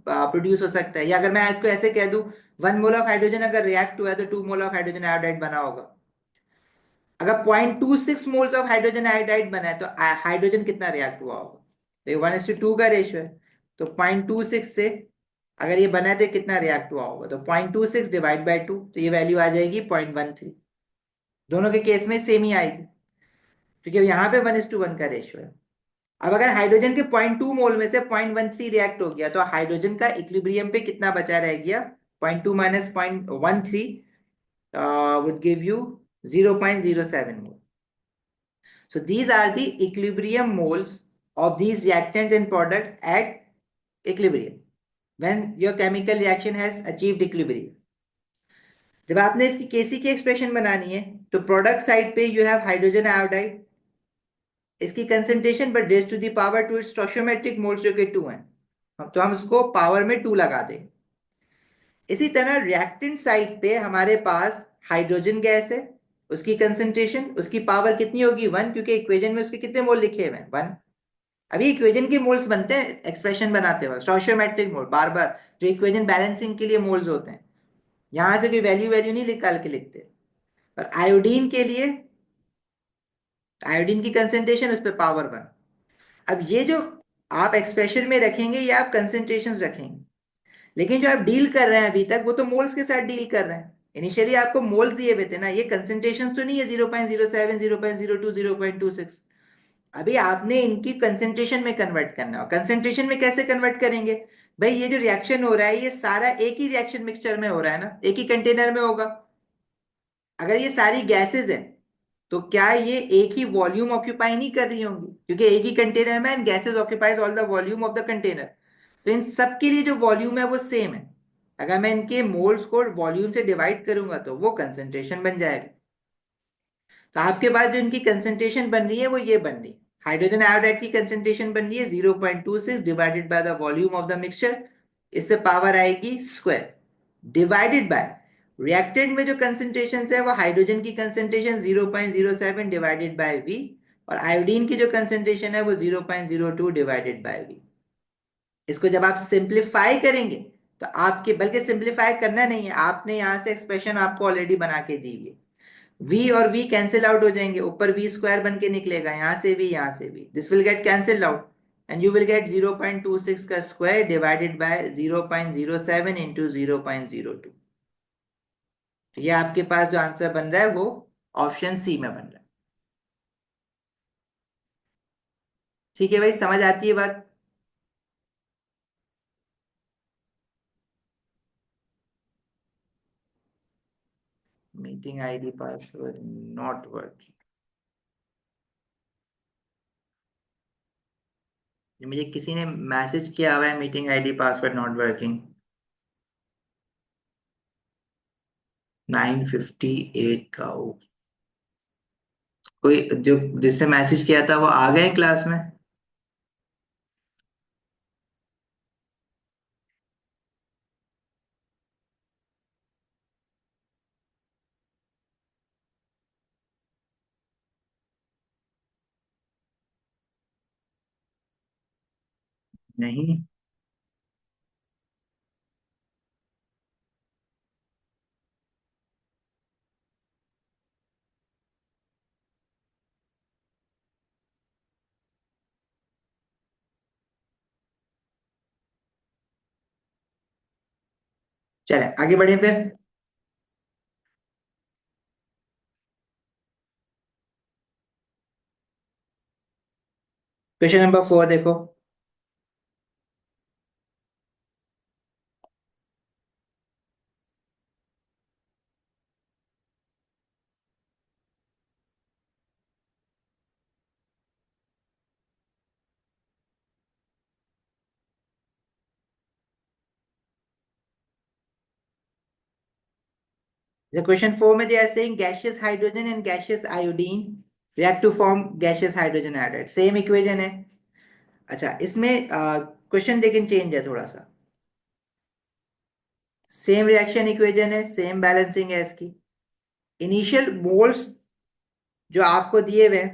प्रोड्यूस हो सकता है। या अगर मैं इसको ऐसे कह दूं, 1 मोल ऑफ हाइड्रोजन अगर रिएक्ट हुआ है तो 2 मोल ऑफ हाइड्रोजन आयोडाइड बना होगा। अगर 0.26 मोल्स ऑफ हाइड्रोजन आयोडाइड बना है तो हाइड्रोजन कितना रिएक्ट हुआ होगा? तो ये 1:2 का रेशियो है। तो 0.26 से अगर ये बना है तो ये कितना रिएक्ट हुआ होगा? तो 0.26 डिवाइड बाई 2, तो ये वैल्यू आ जाएगी 0.13। दोनों के केस में सेम ही आएगी, क्योंकि यहाँ पे 1:1 का रेशियो है। अब अगर हाइड्रोजन के 0.2 मोल में से 0.13 रिएक्ट हो गया तो हाइड्रोजन का इक्विलिब्रियम पे कितना बचा रह गया? 0.2 minus 0.13 would give you 0.07 mole. So these are the equilibrium moles of these reactants and product at equilibrium when your chemical reaction has achieved equilibrium. जब आपने इसकी केसी की एक्सप्रेशन बनानी है तो प्रोडक्ट साइड पे यू हैव हाइड्रोजन आयोडाइड, इसकी concentration but raise to the power to its stoichiometric moles जो कि 2 हैं, तो हम उसको पावर में 2 लगा दें। इसी तरह रिएक्टेंट साइड पे हमारे पास हाइड्रोजन गैस है, उसकी कंसेंट्रेशन, उसकी पावर कितनी होगी? 1, क्योंकि इक्वेशन में उसके कितने मोल लिखे हुए हैं? 1। अभी इक्वेशन के मोल्स बनते हैं एक्सप्रेशन बनाते वक्त, स्टोइचियोमेट्रिक मोल, बार बार जो इक्वेशन बैलेंसिंग के लिए मोल्स होते हैं, यहां से कोई वैल्यू वैल्यू नहीं निकाल के लिखते। और आयोडीन के लिए आयोडीन की कंसेंट्रेशन, उस पर पावर 1। अब ये जो आप एक्सप्रेशन में रखेंगे ये आप कंसेंट्रेशन रखेंगे, लेकिन जो आप डील कर रहे हैं अभी तक वो तो मोल्स के साथ डील कर रहे हैं। इनिशियली आपको मोल्स दिए हुए थे ना, ये कंसेंट्रेशन तो नहीं है 0.07, 0.02, 0.26। अभी आपने इनकी कंसेंट्रेशन में कन्वर्ट करना है। कंसेंट्रेशन में कैसे कन्वर्ट करेंगे? भाई, ये जो रिएक्शन हो रहा है ये सारा एक ही रिएक्शन मिक्सचर में हो रहा है ना, एक ही कंटेनर में होगा। अगर ये सारी गैसेज हैं तो क्या ये एक ही वॉल्यूम ऑक्यूपाई नहीं कर रही होंगी? क्योंकि एक ही कंटेनर में and gases occupies all the volume of the container. तो इन सब के लिए जो वॉल्यूम है वो सेम है। अगर मैं इनके मोल्स को वॉल्यूम से डिवाइड करूंगा तो वो कंसेंट्रेशन बन जाएगा। तो आपके पास जो इनकी कंसेंट्रेशन बन रही है वो ये बन रही है, हाइड्रोजन आयोडाइड की कंसेंट्रेशन बन रही है 0.26 divided by the volume of the mixture, इससे पावर आएगी स्क्वायर, डिवाइडेड बाय रिएक्टेंट में जो कंसेंट्रेशन है वो हाइड्रोजन की कंसेंट्रेशन 0.07 डिवाइडेड बाय वी, और आयोडीन की जो कंसेंट्रेशन है वो 0.02 डिवाइडेड बाय वी। इसको जब आप सिंप्लीफाई करेंगे तो आपके, बल्कि सिंप्लीफाई करना नहीं है, आपने यहां से एक्सप्रेशन आपको ऑलरेडी बना के दी है। v और v कैंसिल आउट हो जाएंगे, ऊपर v स्क्वायर बन के निकलेगा, यहां से भी यहां से भी, this will get cancelled out and you will get 0.26 का स्क्वायर डिवाइडेड बाय 0.07 इंटू 0.02। ये आपके पास जो आंसर बन रहा है वो ऑप्शन सी में बन रहा है। ठीक है भाई, समझ आती है बात? Meeting ID password not working. मुझे किसी ने मैसेज किया हुआ है meeting ID password not working. 9:58 का कोई जो जिससे मैसेज किया था वो आ गए क्लास में? नहीं। चले आगे बढ़े फिर। क्वेश्चन नंबर 4 देखो। The question 4 में they are saying gaseous hydrogen and gaseous iodine react to form gaseous hydrogen iodide, same equation है। अच्छा, इसमें क्वेश्चन लेकिन चेंज है थोड़ा सा। सेम रिएक्शन इक्वेशन है, सेम बैलेंसिंग है इसकी। इनिशियल मोल्स जो आपको दिए हुए हैं,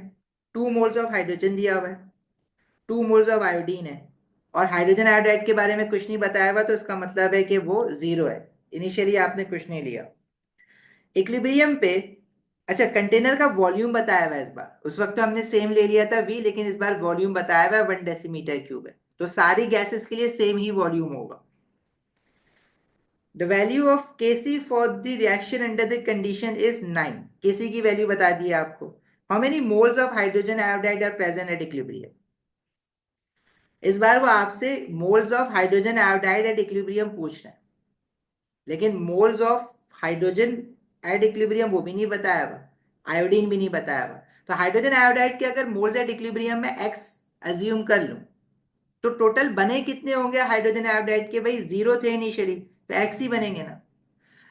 2 मोल्स ऑफ हाइड्रोजन दिया हुआ है, 2 मोल्स ऑफ आयोडीन है, और हाइड्रोजन आयोडाइड के बारे में कुछ नहीं बताया हुआ, तो इसका मतलब है कि वो जीरो है। इनिशियली आपने कुछ नहीं लिया। इक्विलिब्रियम पे, अच्छा कंटेनर का वॉल्यूम बताया हुआ है इस बार। उस वक्त तो हमने सेम ले लिया था वी, लेकिन इस बार वॉल्यूम बताया हुआ है 1 डेसीमीटर क्यूब है, तो सारी गैसेस के लिए सेम ही वॉल्यूम होगा। The value of KC for the reaction under the condition is 9। KC की वैल्यू बता दी है आपको। How many moles of hydrogen iodide are present at equilibrium. इस बार वो आपसे moles of hydrogen iodide at equilibrium पूछ रहे हैं, लेकिन moles of hydrogen at equilibrium वो भी नहीं बताया हुआ, आयोडीन भी नहीं बताया हुआ। तो हाइड्रोजन आयोडाइड के अगर मोल्स एट इक्विलिब्रियम में एक्स अज्यूम कर लूं, तो टोटल बने कितने होंगे हाइड्रोजन आयोडाइड के? भाई जीरो थे इनिशियली, तो एक्स ही बनेंगे ना।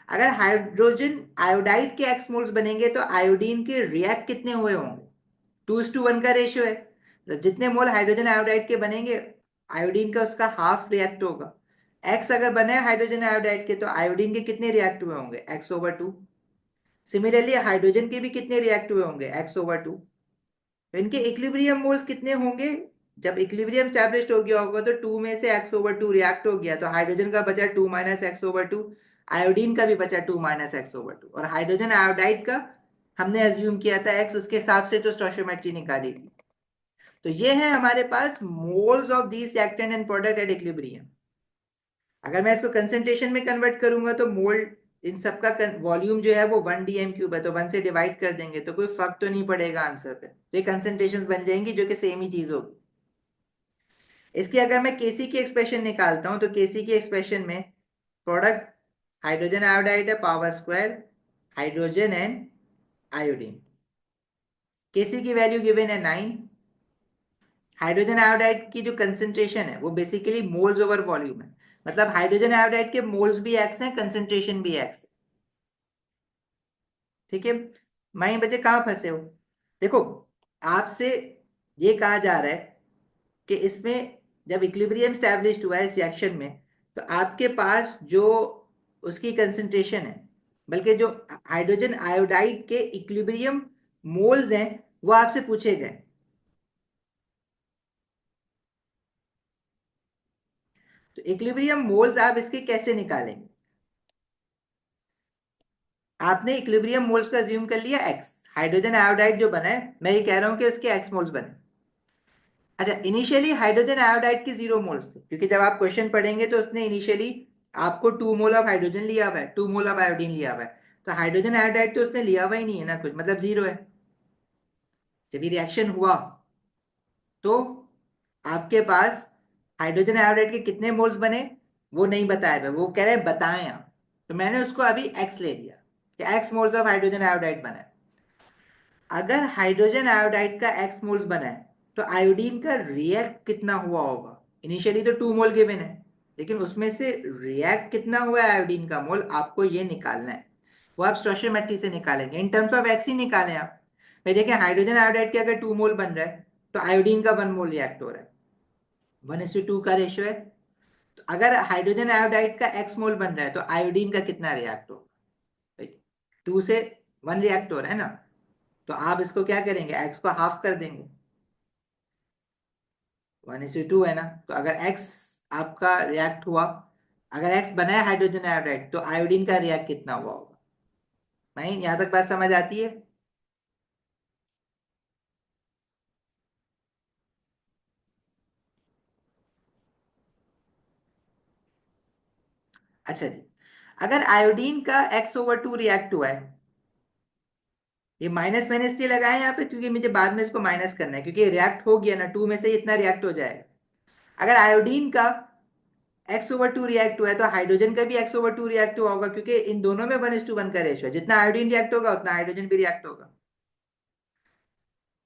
अगर हाइड्रोजन आयोडाइड के एक्स मोल्स बनेंगे तो आयोडीन के रिएक्ट कितने हुए होंगे? 2:1 का रेशियो है, तो जितने मोल हाइड्रोजन आयोडाइड के बनेंगे, आयोडीन का उसका हाफ रिएक्ट होगा। एक्स अगर बने हाइड्रोजन आयोडाइड के, तो आयोडीन के कितने रिएक्ट हुए होंगे? x/2। सिमिलरली हाइड्रोजन के भी कितने रिएक्ट हुए होंगे? x/2। तो इनके इक्विलिब्रियम मोल्स कितने होंगे? जब इक्विलिब्रियम स्टैब्लिश्ड हो गया होगा तो 2 में से x/2 रिएक्ट हो गया, तो हाइड्रोजन का बचा 2 माइनस x/2, आयोडीन का भी बचा 2 माइनस x/2, और हाइड्रोजन आयोडाइड का हमने अज्यूम किया था x, उसके हिसाब से तो स्टोइचियोमेट्री निकाली थी। तो ये है हमारे पास moles of these reactant and product at equilibrium. अगर मैं इसको कंसेंट्रेशन में कन्वर्ट करूंगा तो मोल इन सबका वॉल्यूम जो है वो 1 dm³ है, तो 1 से डिवाइड कर देंगे तो कोई फर्क तो नहीं पड़ेगा आंसर पे, तो ये कंसेंट्रेशन बन जाएंगी जो कि सेम ही चीज होगी। इसकी अगर मैं केसी की एक्सप्रेशन निकालता हूं, तो केसी की एक्सप्रेशन में प्रोडक्ट हाइड्रोजन आयोडाइड है, power square hydrogen and iodine. KC की वैल्यू गिवन है 9। हाइड्रोजन आयोडाइड की जो कंसेंट्रेशन है वो बेसिकली मोल्स ओवर वॉल्यूम है, मतलब हाइड्रोजन आयोडाइड के मोल्स भी एक्स हैं, कंसेंट्रेशन भी एक्स है। ठीक है। माइन बच्चे कहाँ फंसे हो? देखो, आपसे ये कहा जा रहा है कि इसमें जब इक्विलिब्रियम स्टैब्लिश्ड हुआ है इस रिएक्शन में, तो आपके पास जो उसकी कंसेंट्रेशन है, बल्कि जो हाइड्रोजन आयोडाइड के इक्विलिब्रियम मोल्स हैं वो आपसे पूछे गए। तो इक्विलिब्रियम मोल्स आप इसके कैसे निकालेंगे? आपने इक्विलिब्रियम मोल्स का अज्यूम कर लिया एक्स, हाइड्रोजन आयोडाइड जो बना है, मैं ये कह रहा हूं कि उसके एक्स मोल्स बने। अच्छा, इनिशियली हाइड्रोजन आयोडाइड के 0 मोल्स थे, क्योंकि जब आप क्वेश्चन पढ़ेंगे तो उसने इनिशियली आपको 2 मोल ऑफ हाइड्रोजन लिया हुआ है, 2 मोल ऑफ आयोडीन लिया हुआ है। तो हाइड्रोजन आयोडाइड तो उसने लिया हुआ ही नहीं है ना कुछ, मतलब 0 है। जब ये रिएक्शन हुआ तो आपके पास हाइड्रोजन आयोडाइड के कितने मोल्स बने, वो नहीं बताया हुआ, वो कह रहे हैं बताएं आप। तो मैंने उसको अभी एक्स ले लिया कि x moles of hydrogen iodide बना है। अगर हाइड्रोजन आयोडाइड का एक्स मोल्स बना है तो आयोडीन का रिएक्ट कितना हुआ होगा। इनिशियली तो 2 मोल गिवन है, लेकिन उसमें से रिएक्ट कितना हुआ है आयोडीन का मोल, आपको ये निकालना है। वो आप स्टोइचियोमेट्री से निकालेंगे, इन टर्म्स ऑफ एक्स ही निकालें आप। भाई देखें, हाइड्रोजन आयोडाइड के अगर 2 मोल बन रहा है तो आयोडीन का 1 मोल रिएक्ट हो रहा है, 1:2 का रेशियो है। तो अगर हाइड्रोजन आयोडाइड का एक्स मोल बन रहा है तो आयोडीन का कितना रिएक्ट होगा। 2 से 1 रिएक्ट हो रहा है ना, तो आप इसको क्या करेंगे, एक्स को हाफ कर देंगे। 1:2 है ना, तो अगर एक्स आपका रिएक्ट हुआ, अगर एक्स बना है हाइड्रोजन आयोडाइड, तो आयोडीन का रिएक्ट कितना हुआ होगा। नहीं, यहां तक बात समझ आती है। अच्छा जी, अगर आयोडीन का x/2 रिएक्ट हुआ है, ये माइनस मैंने इसलिए लगाया यहाँ पे क्योंकि मुझे बाद में इसको माइनस करना है, क्योंकि रिएक्ट हो गया ना, 2 में से इतना रिएक्ट हो जाएगा। अगर आयोडीन का x/2 रिएक्ट हुआ है तो हाइड्रोजन का भी x/2 रिएक्ट हुआ होगा, क्योंकि इन दोनों में 1:1 का रेशियो है, जितना आयोडीन रिएक्ट होगा उतना हाइड्रोजन भी रिएक्ट होगा।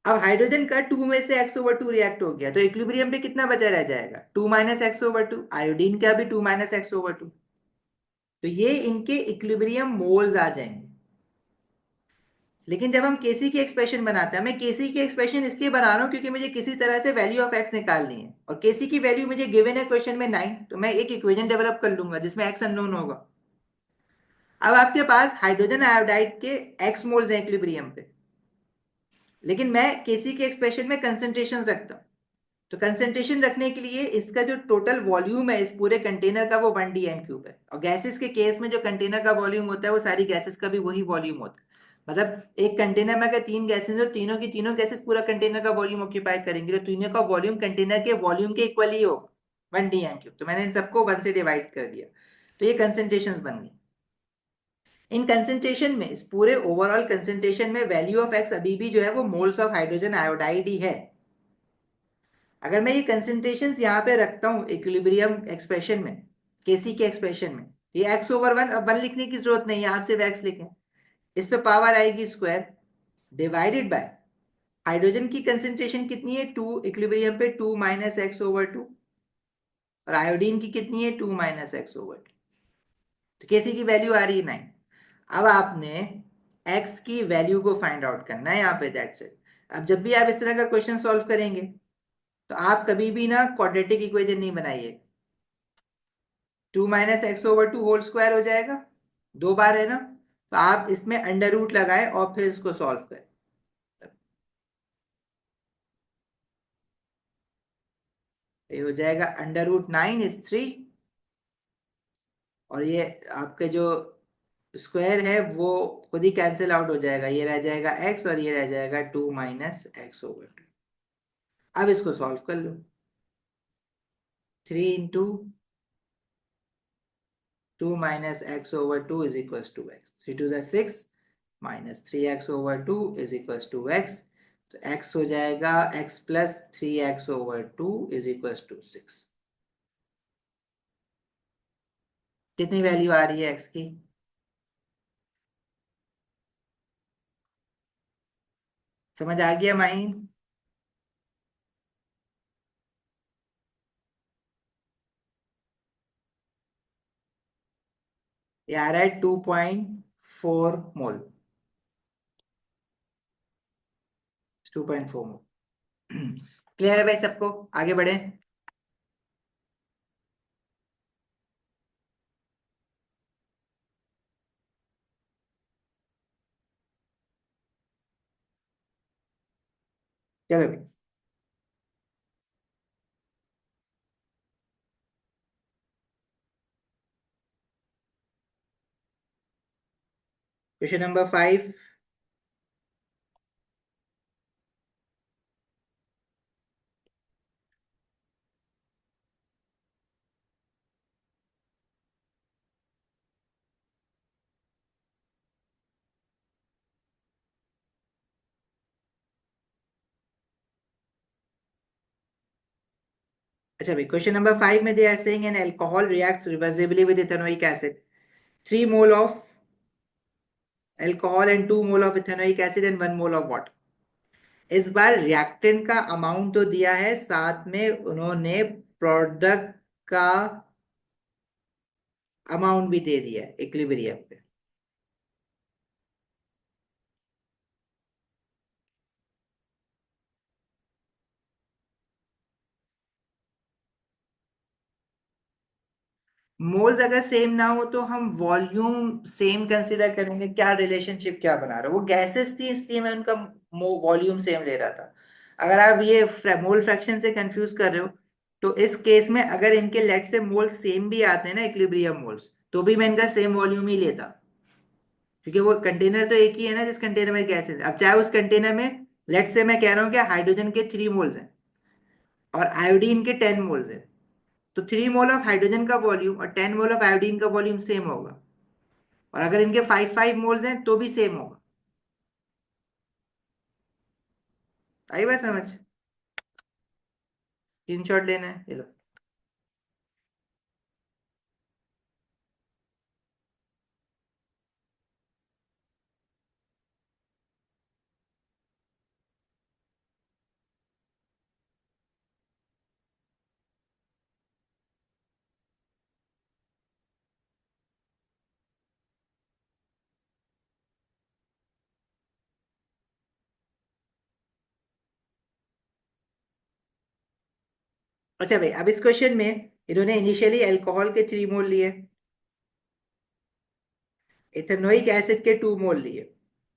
अब हाइड्रोजन का 2 में से x/2 रिएक्ट हो गया तो इक्विलिब्रियम पे कितना बचा रह जाएगा, 2 - x/2। आयोडीन का भी 2 - x/2। तो ये इनके इक्विलिब्रियम मोल्स आ जाएंगे। लेकिन जब हम केसी की एक्सप्रेशन बनाते हैं, मैं केसी की एक्सप्रेशन इसलिए बना रहा हूं क्योंकि मुझे किसी तरह से वैल्यू ऑफ एक्स निकालनी है, और केसी की वैल्यू मुझे गिवन है क्वेश्चन में 9, तो मैं एक इक्वेशन डेवलप कर लूंगा जिसमें एक्स अननोन होगा। अब आपके पास हाइड्रोजन आयोडाइड के एक्स मोल्स हैं इक्विलिब्रियम पे, लेकिन मैं केसी के एक्सप्रेशन में कंसेंट्रेशन रखता हूँ। तो कंसेंट्रेशन रखने के लिए इसका जो टोटल वॉल्यूम है इस पूरे कंटेनर का वो 1 dn³ है, और गैसेस के केस में जो कंटेनर का वॉल्यूम होता है वो सारी गैसेस का भी वही वॉल्यूम होता है। मतलब एक कंटेनर में अगर 3 गैसेस हो, तीनों की तीनों गैसेस पूरा कंटेनर का वॉल्यूम ऑक्यूपाई करेंगे, तो तीनों का वॉल्यूम कंटेनर के वॉल्यूम के इक्वल ही होगा, 1 dn³। तो मैंने इन सबको 1 से डिवाइड कर दिया, तो ये कंसेंट्रेशन बन गई। इन कंसेंट्रेशन में, इस पूरे ओवरऑल कंसेंट्रेशन में वैल्यू ऑफ एक्स अभी भी जो है वो मोल्स ऑफ हाइड्रोजन आयोडाइड ही है। अगर मैं ये कंसेंट्रेशन यहाँ पे रखता हूँ इक्विलिब्रियम एक्सप्रेशन में, केसी के एक्सप्रेशन में, ये x/1, अब 1 लिखने की जरूरत नहीं है, आप सिर्फ x लिखें। इस पे पावर आएगी स्क्वायर, डिवाइडेड बाय हाइड्रोजन की कंसेंट्रेशन कितनी है 2, इक्विलिब्रियम पे 2 - x/2, और आयोडीन की कितनी है 2 - x/2। तो केसी की वैल्यू आ रही है 9। अब आपने x की वैल्यू को फाइंड आउट करना है यहाँ पे, दैट्स इट। अब जब भी आप इस तरह का क्वेश्चन सॉल्व करेंगे तो आप कभी भी ना क्वाड्रेटिक इक्वेशन नहीं बनाइए। 2 - x/2 होल स्क्वायर हो जाएगा, 2 बार है ना, तो आप इसमें अंडर रूट लगाए और फिर इसको सॉल्व करें। ये हो जाएगा √9 = 3, और ये आपके जो स्क्वायर है वो खुद ही कैंसिल आउट हो जाएगा, ये रह जाएगा x और ये रह जाएगा 2 - x/2। अब इसको सॉल्व कर लो। 3 × 2 - x/2 is equals to x, 3 2 is 6 minus 3x/2 is equals to x। तो x हो जाएगा x plus 3x/2 is equals to 6। कितनी वैल्यू आ रही है x की, समझ आ गया माइन। ये आ रहा है 2.4 मोल, 2.4 मोल। क्लियर है भाई सबको, आगे बढ़े। चलो भाई, क्वेश्चन नंबर 5। अच्छा भाई, क्वेश्चन नंबर 5 में they are saying an alcohol reacts reversibly with ethanoic acid, 3 mole of alcohol and 2 mole of ethanoic acid and 1 mole of water. इस बार रिएक्टेंट का अमाउंट तो दिया है, साथ में उन्होंने प्रोडक्ट का अमाउंट भी दे दिया है इक्विलिब्रियम पे। मोल्स अगर सेम ना हो तो हम वॉल्यूम सेम कंसीडर करेंगे। क्या रिलेशनशिप क्या बना रहा है, वो गैसेस थी इसलिए मैं उनका वॉल्यूम सेम ले रहा था। अगर आप ये मोल फ्रैक्शन से कंफ्यूज कर रहे हो, तो इस केस में अगर इनके लेट से मोल सेम भी आते हैं ना, इक्विलिब्रियम मोल्स, तो भी मैं इनका सेम वॉल्यूम ही लेता, क्योंकि वो कंटेनर तो एक ही है ना जिस कंटेनर में गैसेस है। अब चाहे उस कंटेनर में लेट से मैं कह रहा हूँ कि हाइड्रोजन के 3 मोल्स हैं और आयोडीन के 10 मोल्स हैं, तो 3 मोल ऑफ हाइड्रोजन का वॉल्यूम और 10 मोल ऑफ आयोडीन का वॉल्यूम सेम होगा। और अगर इनके 5 मोल्स हैं तो भी सेम होगा। आई बात समझ? स्क्रीनशॉट लेना है, ये लो। अच्छा भाई, अब इस क्वेश्चन में इन्होंने इनिशियली अल्कोहल के 3 मोल लिए, इथेनोइक एसिड के 2 मोल लिए।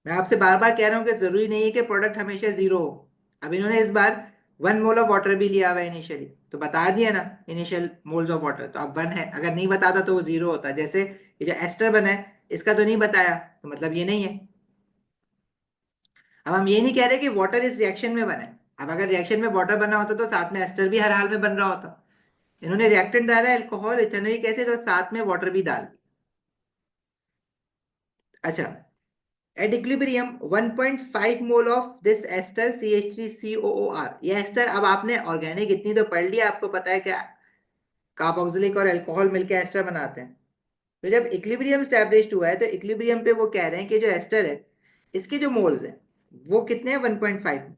मैं आपसे बार बार कह रहा हूं कि जरूरी नहीं है कि प्रोडक्ट हमेशा जीरो हो। अब इन्होंने इस बार 1 मोल ऑफ वाटर भी लिया हुआ है इनिशियली, तो बता दिया ना इनिशियल मोल्स ऑफ वाटर, तो अब 1 है। अगर नहीं बताता तो वो जीरो होता। जैसे ये जो एस्टर बना है, इसका तो नहीं बताया, तो मतलब ये नहीं है। अब हम ये नहीं कह रहे कि वाटर इस रिएक्शन में बना है। अब अगर रिएक्शन में वाटर बना होता तो साथ में एस्टर भी हर हाल में बन रहा होता। इन्होंने रिएक्टेंट डाला है अल्कोहल इथेनोइक एसिड और साथ में वाटर भी डाल दी। अच्छा, at equilibrium 1.5 mole of this ester CH3COOR। ये एस्टर, अब आपने ऑर्गेनिक इतनी तो पढ़ लिया, आपको पता है कि कार्बोक्सिलिक और अल्कोहल मिलकर एस्टर बनाते हैं। तो जब इक्विलिब्रियम स्टैब्लिश्ड हुआ है तो इक्विलिब्रियम पे वो कह रहे हैं कि जो एस्टर है, इसके जो मोल्स हैं वो कितने हैं, 1.5।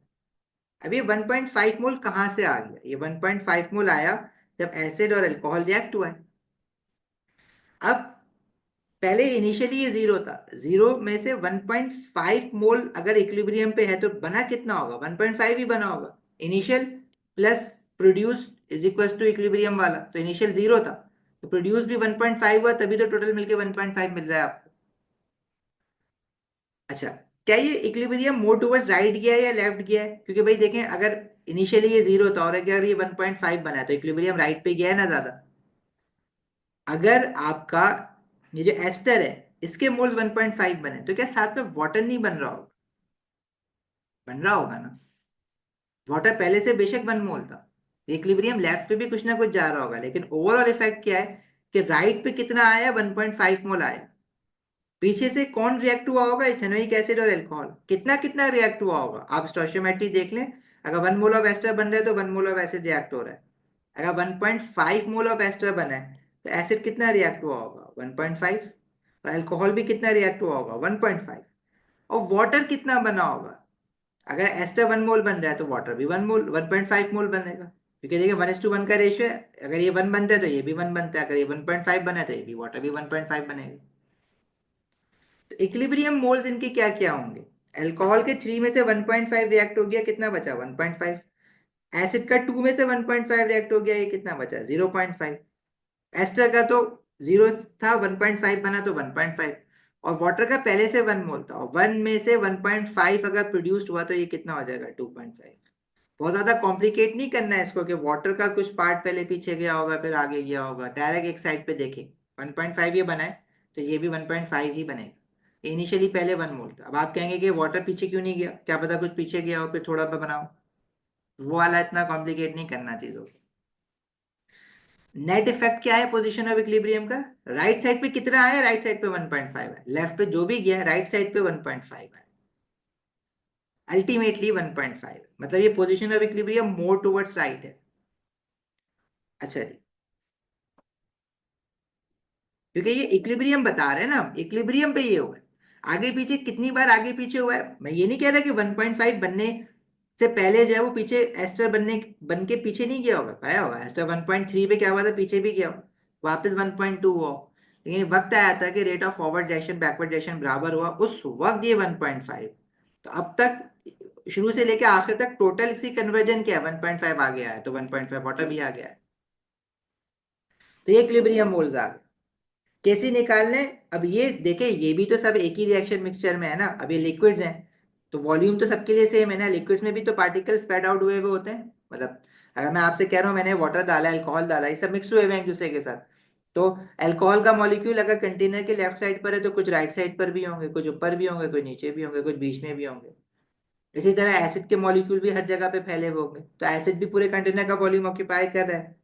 अब ये 1.5 मोल कहाँ से आ गया? ये 1.5 मोल आया जब एसिड और अल्कोहल रिएक्ट हुआ है। अब पहले इनिशियली ये जीरो था, जीरो में से 1.5 मोल अगर इक्विलिब्रियम पे है तो बना कितना होगा? 1.5 ही बना होगा। Initial plus produce is equal to equilibrium वाला, तो इनिशियल जीरो था, तो प्रोड्यूस भी 1.5 हुआ, तभी तो टोटल मिलके 1.5 मिल रहा है आपको। अच्छा, क्या ये इक्विलिब्रियम मोर टुवर्ड्स राइट गया है या लेफ्ट गया है? क्योंकि भाई देखें, अगर इनिशियली ये जीरो था और अगर ये 1.5 बना है तो इक्विलिब्रियम राइट पे गया है ना ज्यादा। अगर आपका ये जो एस्टर है, इसके मोल्स 1.5 बने, तो क्या साथ में वाटर नहीं बन रहा होगा? बन रहा होगा ना। वाटर पहले से बेशक 1 मोल था, इक्विलिब्रियम लेफ्ट पे भी कुछ ना कुछ जा रहा होगा, लेकिन ओवरऑल इफेक्ट क्या है कि राइट पे कितना आया? 1.5 मोल आया। पीछे से कौन रिएक्ट हुआ होगा? इथेनोइक एसिड और अल्कोहल। कितना कितना रिएक्ट हुआ होगा? आप स्टोइचियोमेट्री देख लें। अगर 1 मोल ऑफ एस्टर बन रहा है तो 1 मोल ऑफ एसिड रिएक्ट हो रहा है। अगर 1.5 मोल ऑफ एस्टर बना है तो एसिड कितना रिएक्ट हुआ होगा? 1.5। और अल्कोहल भी कितना रिएक्ट हुआ होगा? 1.5। और वाटर कितना बना होगा? अगर एस्टर 1 मोल बन रहा है तो वाटर भी 1 मोल 1.5 मोल बनेगा, क्योंकि देखिए 1:1 का रेशियो है। अगर ये 1 बनता है तो ये भी 1 बनता है, अगर ये 1.5 बना है तो ये भी वाटर भी 1.5 बनेगा। तो इक्विलिब्रियम मोल्स इनके क्या क्या होंगे? अल्कोहल के 3 में से 1.5 रिएक्ट हो गया, कितना बचा? 1.5। एसिड का 2 में से 1.5 रिएक्ट हो गया, ये कितना बचा? 0.5। एस्टर का तो जीरो था, 1.5 बना तो 1.5। और वाटर का पहले से 1 मोल था, और 1 में से 1.5 अगर प्रोड्यूस्ड हुआ तो ये कितना हो जाएगा? 2.5। बहुत ज्यादा कॉम्प्लिकेट नहीं करना है इसको कि वाटर का कुछ पार्ट पहले पीछे गया होगा फिर आगे गया होगा। डायरेक्ट एक साइड पे देखें, 1.5 ये बना है तो ये भी 1.5 ही बनेगा। इनिशियली पहले 1 मोल था। अब आप कहेंगे कि वाटर पीछे क्यों नहीं गया? क्या पता कुछ पीछे गया हो फिर थोड़ा सा बनाओ। वो वाला इतना कॉम्प्लिकेट नहीं करना चीजों को। नेट इफेक्ट क्या है पोजीशन ऑफ इक्विलिब्रियम का? राइट साइड पे कितना आया? राइट साइड पे 1.5 है, लेफ्ट पे जो भी गया राइट साइड पे 1.5 है, अल्टीमेटली 1.5। मतलब ये position of equilibrium more towards right है। अच्छा जी, क्योंकि ये इक्विलिब्रियम बता रहे हैं ना, इक्विलिब्रियम पे ये हुआ है। आगे पीछे कितनी बार आगे पीछे हुआ है, मैं ये नहीं कह रहा कि 1.5 बनने से पहले जो है वो पीछे एस्टर बन के पीछे नहीं गया होगा, पाया होगा एस्टर 1.3 पे क्या हुआ था, पीछे भी गया हो, वापस 1.2 हुआ हो। लेकिन वक्त आया था कि rate of forward direction backward direction बराबर हुआ, उस वक्त ये 1.5। तो अब तक शुरू से लेकर आखिर तक टोटल इसी कन्वर्जन क्या है, 1.5 आ गया है, तो 1.5 वाटर भी आ गया है। तो ये इक्विलिब्रियम मोल्स आ गए। कैसे निकालने? अब ये देखें, ये भी तो सब एक ही रिएक्शन मिक्सचर में है ना, अब ये लिक्विड्स हैं, तो वॉल्यूम तो सबके लिए सेम है ना, लिक्विड्स में भी तो पार्टिकल स्प्रेड आउट हुए हुए होते हैं। मतलब अगर मैं आपसे कह रहा हूँ मैंने वाटर डाला, अल्कोहल डाला, ये सब मिक्स हुए हुए हैं एक दूसरे के साथ, तो अल्कोहल का मॉलिक्यूल अगर कंटेनर के लेफ्ट साइड पर है तो कुछ राइट साइड पर भी होंगे, कुछ ऊपर भी होंगे, कुछ नीचे भी होंगे, कुछ बीच में भी होंगे। इसी तरह एसिड के मॉलिक्यूल भी हर जगह पे फैले हुए होंगे, तो एसिड भी पूरे कंटेनर का वॉल्यूम ऑक्यूपाई कर रहा है,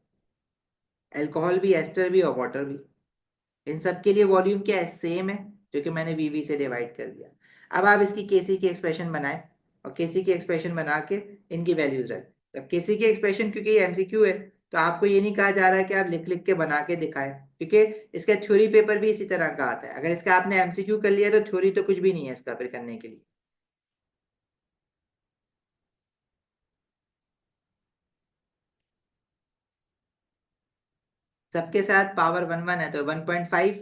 अल्कोहल भी, एस्टर भी और वाटर भी। इन सब के लिए वॉल्यूम क्या है, सेम है, जो कि मैंने वीवी से डिवाइड कर दिया। अब आप इसकी केसी की एक्सप्रेशन बनाएं, और केसी की एक्सप्रेशन बना के इनकी वैल्यूज रखें। अब केसी की एक्सप्रेशन, क्योंकि ये एमसीक्यू है, तो आपको ये नहीं कहा जा रहा है कि आप लिख लिख के बना के दिखाएं, क्योंकि इसका थ्योरी पेपर भी इसी तरह का आता है। अगर इसका आपने एमसीक्यू कर लिया तो थ्योरी तो कुछ भी नहीं है इसका फिर करने के लिए। सबके साथ पावर 1 1 है तो 1.5।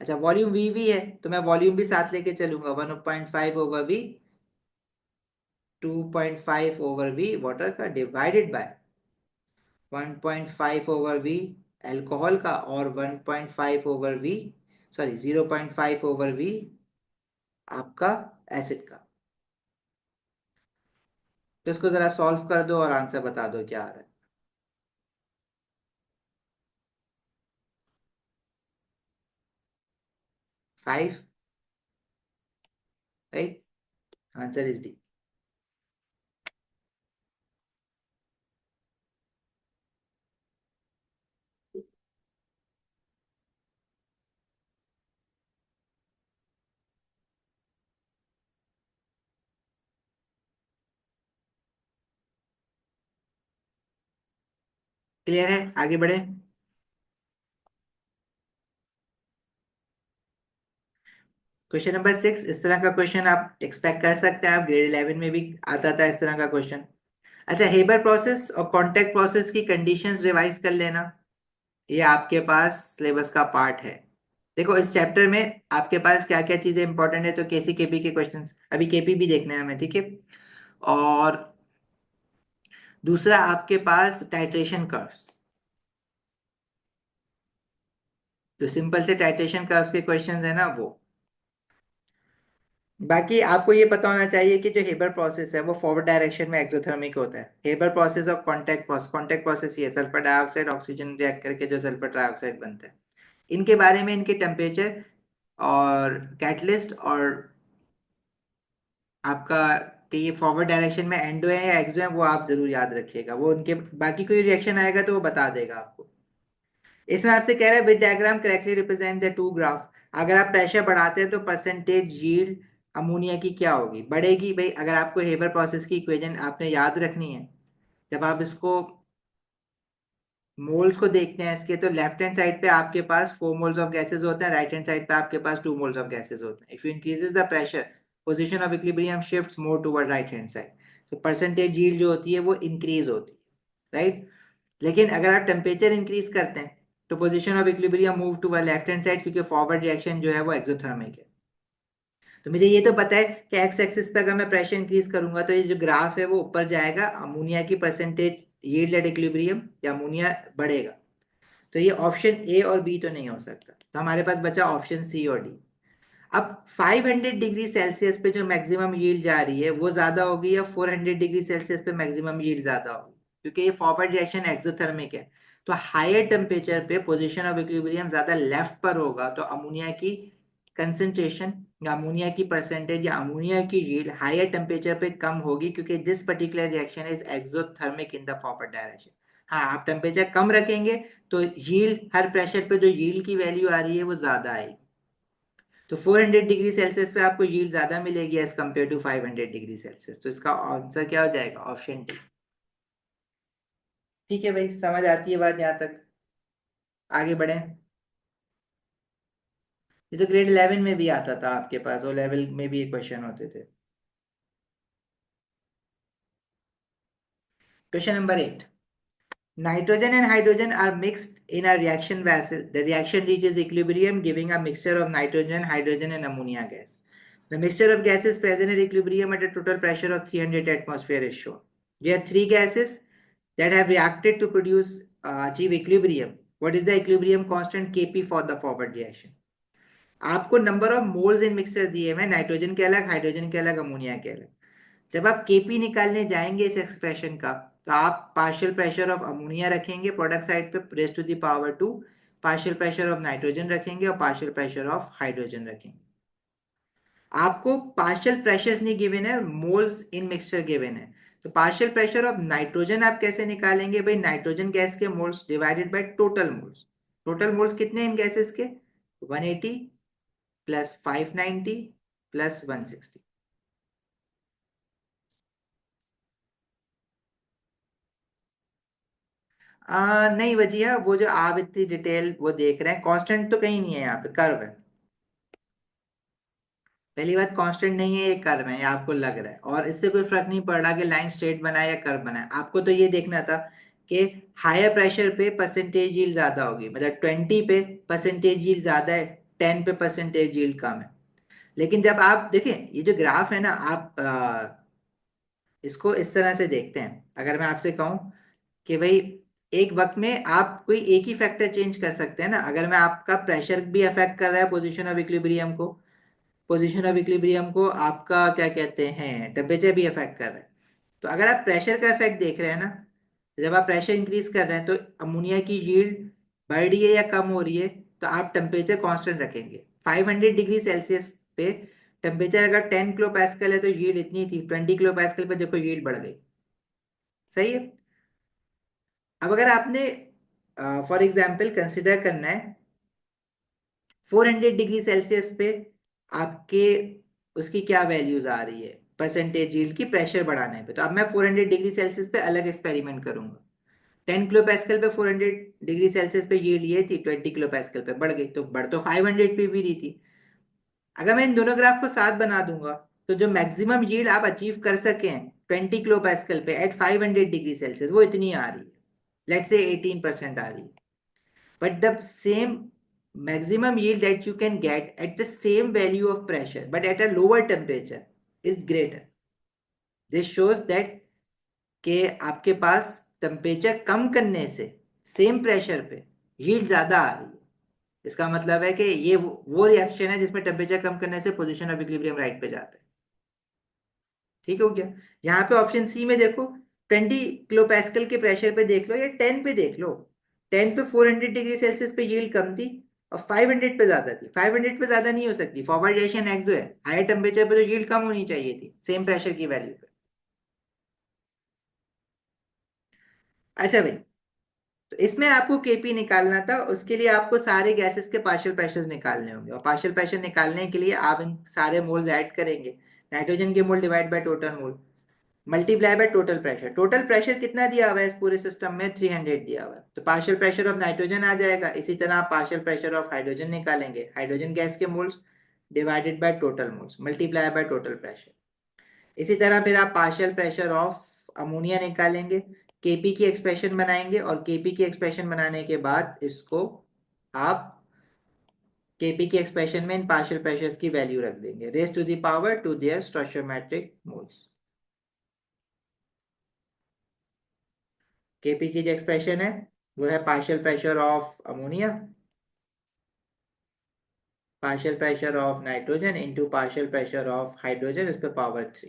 अच्छा, वॉल्यूम वी वी है तो मैं वॉल्यूम भी साथ लेके चलूंगा, 1.5/v, 2.5/v वाटर का डिवाइडेड बाय 1.5/v अल्कोहल का, और 1.5/v, सॉरी 0.5/v आपका एसिड का। तो इसको जरा सॉल्व कर दो और आंसर बता दो क्या आ रहा है। 5, right, answer is D. Clear है, आगे बढ़े। क्वेश्चन नंबर 6, इस तरह का क्वेश्चन आप एक्सपेक्ट कर सकते हैं, आप ग्रेड 11 में भी आता था इस तरह का क्वेश्चन। अच्छा, हेबर प्रोसेस और कॉन्टेक्ट प्रोसेस की कंडीशंस रिवाइज कर लेना, ये आपके पास सिलेबस का पार्ट है। देखो इस चैप्टर में आपके पास क्या क्या चीजें इंपॉर्टेंट है, तो केसी केपी के क्वेश्चंस, अभी केपी भी देखना है हमें, ठीक है। और दूसरा आपके पास टाइट्रेशन कर्व्स, जो सिंपल से टाइट्रेशन कर्व्स के क्वेश्चंस है ना वो। बाकी आपको ये पता होना चाहिए कि जो हेबर प्रोसेस है वो फॉरवर्ड डायरेक्शन में एक्सोथर्मिक होता है। हेबर प्रोसेस और कॉन्टेक्ट प्रोसेस, ये सल्फर डाइऑक्साइड ऑक्सीजन रिएक्ट करके जो सल्फर ट्राइऑक्साइड बनता है, इनके बारे में, इनके टेम्परेचर और कैटलिस्ट और आपका, कि ये फॉरवर्ड डायरेक्शन में एंडो है या एक्सो है, वो आप जरूर याद रखिएगा, वो उनके बाकी कोई रिएक्शन आएगा तो वो बता देगा आपको। इसमें आपसे कह रहा है with diagram correctly represent the two graph. अगर आप प्रेशर बढ़ाते हैं तो परसेंटेज यील्ड अमोनिया की क्या होगी, बढ़ेगी। भाई अगर आपको हेबर प्रोसेस की इक्वेशन आपने याद रखनी है, जब आप इसको मोल्स को देखते हैं इसके, तो लेफ्ट हैंड साइड पे आपके पास 4 मोल्स ऑफ गैसेस होते हैं, राइट हैंड साइड पे आपके पास 2 मोल्स ऑफ गैसेस होते हैं। If you increases the pressure, position of equilibrium shifts more toward right hand side, तो परसेंटेज यील्ड जो होती है वो इंक्रीज होती है, राइट। लेकिन अगर आप टेम्परेचर इंक्रीज करते हैं तो position of equilibrium move toward left hand side, क्योंकि फॉरवर्ड रिएक्शन जो है वो एक्सोथर्मिक है। तो मुझे ये तो पता है कि एक्स एक्सिस पे अगर मैं प्रेशर इंक्रीज करूंगा तो ये जो ग्राफ है वो ऊपर जाएगा, अमोनिया की परसेंटेज यील्ड एट इक्विलिब्रियम, या अमोनिया बढ़ेगा। तो ये ऑप्शन ए और बी तो नहीं हो सकता, तो हमारे पास बचा ऑप्शन सी और डी। अब 500 डिग्री सेल्सियस पे जो मैक्सिमम यील्ड जा रही है वो ज्यादा होगी, या 400 डिग्री सेल्सियस पे मैक्सिमम यील्ड ज्यादा होगी, क्योंकि ये फॉरवर्ड रिएक्शन एक्सोथर्मिक है। तो हायर टेम्परेचर पे पोजीशन ऑफ इक्विलिब्रियम ज्यादा लेफ्ट पर होगा, तो अमोनिया की कंसेंट्रेशन या अमोनिया की परसेंटेज या अमोनिया की यील्ड हायर टेम्परेचर पे कम होगी, क्योंकि this particular reaction is exothermic in the forward direction. हाँ, आप टेम्परेचर कम रखेंगे तो यील्ड, हर प्रेशर पे जो यील्ड की वैल्यू आ रही है वो ज्यादा आएगी। तो 400 डिग्री सेल्सियस पे आपको यील्ड ज्यादा मिलेगी as compare to 500 degree Celsius, तो इसका आंसर क्या हो जाएगा, ऑप्शन डी। ठीक है भाई, समझ आती है बात यहाँ तक? आगे बढ़े। ये तो ग्रेड 11 में भी आता था आपके पास, वो लेवल में भी क्वेश्चन होते थे। Question number 8। Nitrogen and hydrogen are mixed in a reaction vessel. The reaction reaches equilibrium, giving a mixture of nitrogen, hydrogen, and ammonia gas. The mixture of gases present at equilibrium at a total pressure of 300 atmosphere is shown. We have three gases that have reacted to produce achieve equilibrium. What is the equilibrium constant Kp for the forward reaction? आपको number of moles in mixture दिए हुए, nitrogen के अलग, hydrogen के अलग, ammonia के अलग। जब आप केपी निकालने जाएंगे इस एक्सप्रेशन का, तो आप पार्शियल प्रेशर ऑफ अमोनिया रखेंगे प्रोडक्ट साइड पे raise to the power 2, partial pressure of nitrogen रखेंगे और पार्शियल प्रेशर ऑफ हाइड्रोजन रखेंगे। आपको पार्शियल प्रेशर्स नहीं गिवन है, मोल्स इन मिक्सचर गिवन है। तो पार्शियल प्रेशर ऑफ नाइट्रोजन आप कैसे निकालेंगे भाई? नाइट्रोजन गैस के moles divided by total moles. Total moles कितने इन गैसेस के? 180 प्लस 590 प्लस 160। नहीं बचिया, वो जो आप इतनी डिटेल वो देख रहे हैं, कांस्टेंट तो कहीं नहीं है, यहाँ पे कर्व है। पहली बात, कांस्टेंट नहीं है, ये कर्व है, ये आपको लग रहा है, और इससे कोई फर्क नहीं पड़ रहा कि लाइन स्ट्रेट बनाए या कर्व बनाए। आपको तो ये देखना था कि हायर प्रेशर पे परसेंटेज यील्ड ज्यादा होगी, मतलब 20 पे परसेंटेज यील्ड ज्यादा है, 10 पे परसेंटेज यील्ड कम है। लेकिन जब आप देखें ये जो ग्राफ है ना, आप इसको इस तरह से देखते हैं। अगर मैं आपसे कहूं कि भाई एक वक्त में आप कोई एक ही फैक्टर चेंज कर सकते हैं ना, अगर मैं आपका प्रेशर भी अफेक्ट कर रहा है पोजीशन ऑफ इक्विलिब्रियम को, पोजीशन ऑफ इक्विलिब्रियम को आपका क्या कहते हैं, टेम्परेचर भी अफेक्ट कर रहा है। तो अगर आप प्रेशर का इफेक्ट देख रहे हैं ना, जब आप प्रेशर इंक्रीज कर रहे हैं तो अमोनिया की यील्ड बढ़ रही है या कम हो रही है, तो आप टेम्परेचर कांस्टेंट रखेंगे। 500 डिग्री सेल्सियस पे टेम्परेचर अगर 10 किलो पैस्कल है तो यील्ड इतनी थी, 20 किलो पैस्कल पे देखो यील्ड बढ़ गई। सही है। अब अगर आपने फॉर एग्जाम्पल कंसिडर करना है 400 डिग्री सेल्सियस पे आपके उसकी क्या वैल्यूज आ रही है परसेंटेज यील्ड की प्रेशर बढ़ाने पे, तो अब मैं 400 डिग्री सेल्सियस पे अलग एक्सपेरिमेंट करूंगा। 10 किलो पैस्कल पे 400 डिग्री सेल्सियस पे यील्ड ये थी, 20 किलो पैस्कल पे बढ़ गई, तो बढ़ तो 500 पे भी रही थी। अगर मैं इन दोनों ग्राफ को साथ बना दूंगा, तो जो मैक्सिमम यील्ड आप अचीव कर सकें 20 किलो पैस्कल पे एट 500 डिग्री सेल्सियस, वो इतनी आ रही है, लेट्स से 18% आ रही है। But the same maximum yield that you can get at the same value of pressure but at a lower temperature is greater. This shows that कि आपके पास temperature कम करने से सेम प्रेशर पे हीट ज्यादा आ रही है। इसका मतलब है कि ये वो रिएक्शन है जिसमें टेम्परेचर कम करने से पोजीशन ऑफ इक्विलिब्रियम राइट पे जाता है। ठीक हो गया। यहाँ पे ऑप्शन सी में देखो, 20 किलो पैस्कल के प्रेशर पे देख लो या 10 पे देख लो, 10 पे 400 डिग्री सेल्सियस पे यील्ड कम थी और 500 पे ज्यादा थी। 500 पे ज्यादा नहीं हो सकती, फॉरवर्ड रिएक्शन एक्स जो है, हायर टेम्परेचर पे तो यील्ड कम होनी चाहिए थी सेम प्रेशर की वैल्यू पे। अच्छा भाई, तो इसमें आपको केपी निकालना था, उसके लिए आपको सारे गैसेस के पार्शियल प्रेशर्स निकालने होंगे, और पार्शियल प्रेशर निकालने के लिए आप इन सारे मोल्स ऐड करेंगे। नाइट्रोजन के मोल divide by total mole multiply by total pressure. Total pressure कितना दिया हुआ है इस पूरे सिस्टम में? 300 दिया हुआ है, तो पार्शियल प्रेशर ऑफ नाइट्रोजन आ जाएगा। इसी तरह आप पार्शियल प्रेशर ऑफ हाइड्रोजन निकालेंगे, हाइड्रोजन गैस के moles divided by total moles multiply by total pressure. इसी तरह फिर आप पार्शियल प्रेशर ऑफ अमोनिया निकालेंगे, केपी की एक्सप्रेशन बनाएंगे, और केपी की एक्सप्रेशन बनाने के बाद इसको आप केपी की एक्सप्रेशन में इन पार्शियल प्रेशर्स की वैल्यू रख देंगे raise to the power to their stoichiometric moles. Kp की जो एक्सप्रेशन है वो है partial pressure of ammonia, partial pressure of nitrogen into partial pressure of hydrogen इस पे पावर 3।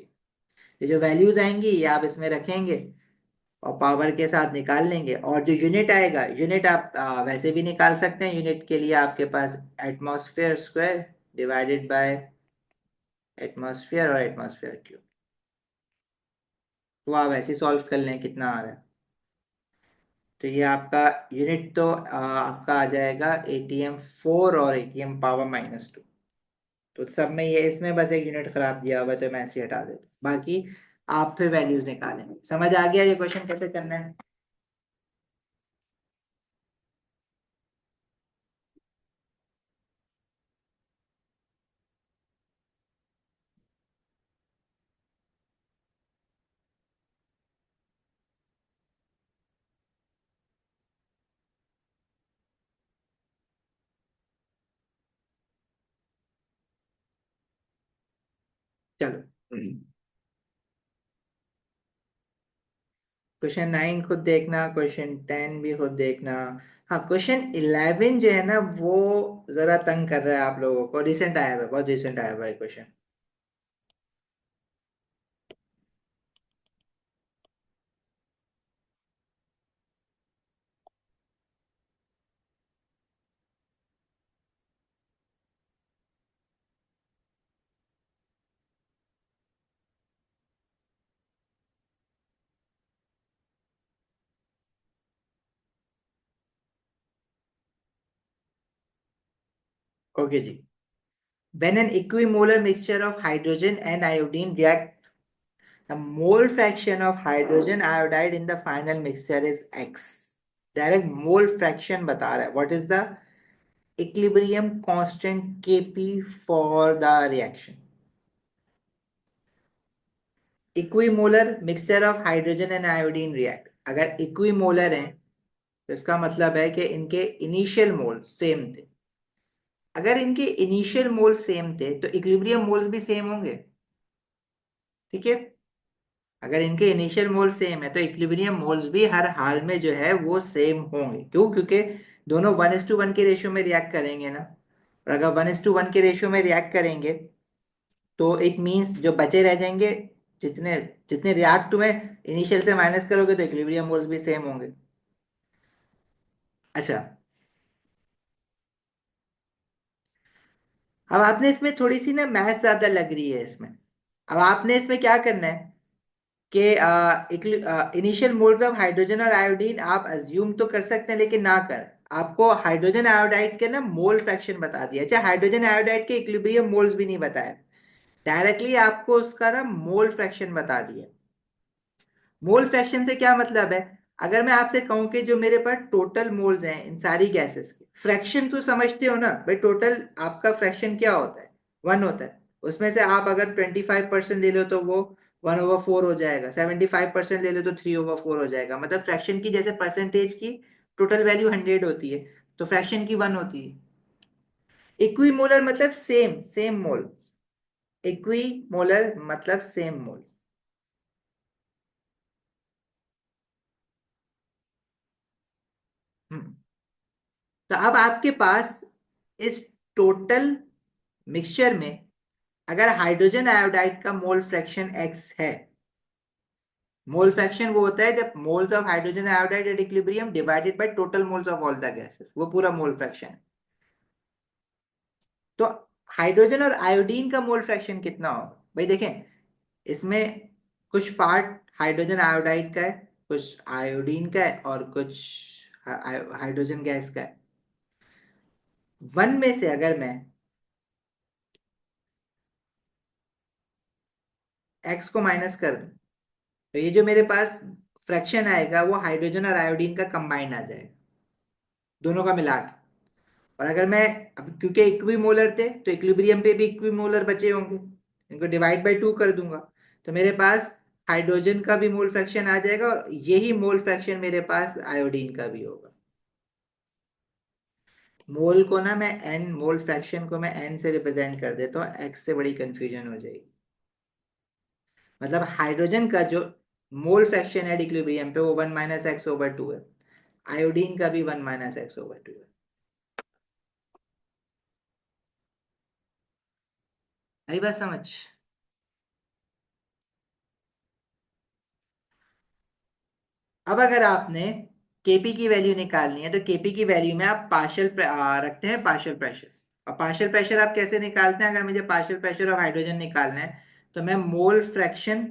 ये जो वैल्यूज आएंगी ये आप इसमें रखेंगे और पावर के साथ निकाल लेंगे, और जो यूनिट आएगा, यूनिट आप वैसे भी निकाल सकते हैं। यूनिट के लिए आपके पास atmosphere square divided by atmosphere और एटमॉस्फेयर क्यूब, तो आप ऐसे सॉल्व कर लें कितना आ रहा है। तो ये आपका यूनिट तो आपका आ जाएगा ATM4 और ATM पावर -2। तो सब में ये, इसमें बस एक यूनिट खराब दिया हुआ है तो मैं ऐसे ही हटा देता हूँ, बाकी आप फिर वैल्यूज निकालेंगे। समझ आ गया ये क्वेश्चन कैसे करना है? चलो, क्वेश्चन 9 खुद देखना, क्वेश्चन 10 भी खुद देखना। हाँ, क्वेश्चन 11 जो है ना, वो जरा तंग कर रहा है आप लोगों को। रिसेंट आया हुआ है, बहुत रिसेंट आया हुआ है क्वेश्चन। ओके जी। When an equimolar mixture of hydrogen and iodine react, the mole fraction of hydrogen iodide in the final mixture is X. Direct mole fraction बता रहा है। What is the equilibrium constant Kp for the reaction. Equimolar mixture of hydrogen and iodine react, अगर equimolar है तो इसका मतलब है कि इनके इनिशियल मोल सेम थे। अगर इनके इनिशियल मोल सेम थे तो इक्विलिब्रियम मोल्स भी सेम होंगे। ठीक है। अगर इनके इनिशियल मोल सेम है तो इक्विलिब्रियम मोल्स भी हर हाल में जो है वो सेम होंगे। क्यों? क्योंकि दोनों 1:1 के रेशियो में रिएक्ट करेंगे ना। और अगर 1:1 के रेशियो में रिएक्ट करेंगे तो इट मींस जो बचे रह जाएंगे, जितने जितने रिएक्ट हुए, इनिशियल से माइनस करोगे तो इक्विलिब्रियम मोल्स भी सेम होंगे। अच्छा, अब आपने इसमें थोड़ी सी ना मैथ ज्यादा लग रही है इसमें। अब आपने इसमें क्या करना है कि इनिशियल मोल्स ऑफ हाइड्रोजन और आयोडीन आप अज्यूम तो कर सकते हैं, लेकिन ना कर। आपको हाइड्रोजन आयोडाइड के ना मोल फ्रैक्शन बता दिया। अच्छा, हाइड्रोजन आयोडाइड के इक्विलिब्रियम मोल्स भी नहीं बताया, डायरेक्टली आपको उसका ना मोल फ्रैक्शन बता दिया। मोल फ्रैक्शन से क्या मतलब है? अगर मैं आपसे कहूं कि जो मेरे पास टोटल मोल्स हैं इन सारी गैसेस के, फ्रैक्शन तो समझते हो ना भाई, टोटल आपका फ्रैक्शन क्या होता है? 1 होता है। उसमें से आप अगर 25% ले लो तो वो 1/4 हो जाएगा, 75% ले लो तो 3/4 हो जाएगा। मतलब फ्रैक्शन की जैसे परसेंटेज की टोटल वैल्यू 100 होती है, तो फ्रैक्शन की 1 होती है। इक्विमोलर मतलब सेम सेम मोल। इक्विमोलर मतलब सेम मोल। हम्म। तो अब आपके पास इस टोटल मिक्सचर में अगर हाइड्रोजन आयोडाइड का मोल फ्रैक्शन एक्स है, मोल फ्रैक्शन वो होता है जब moles of hydrogen iodide at equilibrium divided by total moles of all the gases, वो पूरा मोल फ्रैक्शन है। तो हाइड्रोजन और आयोडीन का मोल फ्रैक्शन कितना होगा भाई? देखें, इसमें कुछ पार्ट हाइड्रोजन आयोडाइड का है, कुछ आयोडीन का है, और कुछ हाइड्रोजन गैस का है। 1 में से अगर मैं एक्स को माइनस कर दूं तो ये जो मेरे पास फ्रैक्शन आएगा वो हाइड्रोजन और आयोडीन का कंबाइंड आ जाएगा, दोनों का मिला के। और अगर मैं, अब क्योंकि इक्विमोलर थे तो इक्विलिब्रियम पे भी इक्विमोलर बचे होंगे, इनको डिवाइड बाय 2 कर दूंगा तो मेरे पास हाइड्रोजन का भी मोल फ्रैक्शन आ जाएगा, और यही मोल फ्रैक्शन मेरे पास आयोडीन का भी होगा। मोल को ना मैं एन, मोल फ्रैक्शन को मैं एन से रिप्रेजेंट कर देता हूँ, एक्स से बड़ी कंफ्यूजन हो जाएगी। मतलब हाइड्रोजन का जो मोल फ्रैक्शन है इक्विलिब्रियम पे वो 1 - x/2 है। आयोडीन का भी 1 - x/2 है। आई बात समझ? अब अगर आपने केपी की वैल्यू निकालनी है तो केपी की वैल्यू में आप पार्शियल रखते हैं पार्शियल प्रेशर। और पार्शियल प्रेशर आप कैसे निकालते हैं? अगर मुझे पार्शियल प्रेशर ऑफ हाइड्रोजन निकालना है तो मैं मोल फ्रैक्शन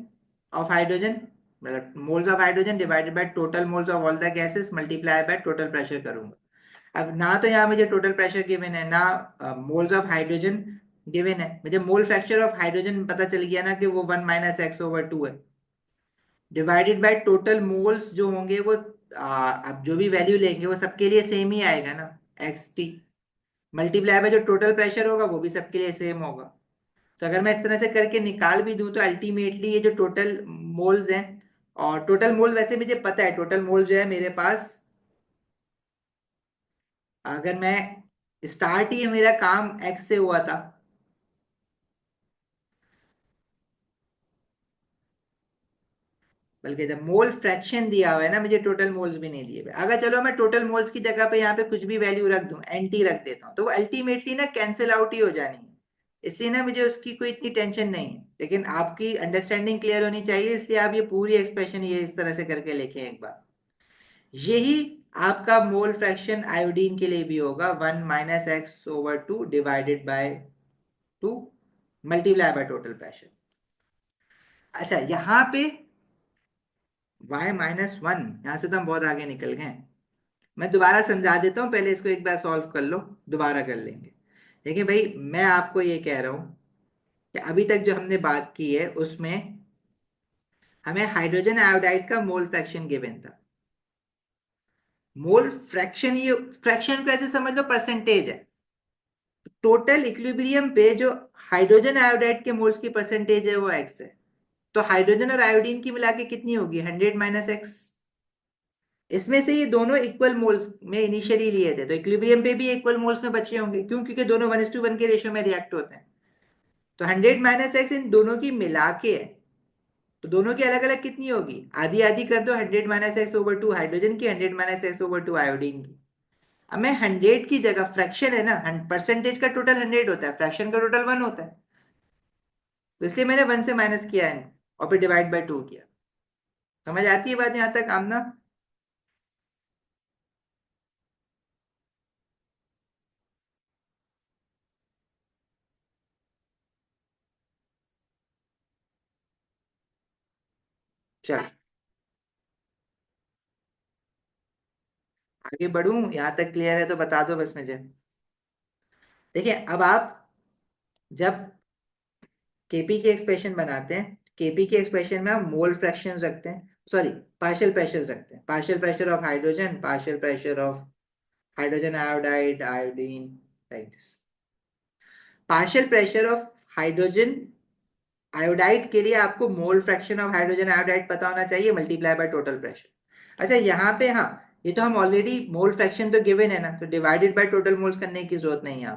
ऑफ हाइड्रोजन, मतलब moles of hydrogen divided by total moles of all the gases multiply by total pressure करूंगा। अब ना तो यहाँ मुझे टोटल प्रेशर गिवन है, ना मोल्स ऑफ हाइड्रोजन गिवन है। मुझे मोल फ्रैक्चर ऑफ हाइड्रोजन पता चल गया ना कि वो 1 - x/2 है, डिवाइडेड बाय टोटल मोल्स जो होंगे वो अब जो भी वैल्यू लेंगे वो सबके लिए सेम ही आएगा ना, XT मल्टीप्लाई बाय जो टोटल प्रेशर होगा वो भी सबके लिए सेम होगा। तो अगर मैं इस तरह से करके निकाल भी दूं तो अल्टीमेटली ये जो टोटल मोल्स हैं, और टोटल मोल वैसे मुझे पता है, टोटल मोल जो है मेरे पास, अगर मैं स्टार्ट ही मेरा काम एक्स से हुआ था, बल्कि जब मोल फ्रैक्शन दिया हुआ है ना, मुझे टोटल मोल्स भी नहीं दिए हुए, अगर चलो मैं टोटल मोल्स की जगह पे यहाँ पे कुछ भी वैल्यू रख दूं, एनटी रख देता हूँ, तो वो अल्टीमेटली ना कैंसिल आउट ही हो जानी है। इसलिए ना मुझे उसकी कोई इतनी टेंशन नहीं है, लेकिन आपकी अंडरस्टैंडिंग क्लियर होनी चाहिए, इसलिए आप ये पूरी एक्सप्रेशन ये इस तरह से करके लिखें एक बार। यही आपका मोल फ्रैक्शन आयोडीन के लिए भी होगा, 1 - x/2 divided by 2 multiply by total pressure. अच्छा, यहाँ पे y-1, यहां से तो हम बहुत आगे निकल गए। मैं दोबारा समझा देता हूँ, पहले इसको एक बार सॉल्व कर लो, दोबारा कर लेंगे। देखिए भाई, मैं आपको ये कह रहा हूँ कि अभी तक जो हमने बात की है उसमें हमें हाइड्रोजन आयोडाइड का मोल फ्रैक्शन गिवन था। मोल फ्रैक्शन, ये फ्रैक्शन को ऐसे समझ लो परसेंटेज है। टोटल इक्विलिब्रियम पे जो हाइड्रोजन आयोडाइड के मोल्स की परसेंटेज है वो x है। तो हाइड्रोजन और आयोडीन की मिला के कितनी होगी, 100 - x। इसमें से ये दोनों इक्वल मोल्स में इनिशियली लिए थे, तो इक्विलिब्रियम पे भी इक्वल मोल्स में बचे होंगे, क्यों? क्योंकि दोनों 1:1 के रेशियो में रिएक्ट होते हैं। तो 100 - x इन दोनों की मिला के है। तो दोनों की अलग अलग कितनी होगी, आधी आधी कर दो, 100 - x/2 हाइड्रोजन की, 100 - x/2 आयोडीन की। अब मैं 100 की जगह, फ्रैक्शन है ना, परसेंटेज का टोटल 100 होता है, फ्रैक्शन का टोटल 1 होता है, तो इसलिए मैंने 1 से माइनस किया है और फिर डिवाइड बाय 2 किया। समझ आती है बात यहां तक आमना? चल, आगे बढ़ूं? यहां तक क्लियर है तो बता दो बस मुझे। देखिए, अब आप जब केपी के एक्सप्रेशन बनाते हैं, केपी के एक्सप्रेशन में हम मोल फ्रैक्शंस रखते हैं, सॉरी, पार्शियल प्रेशर्स रखते हैं, partial pressure of hydrogen, partial pressure of hydrogen iodide, iodine, like this. Partial pressure of hydrogen iodide के लिए आपको mole fraction of hydrogen iodide पता होना चाहिए, मल्टीप्लाई बाय टोटल प्रेशर। अच्छा, यहाँ पे हाँ, ये तो हम ऑलरेडी मोल फ्रैक्शन तो गिवन है ना, तो डिवाइडेड बाय टोटल मोल्स करने की जरूरत नहीं है।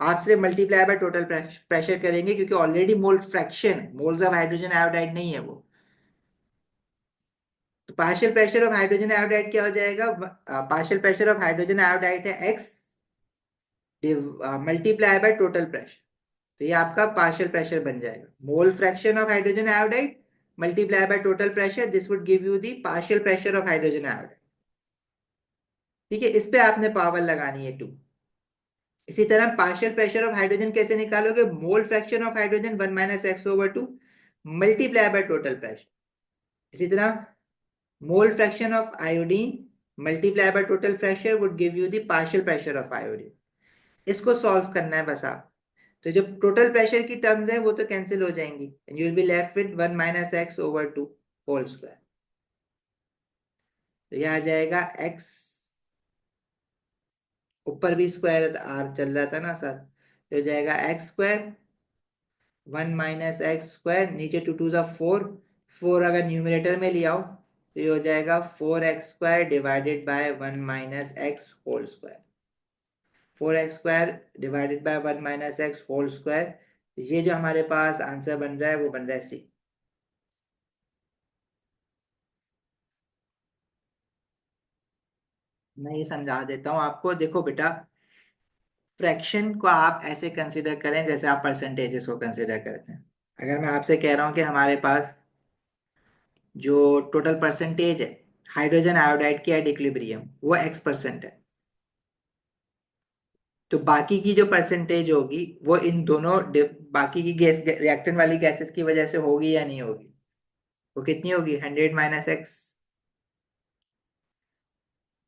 आप सिर्फ मल्टीप्लाई बाय टोटल प्रेशर करेंगे, क्योंकि already mole fraction, moles of hydrogen iodide नहीं है वो। तो partial pressure of hydrogen iodide क्या हो जाएगा, partial pressure of hydrogen iodide है x multiply by total pressure. तो ये आपका पार्शियल प्रेशर बन जाएगा, mole fraction of hydrogen iodide multiply by total pressure, this would give you the partial pressure of hydrogen iodide. ठीक है, इस पे आपने पावर लगानी है 2। इसी तरह पार्शियल प्रेशर ऑफ हाइड्रोजन कैसे निकालोगे, mole fraction of hydrogen 1 - x/2 multiply by total pressure. इसी तरह mole fraction of iodine multiply by total pressure would give you the partial pressure of iodine. इसको सॉल्व करना है बस आप। तो जो टोटल प्रेशर की टर्म्स है वो तो कैंसिल हो जाएंगी, and you will be left with 1 - x/2 whole square. तो ये आ जाएगा x, ऊपर भी स्क्वायर आर चल रहा था ना साथ, तो हो जाएगा x², 1 - x², नीचे 2 × 2 = 4, 4 अगर न्यूमरेटर में ले आओ तो ये हो जाएगा 4x² divided by 1 - x whole square. 4x² divided by 1 - x whole square. ये जो हमारे पास आंसर बन रहा है वो बन रहा है सी। मैं ये समझा देता हूँ आपको, देखो बेटा, फ्रैक्शन को आप ऐसे कंसिडर करें जैसे आप परसेंटेजेस को कंसिडर करते हैं। अगर मैं आपसे कह रहा हूँ कि हमारे पास जो टोटल परसेंटेज है हाइड्रोजन आयोडाइड की एट इक्विलिब्रियम वो x% है, तो बाकी की जो परसेंटेज होगी वो इन दोनों बाकी की गैस, रिएक्टेंट वाली गैसेस की वजह से होगी या नहीं होगी? वो कितनी होगी, 100 - x।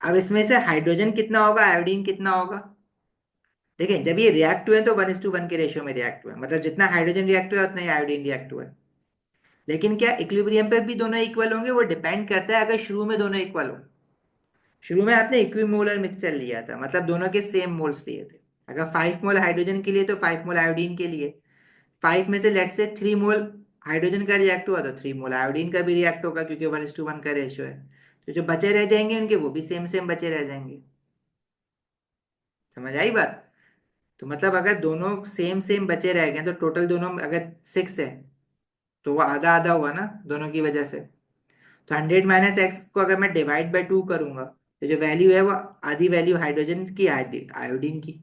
अब इसमें से हाइड्रोजन कितना होगा, आयोडीन कितना होगा? देखिए, जब ये रिएक्ट हुए तो 1:1 के रेशियो में रिएक्ट हुए, मतलब जितना हाइड्रोजन रिएक्ट हुआ उतना ही आयोडीन रिएक्ट हुआ। लेकिन क्या इक्विलिब्रियम पे भी दोनों इक्वल होंगे? वो डिपेंड करता है, अगर शुरू में दोनों इक्वल हो। शुरू में आपने इक्विमोलर मिक्सचर लिया था, मतलब दोनों के सेम मोल्स लिए थे। अगर 5 मोल हाइड्रोजन के लिए तो 5 मोल आयोडीन के लिए, 5 में से लेट से 3 मोल हाइड्रोजन का रिएक्ट हुआ तो 3 मोल आयोडीन का भी रिएक्ट होगा, क्योंकि 1:1 का रेशियो है। तो जो बचे रह जाएंगे उनके वो भी सेम सेम बचे रह जाएंगे। समझ आई बात? तो मतलब अगर दोनों सेम सेम बचे रह गए तो टोटल दोनों अगर 6 है तो वो आधा आधा हुआ ना दोनों की वजह से। तो 100 - x को अगर मैं डिवाइड बाय 2 करूंगा तो जो वैल्यू है वो आधी वैल्यू हाइड्रोजन की, आधी आयोडीन की।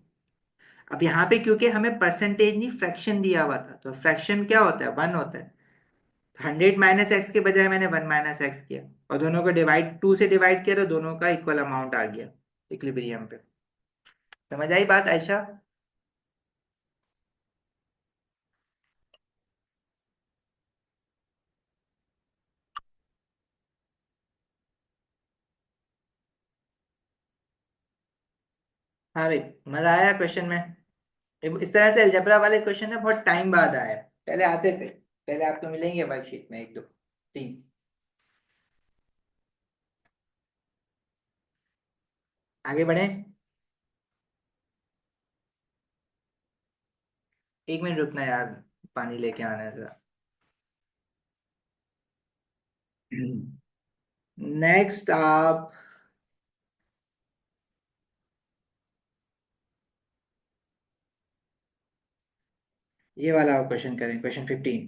अब यहाँ पे क्योंकि हमें परसेंटेज नहीं फ्रैक्शन दिया हुआ था, तो फ्रैक्शन क्या होता है, 1 होता है। 100 - x के बजाय मैंने 1 - x किया और दोनों को डिवाइड 2 से डिवाइड किया तो दोनों का इक्वल अमाउंट आ गया इक्विलिब्रियम पे। समझ आई बात आयशा? हाँ भाई, मजा आया क्वेश्चन में। इस तरह से अलजेब्रा वाले क्वेश्चन ना बहुत टाइम बाद आए, पहले आते थे। पहले आपको मिलेंगे वर्कशीट में, एक दो तीन। आगे बढ़े। 1 मिनट रुकना यार, पानी लेके आना है जरा। नेक्स्ट आप ये वाला क्वेश्चन करें, क्वेश्चन 15।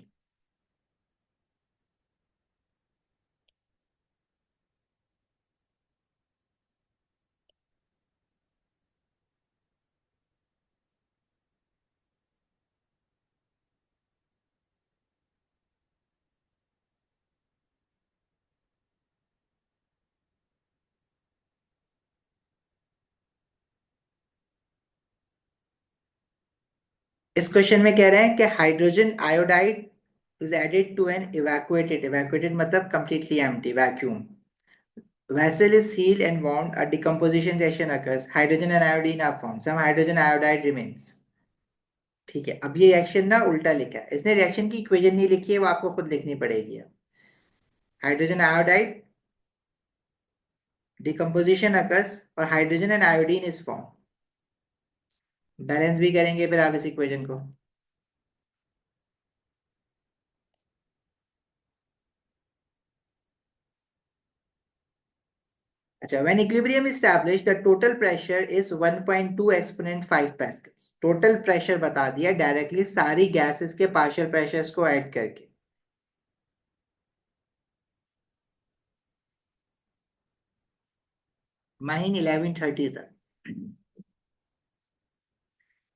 इस क्वेश्चन में कह रहे हैं कि hydrogen iodide is added to an evacuated, evacuated मतलब completely empty, vacuum vessel is sealed and warmed, a decomposition reaction occurs, hydrogen and iodine are formed, some hydrogen iodide remains। ठीक है, अब ये रिएक्शन ना उल्टा लिखा है इसने, रिएक्शन की इक्वेशन नहीं लिखी है, वो आपको खुद लिखनी पड़ेगी। हाइड्रोजन आयोडाइड, डिकम्पोजिशन अकर्स और hydrogen and iodine is form. Balance भी करेंगे फिर आप इस इक्वेशन को। अच्छा, when equilibrium is established the total pressure is 1.2 exponent 5 pascals। Total pressure बता दिया डायरेक्टली सारी गैसेस के पार्शियल प्रेशर्स को ऐड करके। माइन 1130 तक।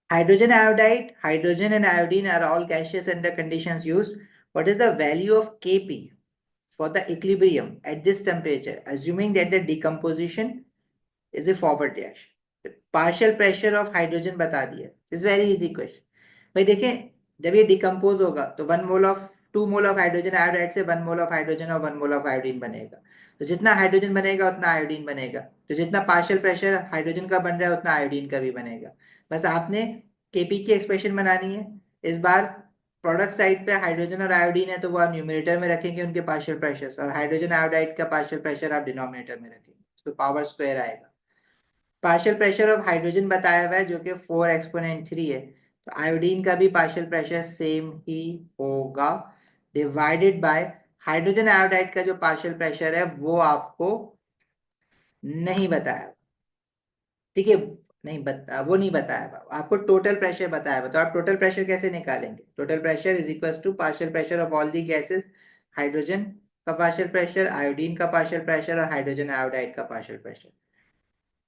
Hydrogen iodide, hydrogen and iodine are all gaseous under conditions used. What is the value of Kp for the equilibrium at this temperature, assuming that the decomposition is a forward reaction? Partial pressure of hydrogen बता दिया, is very easy question. भाई देखें, जब ये decompose होगा तो 1 mole of 2 mole of hydrogen iodide से 1 mole of hydrogen और 1 मोल ऑफ आयोडीन बनेगा। तो जितना हाइड्रोजन बनेगा उतना आयोडीन बनेगा, तो जितना पार्शियल प्रेशर हाइड्रोजन का बन रहा है उतना आयोडीन का भी बनेगा। बस आपने केपी की एक्सप्रेशन बनानी है। इस बार प्रोडक्ट साइड पे हाइड्रोजन और आयोडीन है तो वो आप न्यूमरेटर में रखेंगे उनके पार्शियल प्रेशर, और हाइड्रोजन आयोडाइड का पार्शियल प्रेशर आप डिनोमिनेटर में रखेंगे, तो पावर स्क्वायर आएगा। पार्शियल प्रेशर ऑफ हाइड्रोजन बताया हुआ है जो कि 4 एक्सपोनेंट 3 है, तो आयोडीन का भी पार्शियल प्रेशर सेम ही होगा, डिवाइडेड बाय हाइड्रोजन आयोडाइड का जो पार्शियल प्रेशर है वो आपको नहीं बताया। ठीक है, नहीं बता, वो नहीं बताया हुआ, आपको टोटल प्रेशर बताया हुआ। तो आप टोटल प्रेशर कैसे निकालेंगे? Total pressure is equal to partial pressure of all the gases, hydrogen का पार्शियल प्रेशर, आयोडीन का पार्शियल प्रेशर और हाइड्रोजन आयोडाइड का पार्शियल प्रेशर।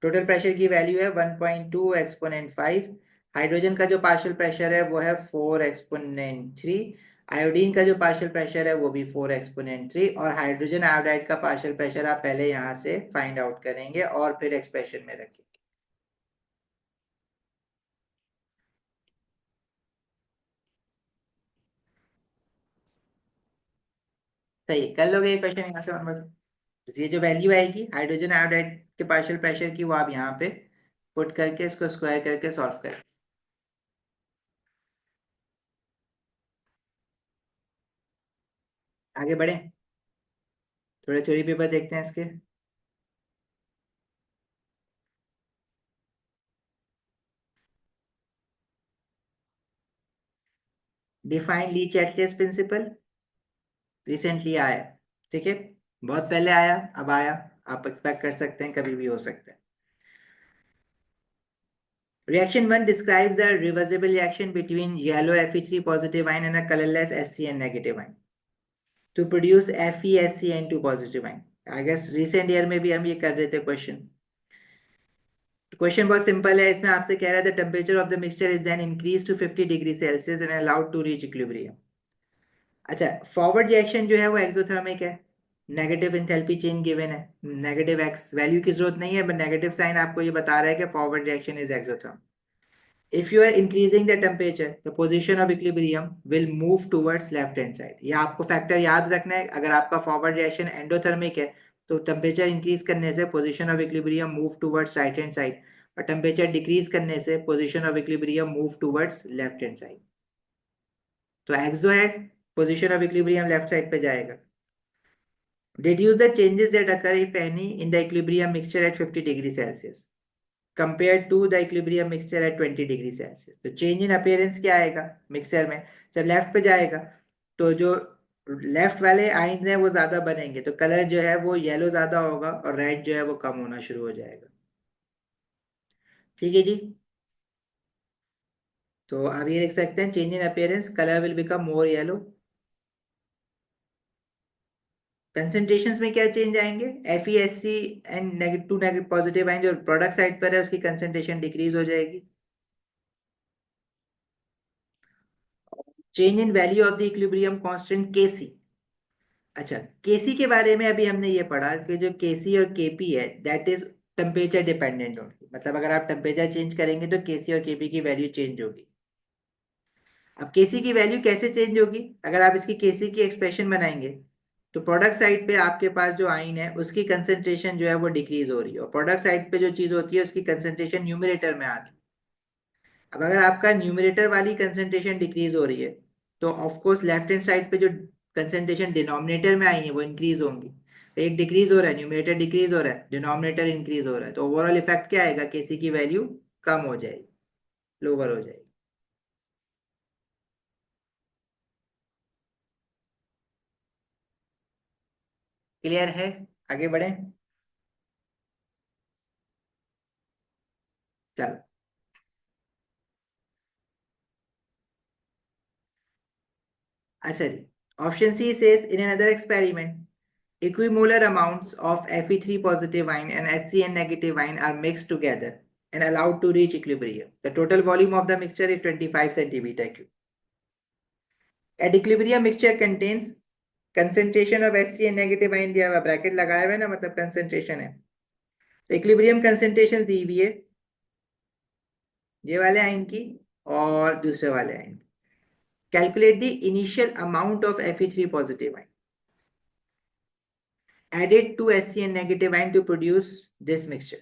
टोटल प्रेशर की वैल्यू है 1.2 एक्सपोनेंट 5। हाइड्रोजन का जो पार्शियल प्रेशर है वो है 4 एक्सपोनेंट 3। आयोडीन का जो पार्शियल प्रेशर है वो भी 4 एक्सपोनेंट 3, और हाइड्रोजन आयोडाइड का पार्शियल प्रेशर आप पहले यहाँ से फाइंड आउट करेंगे और फिर एक्सप्रेशन में रखेंगे। सही, कर लोगे ये क्वेश्चन यहाँ से ऑनवर्ड। ये जो वैल्यू आएगी हाइड्रोजन आयोडाइड के पार्शियल प्रेशर की वो आप यहाँ पे पुट करके इसको स्क्वायर करके सॉल्व करें। आगे बढ़े, थोड़े थ्योरी पेपर देखते हैं इसके। डिफाइन ली चैटलेस प्रिंसिपल, रिसेंटली आया। ठीक है, बहुत पहले आया, अब आया, आप एक्सपेक्ट कर सकते हैं कभी भी हो सकता है। Reaction 1 describes a reversible reaction between yellow Fe3 positive ion and a colorless HCN negative ion। To produce FeSCN2 positive ion. I guess recent year में भी हम ये कर रहे थे क्वेश्चन। क्वेश्चन बहुत सिंपल है, इसमें आपसे कह रहा था temperature of the mixture is then increase to 50 degree Celsius and allowed to reach equilibrium. अच्छा, फॉरवर्ड रिएक्शन जो है वो एक्सोथर्मिक है, नेगेटिव एंथैल्पी चेंज गिवन है, नेगेटिव एक्स वैल्यू की जरूरत नहीं है, बट नेगेटिव साइन आपको ये बता रहा है कि forward reaction is exothermic. If you are increasing the temperature, the position of equilibrium will move towards left hand side। ये आपको फैक्टर याद रखना है। अगर आपका फॉरवर्ड रिएक्शन एंडोथर्मिक है तो टेम्परेचर इंक्रीज करने से position of equilibrium move towards right hand side, और टेम्परेचर डिक्रीज करने से position of equilibrium move towards left hand side. तो एक्सो है, position of equilibrium left side पे जाएगा। Deduce the changes that occur, if any, in the equilibrium mixture at 50 degree Celsius compared to the equilibrium mixture at 20 degree Celsius. तो change in appearance क्या आएगा mixture में, जब left पे जाएगा तो जो लेफ्ट वाले आइंस हैं वो ज्यादा बनेंगे, तो कलर जो है वो येलो ज्यादा होगा और रेड जो है वो कम होना शुरू हो जाएगा। ठीक है जी। तो आप ये लिख सकते हैं, change in appearance colour will become more yellow. Concentrations में क्या चेंज आएंगे, FeSC and negative negative positive ion जो प्रोडक्ट साइड पर है उसकी कंसेंट्रेशन डिक्रीज हो जाएगी। Change in value of the equilibrium constant Kc। अच्छा, Kc के बारे में अभी हमने ये पढ़ा कि जो Kc और Kp है that is temperature dependent only, मतलब अगर आप टेम्परेचर चेंज करेंगे तो Kc और Kp की वैल्यू चेंज होगी। अब Kc की वैल्यू कैसे चेंज होगी, अगर आप इसकी Kc की एक्सप्रेशन बनाएंगे तो प्रोडक्ट साइड पे आपके पास जो आइन है उसकी कंसेंट्रेशन जो है वो डिक्रीज हो रही है, और प्रोडक्ट साइड पे जो चीज होती है उसकी कंसेंट्रेशन न्यूमरेटर में आती है। अब अगर आपका न्यूमरेटर वाली कंसेंट्रेशन डिक्रीज हो रही है तो of course left hand side पे जो कंसेंट्रेशन डिनोमिनेटर में आई है वो इंक्रीज होंगी। तो एक डिक्रीज हो रहा है, न्यूमरेटर डिक्रीज हो रहा है, डिनोमिनेटर इंक्रीज हो रहा है, तो ओवरऑल इफेक्ट क्या आएगा, केसी की वैल्यू कम हो जाएगी, लोअर हो जाएगी। क्लियर है, आगे बढ़े। चलो, अच्छा जी। Option C says in another experiment equimolar amounts of Fe3 positive ion and HCN negative ion are mixed together and allowed to reach equilibrium. The total volume of the mixture is 25 centimeter cube. At equilibrium mixture contains concentration of HCN negative ion दिया हुआ, bracket लगाया हुआ है ना, मतलब concentration है। तो equilibrium concentration दी हुई है ये वाले आयन की और दूसरे वाले आयन की। Calculate the initial amount of Fe3 positive ion added to HCN negative ion to produce this mixture.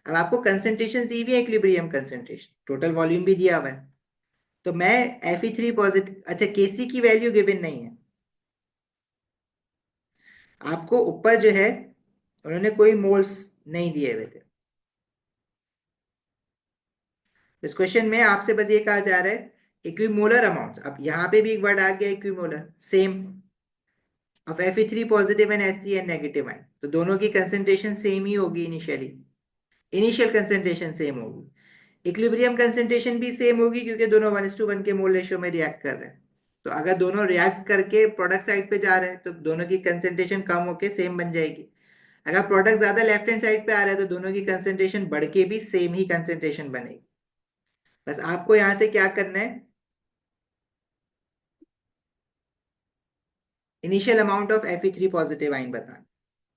अब आपको कंसेंट्रेशन दी हुई है, इक्विलिब्रियम कंसेंट्रेशन, टोटल वॉल्यूम भी दिया हुआ है, तो मैं Fe3 पॉजिटिव, अच्छा Kc की वैल्यू गिवन नहीं है आपको, ऊपर जो है उन्होंने कोई मोल्स नहीं दिए हुए थे। इस क्वेश्चन में आपसे बस ये कहा जा रहा है इक्विमोलर अमाउंट, अब यहाँ पे भी एक वर्ड आ गया equimolar, same of Fe3 positive and HCN negative ion, तो दोनों की कंसेंट्रेशन सेम ही होगी इनिशियली, इनिशियल कंसेंट्रेशन सेम होगी। इक्विलिब्रियम कंसेंट्रेशन भी सेम होगी क्योंकि दोनों 1:1 के मोल रेशियो में रिएक्ट कर रहे हैं। तो अगर दोनों रिएक्ट करके प्रोडक्ट साइड पे जा रहे हैं तो दोनों की कंसेंट्रेशन कम होके सेम बन जाएगी। अगर प्रोडक्ट ज्यादा लेफ्ट हैंड साइड पे आ रहा है तो दोनों की कंसेंट्रेशन बढ़ के भी सेम ही कंसेंट्रेशन बनेगी। बस आपको यहां से क्या करना है, initial amount of Fe3 positive ion बताना,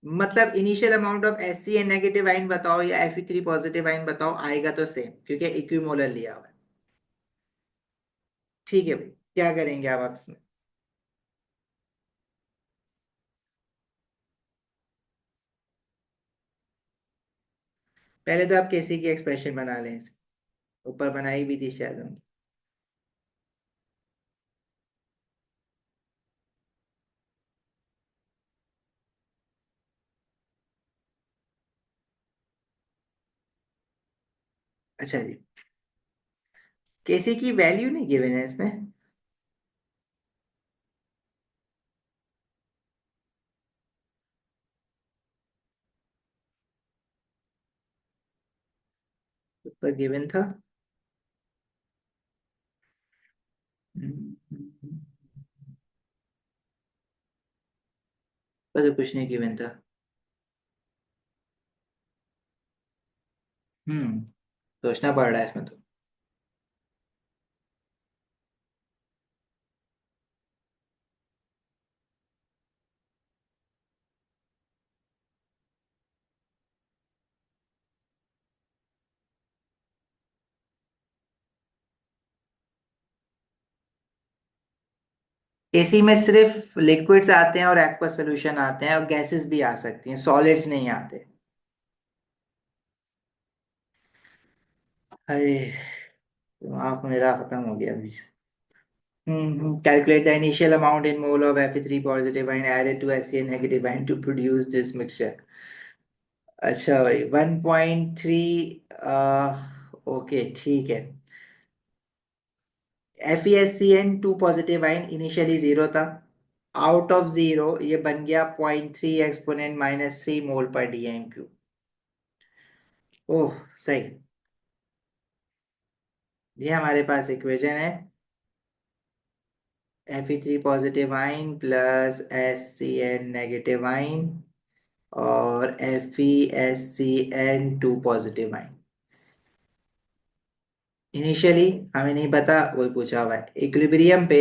मतलब initial amount of HCN negative ion बताओ या Fe3 पॉजिटिव आइन बताओ, आएगा तो सेम क्योंकि इक्विमोलर लिया हुआ है। ठीक है भाई, क्या करेंगे आप इसमें। पहले तो आप केसी की एक्सप्रेशन बना लें, ऊपर बनाई भी थी शायद हम। अच्छा जी, केसी की वैल्यू नहीं गिवन है इसमें। ऊपर गिवन था। ऊपर से कुछ नहीं गिवन था। हम्म। सोचना पड़ रहा है इसमें तो। एसी में सिर्फ लिक्विड्स आते हैं और एक्वा सोल्यूशन आते हैं, और गैसेस भी आ सकती हैं, सॉलिड्स नहीं आते। हाय, दिमाग मेरा खत्म हो गया अभी। Calculate the initial amount in mole of Fe3 positive ion added to HCl negative ion to produce this mixture। अच्छा भाई, 1.3। ओके ठीक है। FeSCN2 positive ion initially zero था। आउट ऑफ जीरो ये बन गया 0.3 एक्सपोनेंट -3 मोल पर DM³ ओह सही। ये हमारे पास इक्वेशन है। Fe3 positive ion plus HCl negative ion और FeSCN2 पॉजिटिव आयन। इनिशियली हमें नहीं पता, वही पूछा हुआ है। इक्विलिब्रियम पे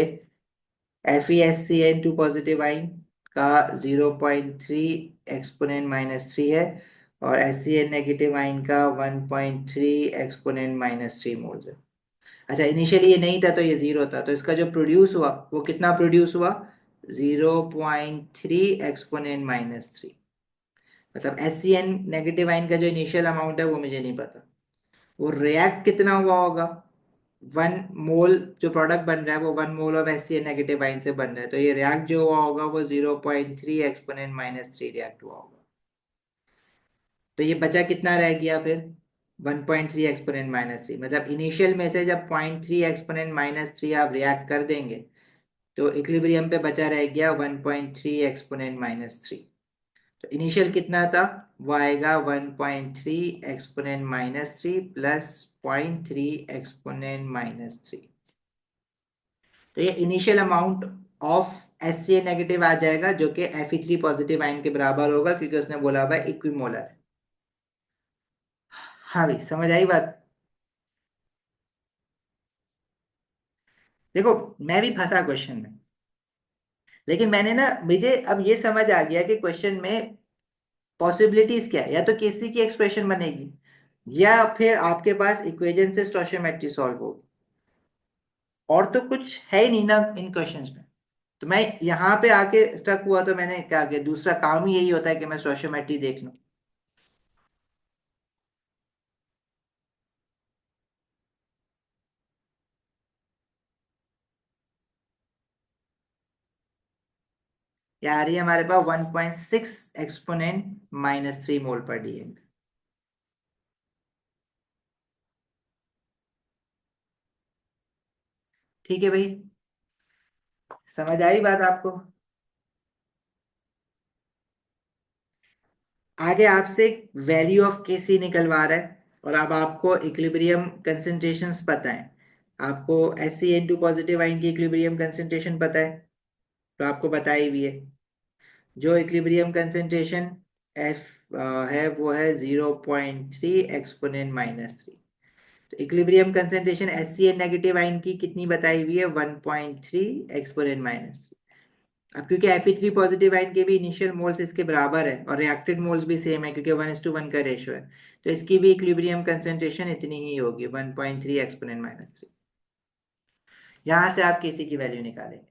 FeSCN2 पॉजिटिव आयन का 0.3 एक्सपोनेंट -3 है, और HCl नेगेटिव आयन का 1.3 एक्सपोनेंट -3 मोल्स है। अच्छा, इनिशियली ये नहीं था तो ये जीरो था, तो इसका जो प्रोड्यूस हुआ वो कितना प्रोड्यूस हुआ? 0.3 एक्सपोनेंट -3। मतलब SCN नेगेटिव आयन का जो इनिशियल अमाउंट है वो मुझे नहीं पता। वो रिएक्ट कितना हुआ होगा? 1 मोल जो प्रोडक्ट बन रहा है वो 1 mole of HCl negative ion से बन रहा है, तो ये रिएक्ट जो हुआ होगा वो 0.3 एक्सपोनेंट -3 रिएक्ट हुआ होगा। तो ये बचा कितना रह गया फिर? 1.3 एक्सपोनेंट -3। मतलब इनिशियल में से जब 0.3 एक्सपोनेंट -3 आप रिएक्ट कर देंगे तो इक्विलिब्रियम पे बचा रह गया 1.3 एक्सपोनेंट -3। तो इनिशियल कितना था? वो आएगा 1.3 एक्सपोनेंट -3 प्लस 0.3 एक्सपोनेंट -3। तो ये initial amount of HCl negative आ जाएगा, जो कि Fe3 पॉजिटिव आयन के बराबर होगा, क्योंकि उसने बोला हुआ है इक्विमोलर। हाँ भाई, समझ आई बात? देखो, मैं भी फंसा क्वेश्चन में, लेकिन मैंने ना, मुझे अब ये समझ आ गया कि क्वेश्चन में पॉसिबिलिटीज क्या है। या तो केसी की एक्सप्रेशन बनेगी, या फिर आपके पास इक्वेशन से स्टोइचियोमेट्री सॉल्व होगी, और तो कुछ है ही नहीं ना इन क्वेश्चंस में। तो मैं यहाँ पे आके स्टक हुआ, तो मैंने क्या किया, दूसरा काम ही यही होता है कि मैं स्टोइचियोमेट्री देख लूं। यार ये हमारे पास 1.6 एक्सपोनेंट -3 मोल पर DM। ठीक है भाई, समझ आई बात आपको? आगे आपसे वैल्यू ऑफ केसी निकलवा रहा है, और अब आपको इक्विलिब्रियम कंसंट्रेशंस पता है। आपको SCN2 पॉजिटिव आयन की इक्विलिब्रियम कंसंट्रेशन पता है, तो आपको बताई भी है। जो इक्विलिब्रियम कंसंट्रेशन एफ है वो है 0.3 एक्सपोनेंट -3। तो equilibrium concentration HCl negative ion की कितनी बताई हुई है? 1.3 एक्सपोनेंट -3। अब क्योंकि Fe3 पॉजिटिव आयन के भी इनिशियल मोल्स इसके बराबर है, और रिएक्टेड मोल्स भी सेम है क्योंकि 1:1 का रेशियो है, तो इसकी भी इक्विलिब्रियम कंसंट्रेशन इतनी ही होगी, 1.3 एक्सपोनेंट -3। यहां से आप केसी की वैल्यू निकालेंगे।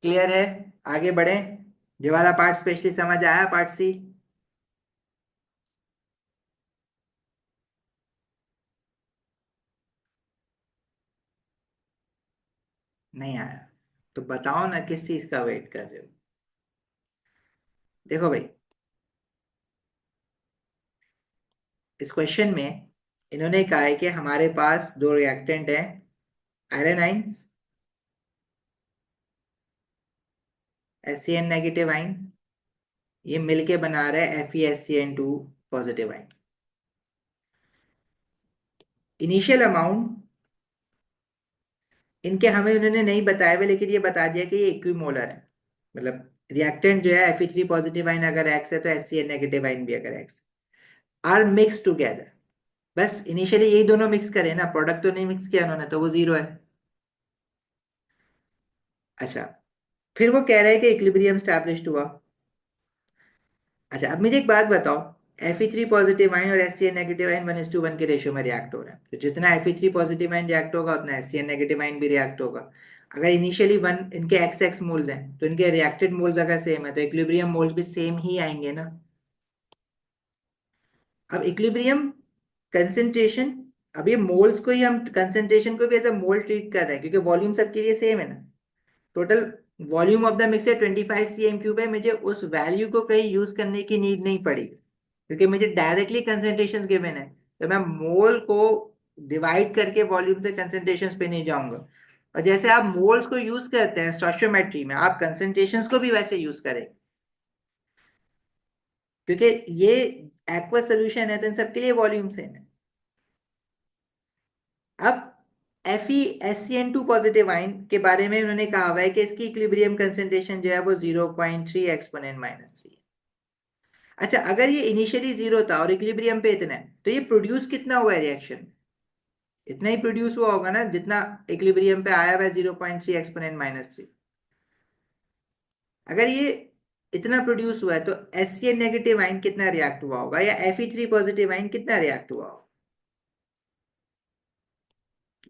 क्लियर है? आगे बढ़े। ये वाला पार्ट स्पेशली समझ आया, पार्ट सी? नहीं आया? तो बताओ ना किस चीज का वेट कर रहे हो। देखो भाई, इस क्वेश्चन में इन्होंने कहा है कि हमारे पास दो रिएक्टेंट हैं, iron ions, SCN negative ion, ये मिलके बना रहे हैं FeSCN2 positive ion. Initial amount इनके हमें उन्होंने नहीं बताए हुए, लेकिन ये बता दिया कि ये इक्विमोलर है। मतलब रिएक्टेंट जो है Fe3 पॉजिटिव आइन अगर एक्स है तो HCl नेगेटिव आइन भी अगर एक्स, आर मिक्स टुगेदर। बस इनिशियली यही दोनों मिक्स करे ना, प्रोडक्ट तो नहीं मिक्स किया उन्होंने, तो वो जीरो है। अच्छा, फिर वो कह रहे हैं कि इक्विलिब्रियम स्टैब्लिश्ड हुआ। अच्छा, अब मुझे एक बात बताओ, Fe3 पॉजिटिव आयन और HCl नेगेटिव आयन 1:1 के रेशियो में रिएक्ट हो रहा है, तो जितना Fe3 पॉजिटिव आयन रिएक्ट होगा उतना HCl नेगेटिव आयन भी रिएक्ट होगा। अगर इनिशियली वन इनके XX मोल्स हैं तो इनके रिएक्टेड मोल्स अगर सेम है तो इक्विलिब्रियम मोल्स भी सेम ही आएंगे ना। अब इक्विलिब्रियम कंसंट्रेशन, अब ये मोल्स को ही हम कंसंट्रेशन को भी एज अ मोल ट्रीट कर रहे हैं क्योंकि वॉल्यूम सबके लिए सेम है ना। Total volume of the mixer 25 cm³ है, मुझे उस वैल्यू को कहीं यूज करने की नीड नहीं पड़ी क्योंकि मुझे डायरेक्टली कंसंट्रेशंस गिवन है। तो मैं मोल को डिवाइड करके वॉल्यूम से कंसंट्रेशंस पे नहीं जाऊंगा। और जैसे आप मोल्स को यूज करते हैं स्टोइचियोमेट्री में, आप कंसंट्रेशंस को भी वैसे यूज करें क्योंकि ये एक्वा सोल्यूशन है तो इन सबके लिए वॉल्यूम सेम है। अब FeSCN2 पॉजिटिव आयन के बारे में उन्होंने कहा हुआ है कि इसकी इक्विलिब्रियम कंसंट्रेशन जो है वो 0.3 एक्सपोनेंट -3। अच्छा, अगर ये इनिशियली जीरो था और इक्विलिब्रियम पे इतना है तो ये प्रोड्यूस कितना हुआ है रिएक्शन? इतना ही प्रोड्यूस हुआ होगा ना जितना इक्विलिब्रियम पे आया हुआ है 0.3 एक्सपोनेंट -3। अगर ये इतना प्रोड्यूस हुआ है तो HCl नेगेटिव आयन कितना रिएक्ट हुआ होगा या Fe3 पॉजिटिव आयन कितना रिएक्ट हुआ होगा?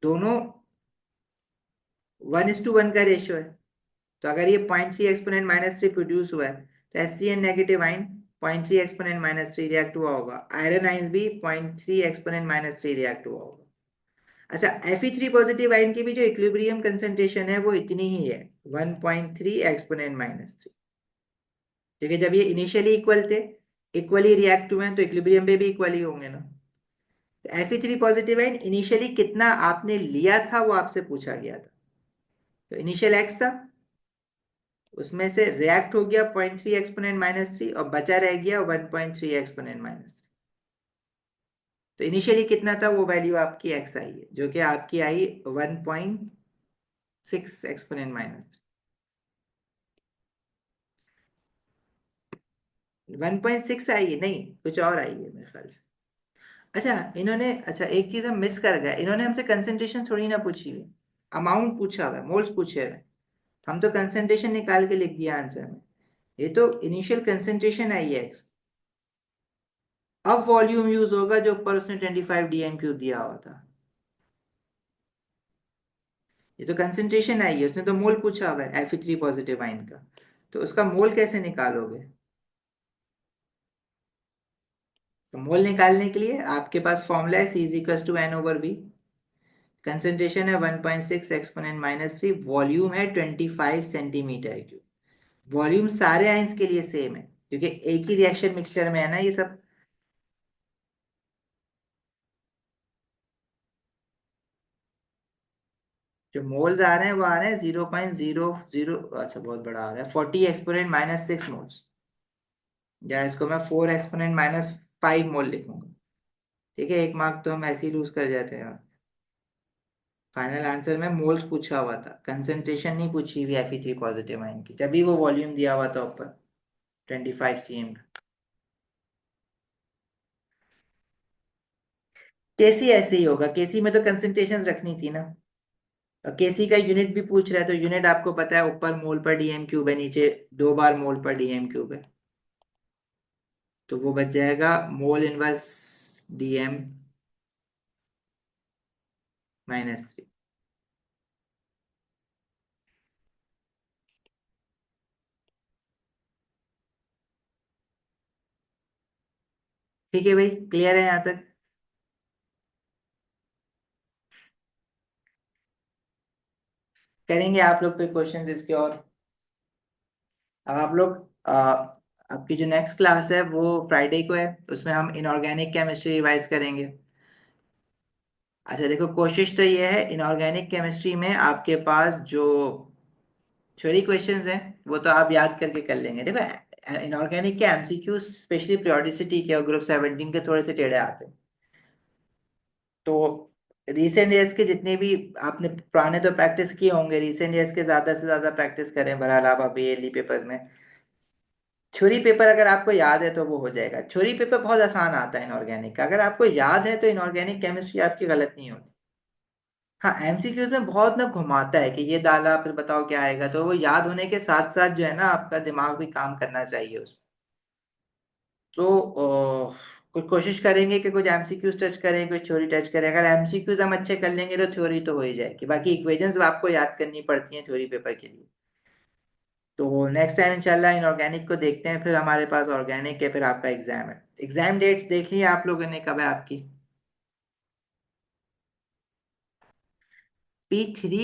दोनों 1:1 का रेशियो है। तो अगर ये 0.3 एक्सपोनेंट -3 प्रोड्यूस हुआ है तो HCl negative ion 0.3 exponent -3 react हुआ होगा, आयरन आयंस भी 0.3 एक्सपोनेंट -3 रिएक्ट हुआ होगा। अच्छा, Fe3 पॉजिटिव आयन की भी जो इक्विलिब्रियम कंसंट्रेशन है वो इतनी ही है, 1.3 एक्सपोनेंट -3। क्योंकि जब ये इनिशियली इक्वल थे, इक्वली रिएक्ट हुए हैं तो इक्विलिब्रियम पे भी इक्वली होंगे ना। तो Fe3 पॉजिटिव आयन इनिशियली कितना आपने लिया था वो आपसे पूछा गया था। तो इनिशियल एक्स था, उसमें से रिएक्ट हो गया 0.3 एक्सपोनेंट -3 और बचा रह गया 1.3 एक्सपोनेंट -3। तो इनिशियली कितना था वो वैल्यू आपकी एक्स आई है जो कि आपकी आई 1.6 एक्सपोनेंट -3। 1.6 आई है, नहीं कुछ और आई है मेरे ख्याल से। अच्छा इन्होंने, अच्छा एक चीज हम मिस कर गए, इन्होंने हमसे कंसंट्रेशन थोड़ी ना पूछी है, अमाउंट पूछा हुआ है, मोल्स पूछे हुए हैं। हम तो कंसंट्रेशन निकाल के लिख दिया आंसर में। ये तो इनिशियल कंसंट्रेशन आई है एक्स, अब वॉल्यूम यूज होगा जो ऊपर उसने 25 dm³ दिया हुआ था। ये तो कंसंट्रेशन आई है, उसने तो मोल पूछा हुआ है Fe3 पॉजिटिव आयन का, तो उसका मोल कैसे निकालोगे? तो मोल निकालने के लिए आपके पास फॉर्मूला है C=N/V। कंसंट्रेशन है 1.6 एक्सपोनेंट -3, वॉल्यूम है 25 cm³। वॉल्यूम सारे आयंस के लिए सेम है क्योंकि एक ही रिएक्शन मिक्सचर में है ना ये सब। जो मोल्स आ रहे हैं वो आ रहे हैं 0.00, अच्छा बहुत बड़ा आ रहा है, 40 एक्सपोनेंट -6 मोल्स, या इसको मैं 4 एक्सपोनेंट -5 मोल लिखूंगा। ठीक है, एक मार्क तो हम ऐसे ही लूज कर जाते हैं। फाइनल आंसर में मोल्स पूछा हुआ था, कंसंट्रेशन नहीं पूछी हुई Fe3 पॉजिटिव आयन की, तभी वो वॉल्यूम दिया हुआ था ऊपर 25 cm। केसी ऐसे ही होगा, केसी में तो कंसंट्रेशन रखनी थी ना। और केसी का यूनिट भी पूछ रहा है तो यूनिट आपको पता है, ऊपर मोल पर dm³ है, नीचे 2 बार मोल पर dm³ है, तो वो बच जाएगा मोल इनवर्स dm-3। ठीक है भाई, क्लियर है यहाँ तक? करेंगे आप लोग पे क्वेश्चन इसके और? अब आप लोग आपकी जो नेक्स्ट क्लास है वो फ्राइडे को है, उसमें हम इनऑर्गेनिक केमिस्ट्री रिवाइज करेंगे। अच्छा देखो, कोशिश तो ये है इनऑर्गेनिक केमिस्ट्री में आपके पास जो थ्योरी क्वेश्चंस हैं वो तो आप याद करके कर लेंगे। देखो इनऑर्गेनिक के एमसीक्यू स्पेशली पीरियोडिसिटी के और ग्रुप 17 के थोड़े से टेढ़े आते हैं, तो रिसेंट ईयर्स के जितने भी, आपने पुराने तो प्रैक्टिस किए होंगे, रिसेंट ईयर्स के ज्यादा से ज्यादा प्रैक्टिस करें बहरहाल आप अभी एली पेपर्स में। थ्योरी पेपर अगर आपको याद है तो वो हो जाएगा। थ्योरी पेपर बहुत आसान आता है इनऑर्गेनिक का, अगर आपको याद है तो इनऑर्गेनिक केमिस्ट्री आपकी गलत नहीं होती। हाँ, एमसीक्यूज में बहुत ना घुमाता है कि ये डाला फिर बताओ क्या आएगा, तो वो याद होने के साथ साथ जो है ना आपका दिमाग भी काम करना चाहिए उसमें। तो कुछ कोशिश करेंगे कि कुछ एमसीक्यूज टच करें, कुछ थ्योरी टच करें। अगर एमसीक्यूज हम अच्छे कर लेंगे तो थ्योरी तो हो ही जाएगी, बाकी इक्वेशंस आपको याद करनी पड़ती हैं थ्योरी पेपर के लिए। तो नेक्स्ट टाइम इंशाल्लाह इनऑर्गेनिक को देखते हैं, फिर हमारे पास ऑर्गेनिक है, फिर आपका एग्जाम है। एग्जाम डेट्स देख ली आप लोगों ने, कब है आपकी P3?